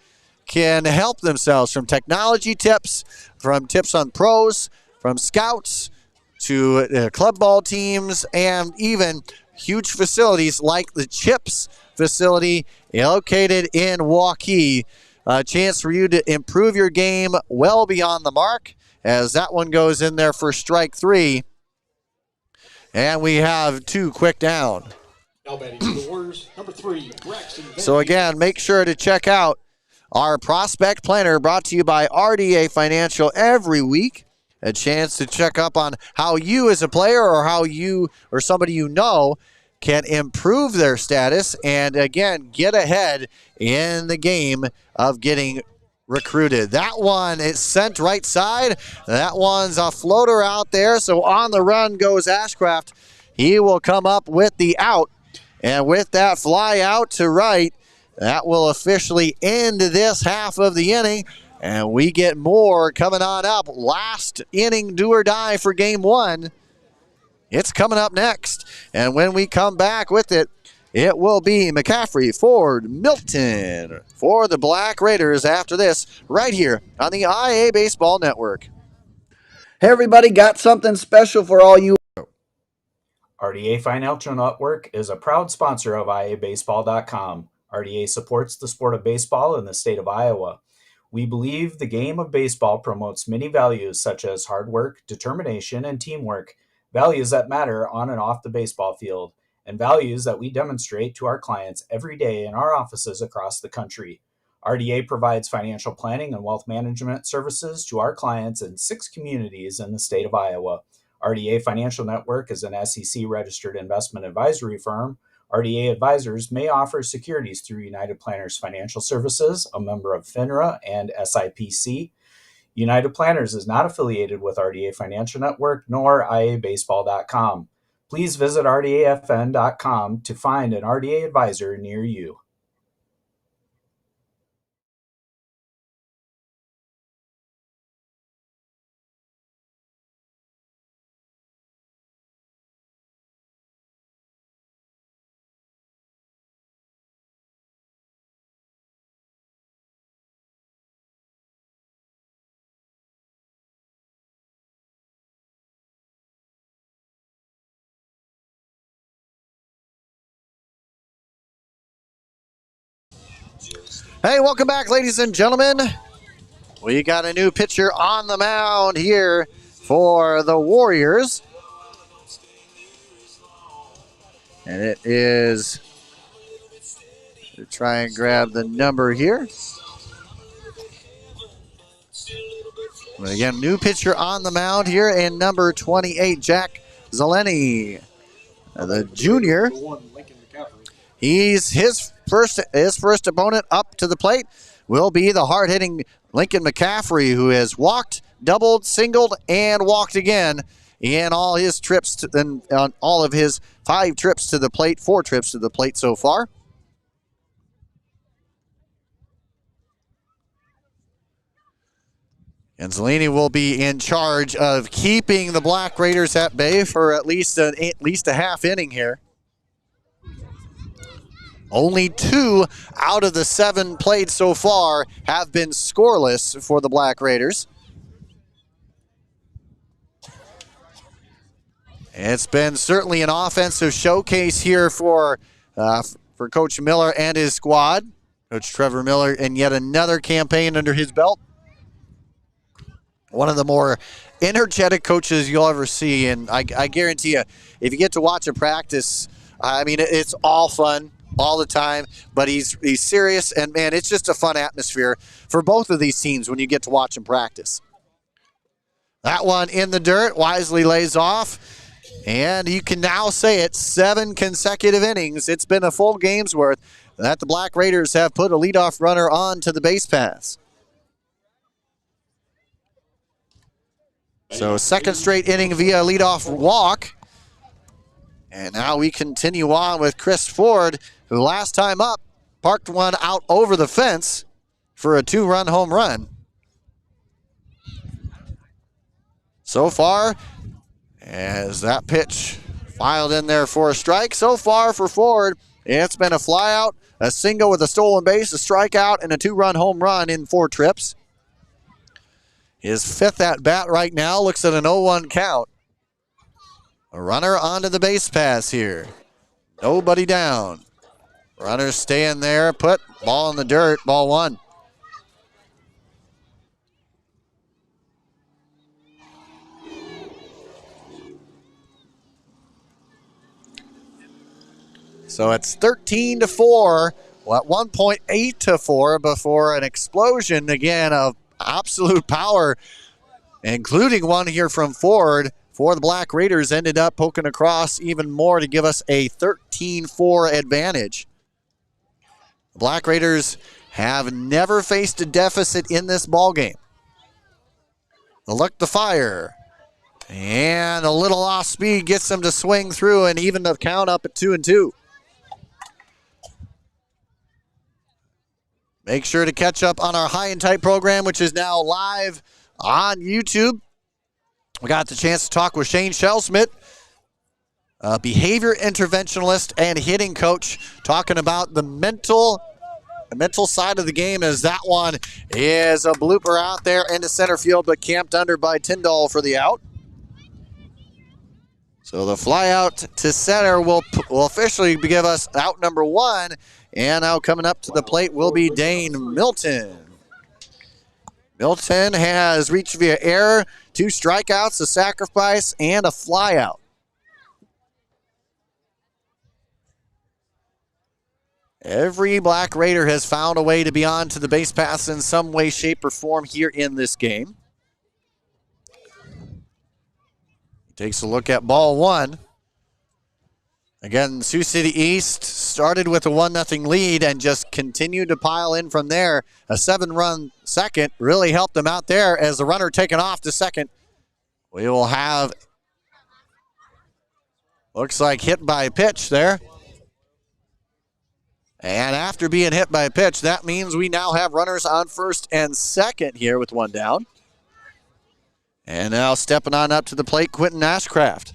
can help themselves, from technology tips, from tips on pros, from scouts to club ball teams, and even huge facilities like the CHIPS facility located in Waukee. A chance for you to improve your game well beyond the mark, as that one goes in there for strike 3. And we have 2 quick down. Now batting for the Warriors, number 3, Braxton. So again, make sure to check out our Prospect Planner, brought to you by RDA Financial every week. A chance to check up on how you as a player or how you or somebody you know can improve their status and, again, get ahead in the game of getting recruited. That one is sent right side. That one's a floater out there. So on the run goes Ashcraft. He will come up with the out. And with that fly out to right, that will officially end this half of the inning. And we get more coming on up. Last inning do or die for game 1. It's coming up next. And when we come back with it, it will be McCaffrey, Ford, Milton for the Black Raiders after this, right here on the IA Baseball Network. Hey, everybody, got something special for all you. RDA Financial Network is a proud sponsor of IABaseball.com. RDA supports the sport of baseball in the state of Iowa. We believe the game of baseball promotes many values such as hard work, determination, and teamwork, values that matter on and off the baseball field, and values that we demonstrate to our clients every day in our offices across the country. RDA provides financial planning and wealth management services to our clients in 6 communities in the state of Iowa. RDA Financial Network is an SEC-registered investment advisory firm. RDA Advisors may offer securities through United Planners Financial Services, a member of FINRA and SIPC. United Planners is not affiliated with RDA Financial Network nor IABaseball.com. Please visit RDAFN.com to find an RDA advisor near you. Hey, welcome back, ladies and gentlemen. We got a new pitcher on the mound here for the Warriors. And it is, to try and grab the number here. But again, new pitcher on the mound here, and number 28, Jack Zeleny, the junior. He's his first opponent up to the plate will be the hard-hitting Lincoln McCaffrey, who has walked, doubled, singled, and walked again in all his trips on all of his 5 trips to the plate, 4 trips to the plate so far. And Zeleny will be in charge of keeping the Black Raiders at bay for at least a half inning here. Only 2 out of the 7 played so far have been scoreless for the Black Raiders. It's been certainly an offensive showcase here for Coach Miller and his squad. Coach Trevor Miller, and yet another campaign under his belt. One of the more energetic coaches you'll ever see, and I guarantee you, if you get to watch a practice, I mean, it's all fun all the time, but he's serious, and man, it's just a fun atmosphere for both of these teams when you get to watch them practice. That one in the dirt, wisely lays off. And you can now say it, 7 consecutive innings. It's been a full game's worth that the Black Raiders have put a leadoff runner on to the base paths. So second straight inning via leadoff walk. And now we continue on with Chris Ford, who last time up parked one out over the fence for a 2-run home run. So far, as that pitch filed in there for a strike. So far for Ford, it's been a flyout, a single with a stolen base, a strikeout, and a 2-run home run in 4 trips. His 5th at bat right now, looks at an 0-1 count. A runner onto the base pass here. Nobody down. Runner staying there, put ball in the dirt, ball 1. So it's 13-4, at one point 8-4 before an explosion again of absolute power, including one here from Ford for the Black Raiders, ended up poking across even more to give us a 13-4 advantage. The Black Raiders have never faced a deficit in this ballgame. The look to fire. And a little off speed gets them to swing through and even the count up at 2-2. Make sure to catch up on our High and Tight program, which is now live on YouTube. We got the chance to talk with Shane Shellsmith, a behavior interventionalist and hitting coach, talking about the mental side of the game, as that one is a blooper out there into center field, but camped under by Tyndall for the out. So the fly out to center will officially give us out number 1. And now coming up to the plate will be Dane Milton. Milton has reached via error, 2 strikeouts, a sacrifice, and a flyout. Every Black Raider has found a way to be on to the base paths in some way, shape, or form here in this game. Takes a look at ball 1. Again, Sioux City East started with a 1-0 lead and just continued to pile in from there. A 7-run second really helped them out there as the runner taken off to second. We will have, looks like hit by pitch there. And after being hit by a pitch, that means we now have runners on first and second here with one down. And now stepping on up to the plate, Quentin Ashcraft.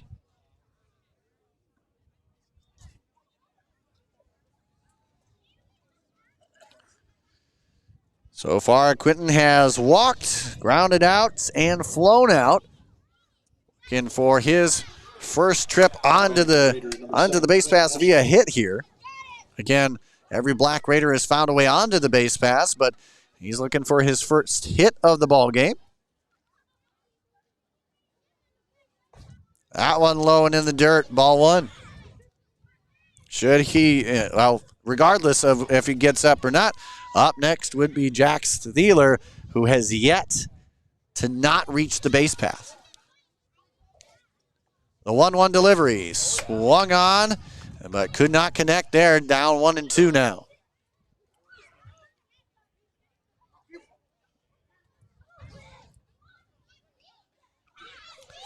So far, Quentin has walked, grounded out, and flown out. Looking for his first trip onto the base pass via hit here. Again, every Black Raider has found a way onto the base pass, but he's looking for his first hit of the ball game. That one low and in the dirt, ball one. Should he, well, regardless of if he gets up or not, up next would be Jack Steeler, who has yet to not reach the base path. The 1-1 delivery, swung on, but could not connect there. Down 1-2 now.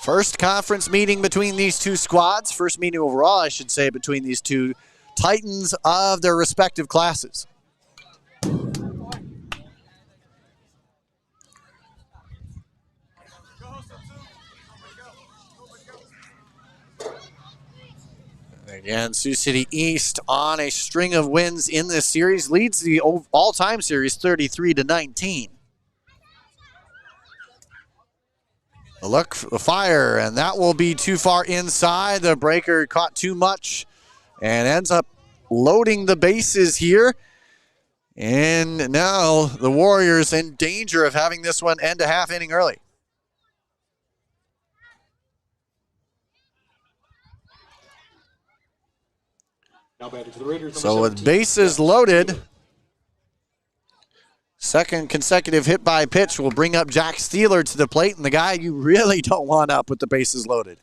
First conference meeting between these two squads. First meeting overall, I should say, between these two titans of their respective classes. Again, Sioux City East on a string of wins in this series, leads the all-time series 33-19. A look for the fire, and that will be too far inside. The breaker caught too much and ends up loading the bases here. And now the Warriors in danger of having this one end a half inning early. Now batting for the Raiders. So with bases loaded, second consecutive hit by pitch will bring up Jack Steeler to the plate, and the guy you really don't want up with the bases loaded.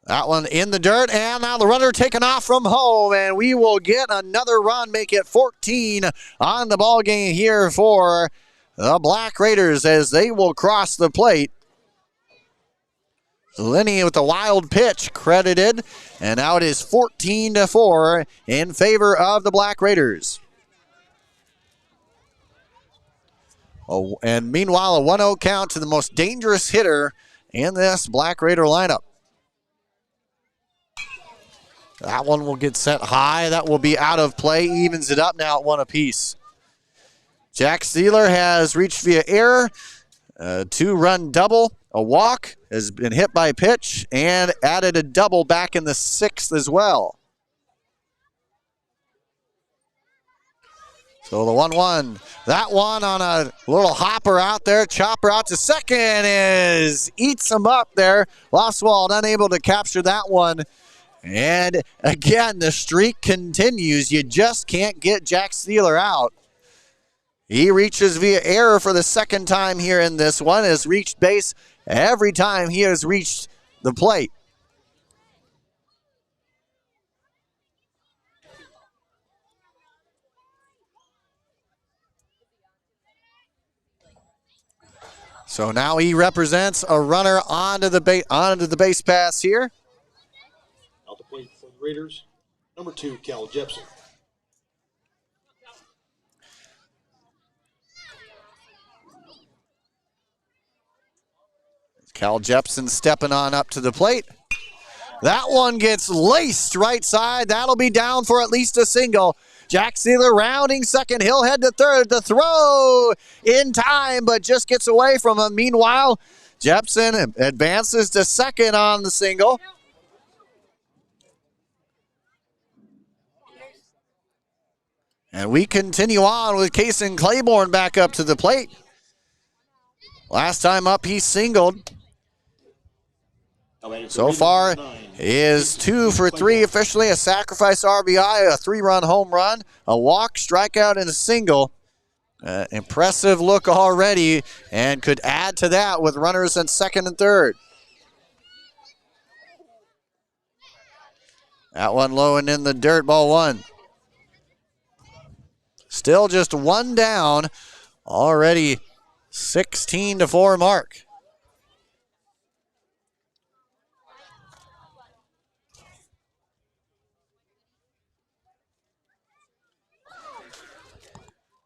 That one in the dirt, and now the runner taken off from home, and we will get another run, make it 14 on the ball game here for the Black Raiders as they will cross the plate. Lenny with the wild pitch credited, and now it is 14-4 in favor of the Black Raiders. Oh, and meanwhile, a 1-0 count to the most dangerous hitter in this Black Raider lineup. That one will get set high. That will be out of play. Evens it up now at 1 apiece. Jack Steeler has reached via error. A 2-run double. A walk has been hit by pitch and added a double back in the 6th as well. So the 1-1. That one on a little hopper out there. Chopper out to second eats him up there. Lostwald unable to capture that one. And again, the streak continues. You just can't get Jack Steeler out. He reaches via error for the second time here in this one. Has reached base every time he has reached the plate. So now he represents a runner onto the base pass here. Out the plate for the Raiders, number 2, Cal Jepson. Cal Jepson stepping on up to the plate. That one gets laced right side. That'll be down for at least a single. Jack Steeler rounding second. He'll head to third. The throw in time, but just gets away from him. Meanwhile, Jepson advances to second on the single. And we continue on with Kason Claiborne back up to the plate. Last time up, he singled. So far is 2 for 3 officially, a sacrifice RBI, a 3-run home run, a walk, strikeout, and a single. Impressive look already, and could add to that with runners in second and third. That one low and in the dirt, ball one. Still just one down. Already 16-4 mark.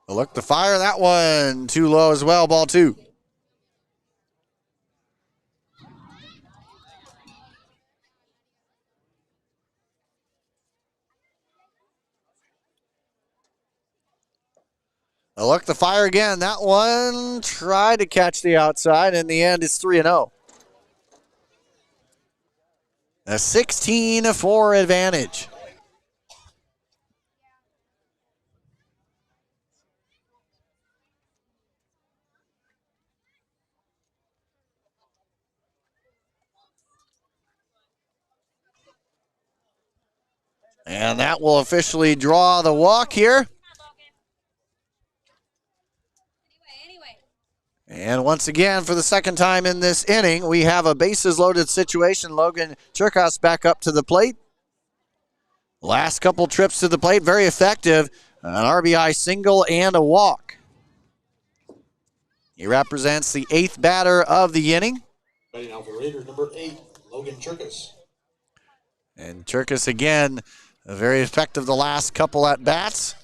Look to fire that one. Too low as well, ball two. A look to fire again. That one tried to catch the outside. In the end, it's 3-0. A 16-4 advantage. And that will officially draw the walk here. And once again, for the second time in this inning, we have a bases loaded situation. Logan Cherkas back up to the plate. Last couple trips to the plate, very effective. An RBI single and a walk. He represents the 8th batter of the inning. Batting out for Raiders, number 8, Logan Cherkas. And Cherkas again, very effective the last couple at bats.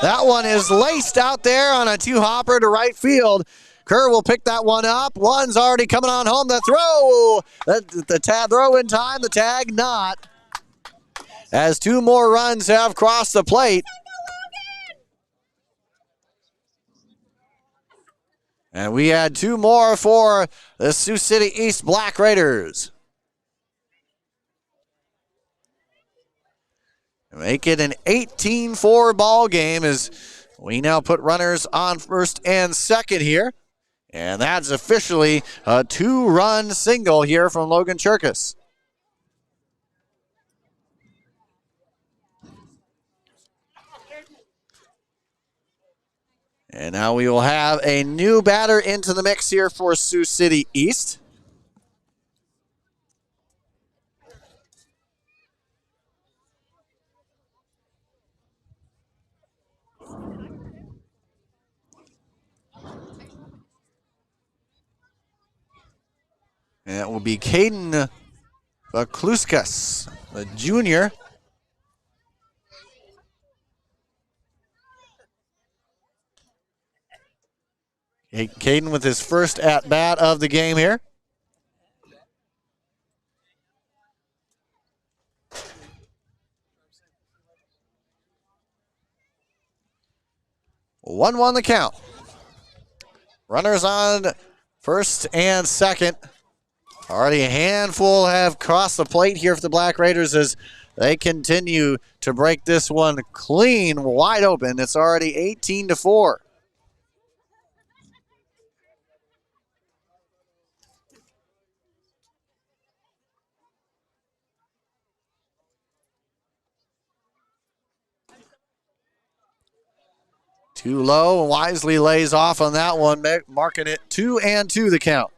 That one is laced out there on a two-hopper to right field. Kerr will pick that one up. One's already coming on home. The throw. The throw in time. The tag not. As two more runs have crossed the plate. And we had two more for the Sioux City East Black Raiders. Make it an 18-4 ball game as we now put runners on first and second here. And that's officially a 2-run single here from Logan Cherkas. And now we will have a new batter into the mix here for Sioux City East. And it will be Caden Vakluskas, the junior. Caden with his first at-bat of the game here. One the count. Runners on first and second. Already a handful have crossed the plate here for the Black Raiders as they continue to break this one clean, wide open. It's already 18-4. Too low, and Wisely lays off on that one, marking it 2-2 the count.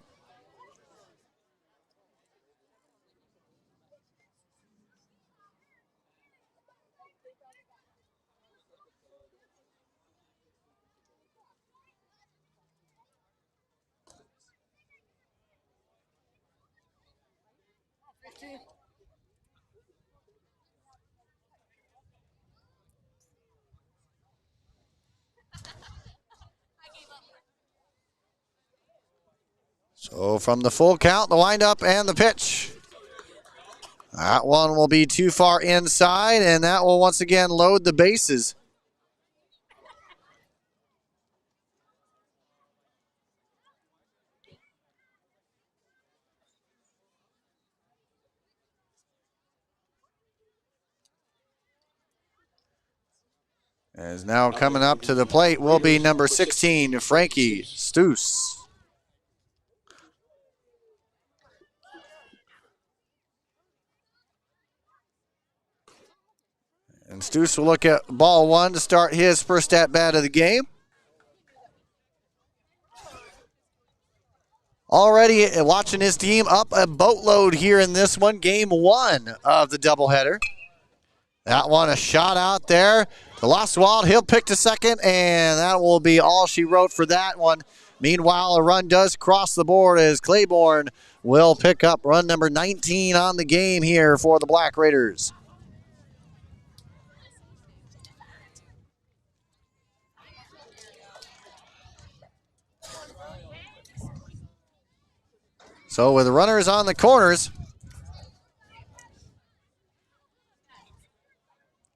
So from the full count, the windup and the pitch. That one will be too far inside, and that will once again load the bases. As now coming up to the plate will be number 16, Frankie Stoos. And And Stoos will look at ball one to start his first at-bat of the game. Already watching his team up a boatload here in this one, game one of the doubleheader. That one, a shot out there to Lostwald. He'll pick to second, and that will be all she wrote for that one. Meanwhile, a run does cross the board as Claiborne will pick up run number 19 on the game here for the Black Raiders. So with runners on the corners,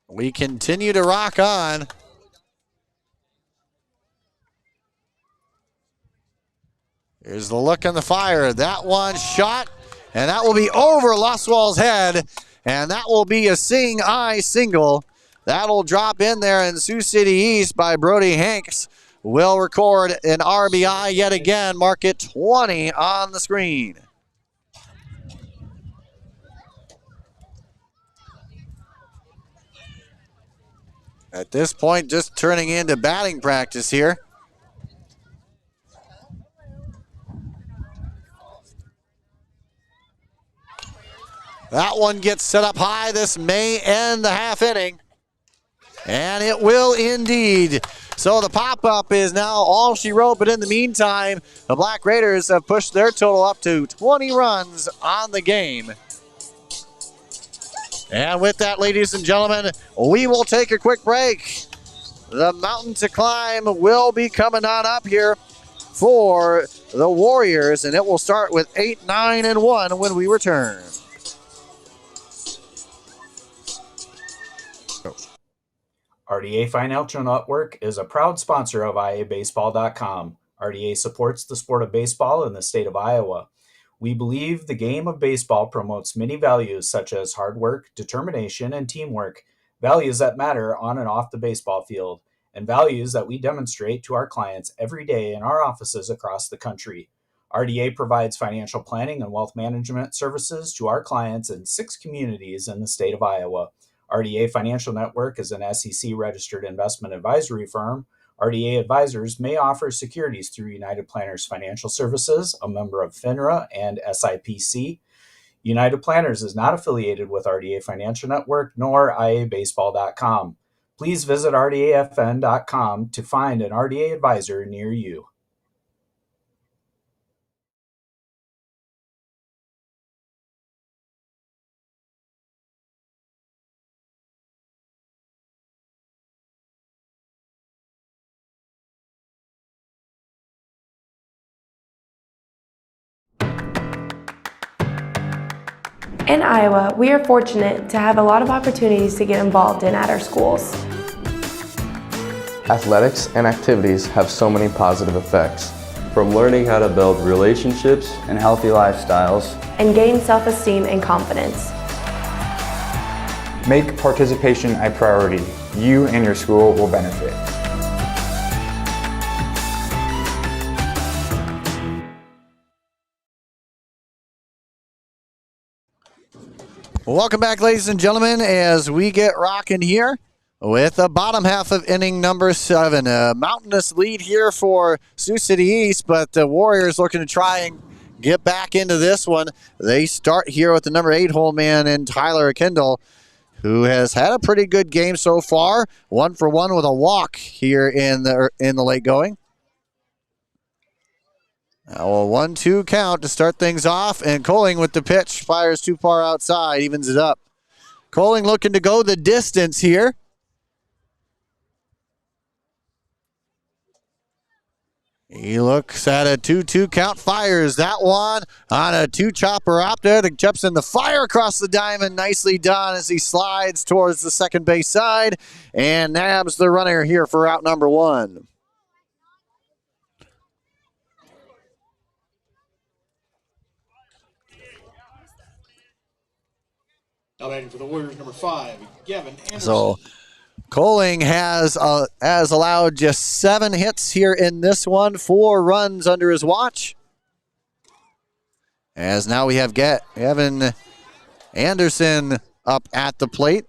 we continue to rock on. Here's the look and the fire. That one shot, and that will be over Lostwald's head, and that will be a sing-eye single. That'll drop in there, and Sioux City East by Brody Hanks will record an RBI yet again. Mark it 20 on the screen. At this point, just turning into batting practice here. That one gets set up high. This may end the half inning. And it will indeed. So the pop-up is now all she wrote, but in the meantime, the Black Raiders have pushed their total up to 20 runs on the game. And with that, ladies and gentlemen, we will take a quick break. The mountain to climb will be coming on up here for the Warriors, and it will start with 8, 9, and 1 when we return. RDA Financial Network is a proud sponsor of IABaseball.com. RDA supports the sport of baseball in the state of Iowa. We believe the game of baseball promotes many values such as hard work, determination, and teamwork, values that matter on and off the baseball field, and values that we demonstrate to our clients every day in our offices across the country. RDA provides financial planning and wealth management services to our clients in 6 communities in the state of Iowa. RDA Financial Network is an SEC-registered investment advisory firm. RDA advisors may offer securities through United Planners Financial Services, a member of FINRA and SIPC. United Planners is not affiliated with RDA Financial Network nor IABaseball.com. Please visit RDAFN.com to find an RDA advisor near you. In Iowa, we are fortunate to have a lot of opportunities to get involved in at our schools. Athletics and activities have so many positive effects. From learning how to build relationships and healthy lifestyles, and gain self-esteem and confidence. Make participation a priority. You and your school will benefit. Welcome back, ladies and gentlemen, as we get rocking here with the bottom half of inning number 7. A mountainous lead here for Sioux City East, but the Warriors looking to try and get back into this one. They start here with the number 8 hole man in Tyler Kendall, who has had a pretty good game so far. 1 for 1 with a walk here in the late going. Now a 1-2 count to start things off, and Coling with the pitch fires too far outside, evens it up. Coling looking to go the distance here. He looks at a 2-2 count, fires that one on a 2-chopper up there. The jumps in the fire across the diamond. Nicely done as he slides towards the second base side and nabs the runner here for out number 1. Now batting for the Warriors, number 5, Gavin Anderson. So Coling has allowed just 7 hits here in this one, 4 runs under his watch. As now we have Gavin Anderson up at the plate.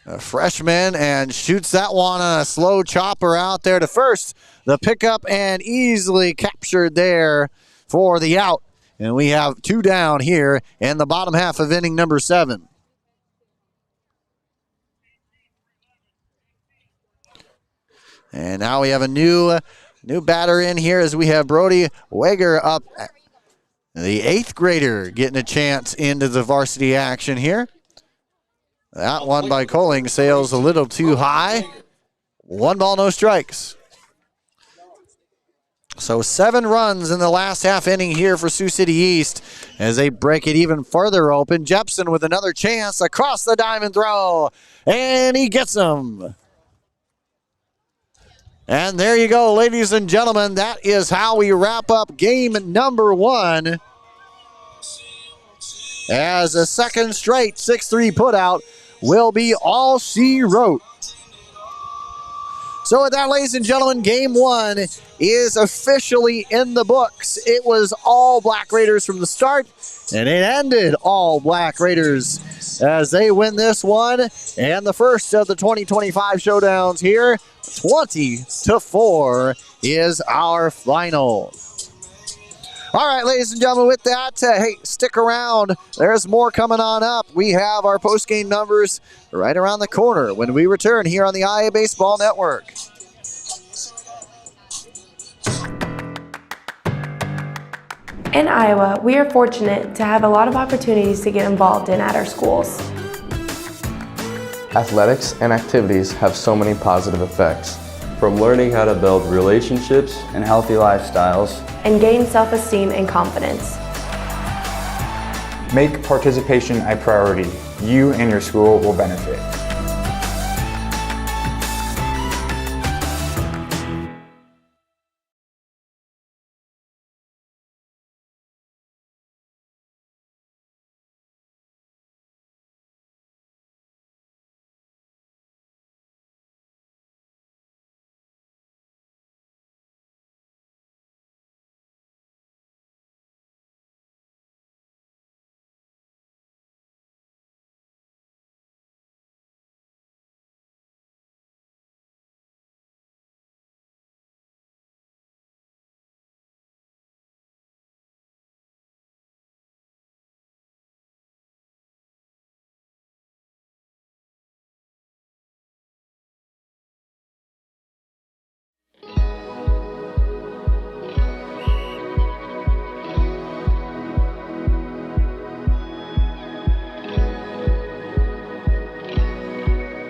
a freshman, and shoots that one on a slow chopper out there to first. The pickup and easily captured there for the out. And we have 2 down here in the bottom half of inning number 7. And now we have a new batter in here as we have Brody Wager up, the 8th grader, getting a chance into the varsity action here. That one by Colling sails a little too high. 1 ball, no strikes. So 7 runs in the last half inning here for Sioux City East as they break it even further open. Jepson with another chance across the diamond throw, and he gets him. And there you go, ladies and gentlemen. That is how we wrap up game number 1. As a second straight 6-3 putout will be all she wrote. So with that, ladies and gentlemen, game 1 is officially in the books. It was all Black Raiders from the start, and it ended all Black Raiders as they win this one. And the first of the 2025 showdowns here, 20-4 is our final. All right, ladies and gentlemen, with that, hey, stick around. There's more coming on up. We have our post-game numbers right around the corner when we return here on the IA Baseball Network. In Iowa, we are fortunate to have a lot of opportunities to get involved in at our schools. Athletics and activities have so many positive effects, from learning how to build relationships and healthy lifestyles, and gain self-esteem and confidence. Make participation a priority. You and your school will benefit.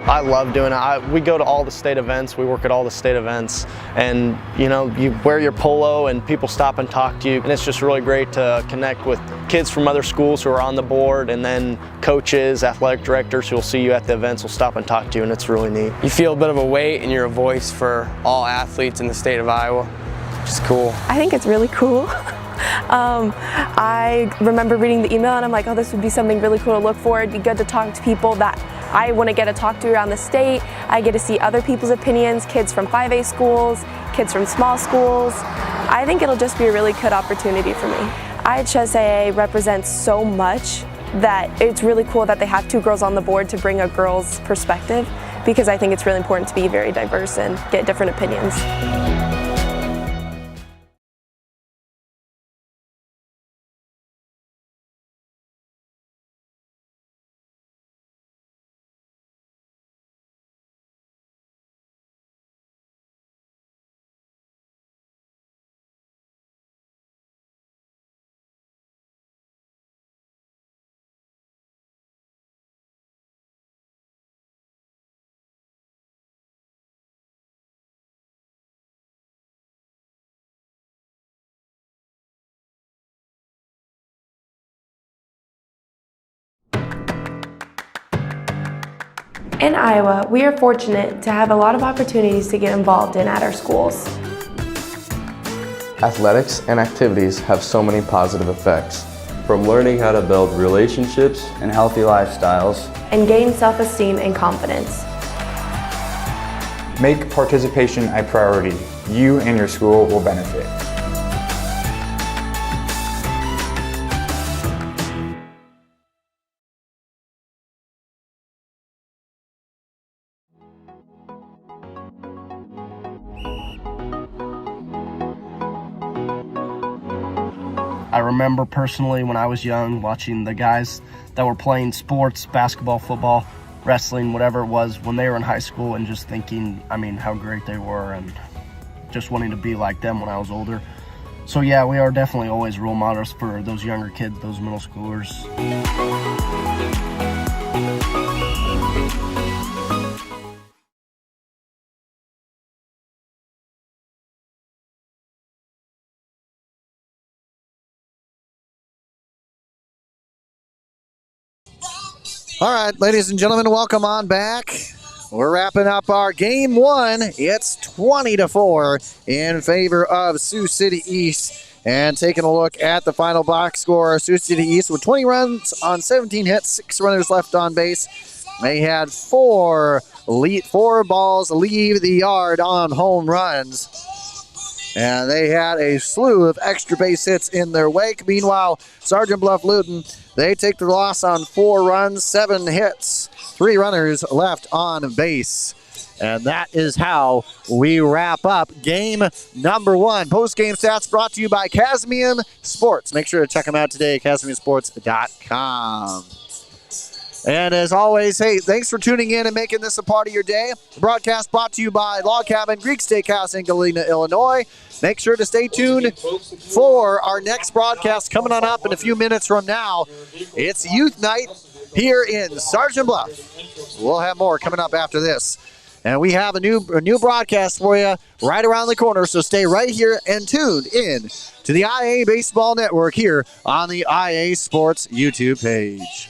I love doing it. We go to all the state events, we work at all the state events, and you know, you wear your polo and people stop and talk to you, and it's just really great to connect with kids from other schools who are on the board, and then coaches, athletic directors who will see you at the events will stop and talk to you, and it's really neat. You feel a bit of a weight and you're a voice for all athletes in the state of Iowa, which is cool. I think it's really cool. I remember reading the email and I'm like, oh, this would be something really cool to look for. It'd be good to talk to people that I want to get to talk to around the state. I get to see other people's opinions, kids from 5A schools, kids from small schools. I think it'll just be a really good opportunity for me. IHSAA represents so much that it's really cool that they have 2 girls on the board to bring a girl's perspective, because I think it's really important to be very diverse and get different opinions. In Iowa, we are fortunate to have a lot of opportunities to get involved in at our schools. Athletics and activities have so many positive effects, from learning how to build relationships and healthy lifestyles, and gain self-esteem and confidence. Make participation a priority. You and your school will benefit. I remember personally when I was young watching the guys that were playing sports, basketball, football, wrestling, whatever it was, when they were in high school and just thinking, I mean, how great they were and just wanting to be like them when I was older. So yeah, we are definitely always role models for those younger kids, those middle schoolers. All right, ladies and gentlemen, welcome on back. We're wrapping up our game one. It's 20-4 in favor of Sioux City East. And taking a look at the final box score, Sioux City East with 20 runs on 17 hits, 6 runners left on base. They had four balls leave the yard on home runs. And they had a slew of extra base hits in their wake. Meanwhile, Sergeant Bluff Luton, they take the loss on 4 runs, 7 hits, 3 runners left on base. And that is how we wrap up game number 1. Post-game stats brought to you by Casmian Sports. Make sure to check them out today at CasmianSports.com. And as always, hey, thanks for tuning in and making this a part of your day. The broadcast brought to you by Log Cabin Greek Steakhouse in Galena, Illinois. Make sure to stay tuned for our next broadcast coming on up in a few minutes from now. It's Youth Night here in Sergeant Bluff. We'll have more coming up after this. And we have a new broadcast for you right around the corner, so stay right here and tuned in to the IA Baseball Network here on the IA Sports YouTube page.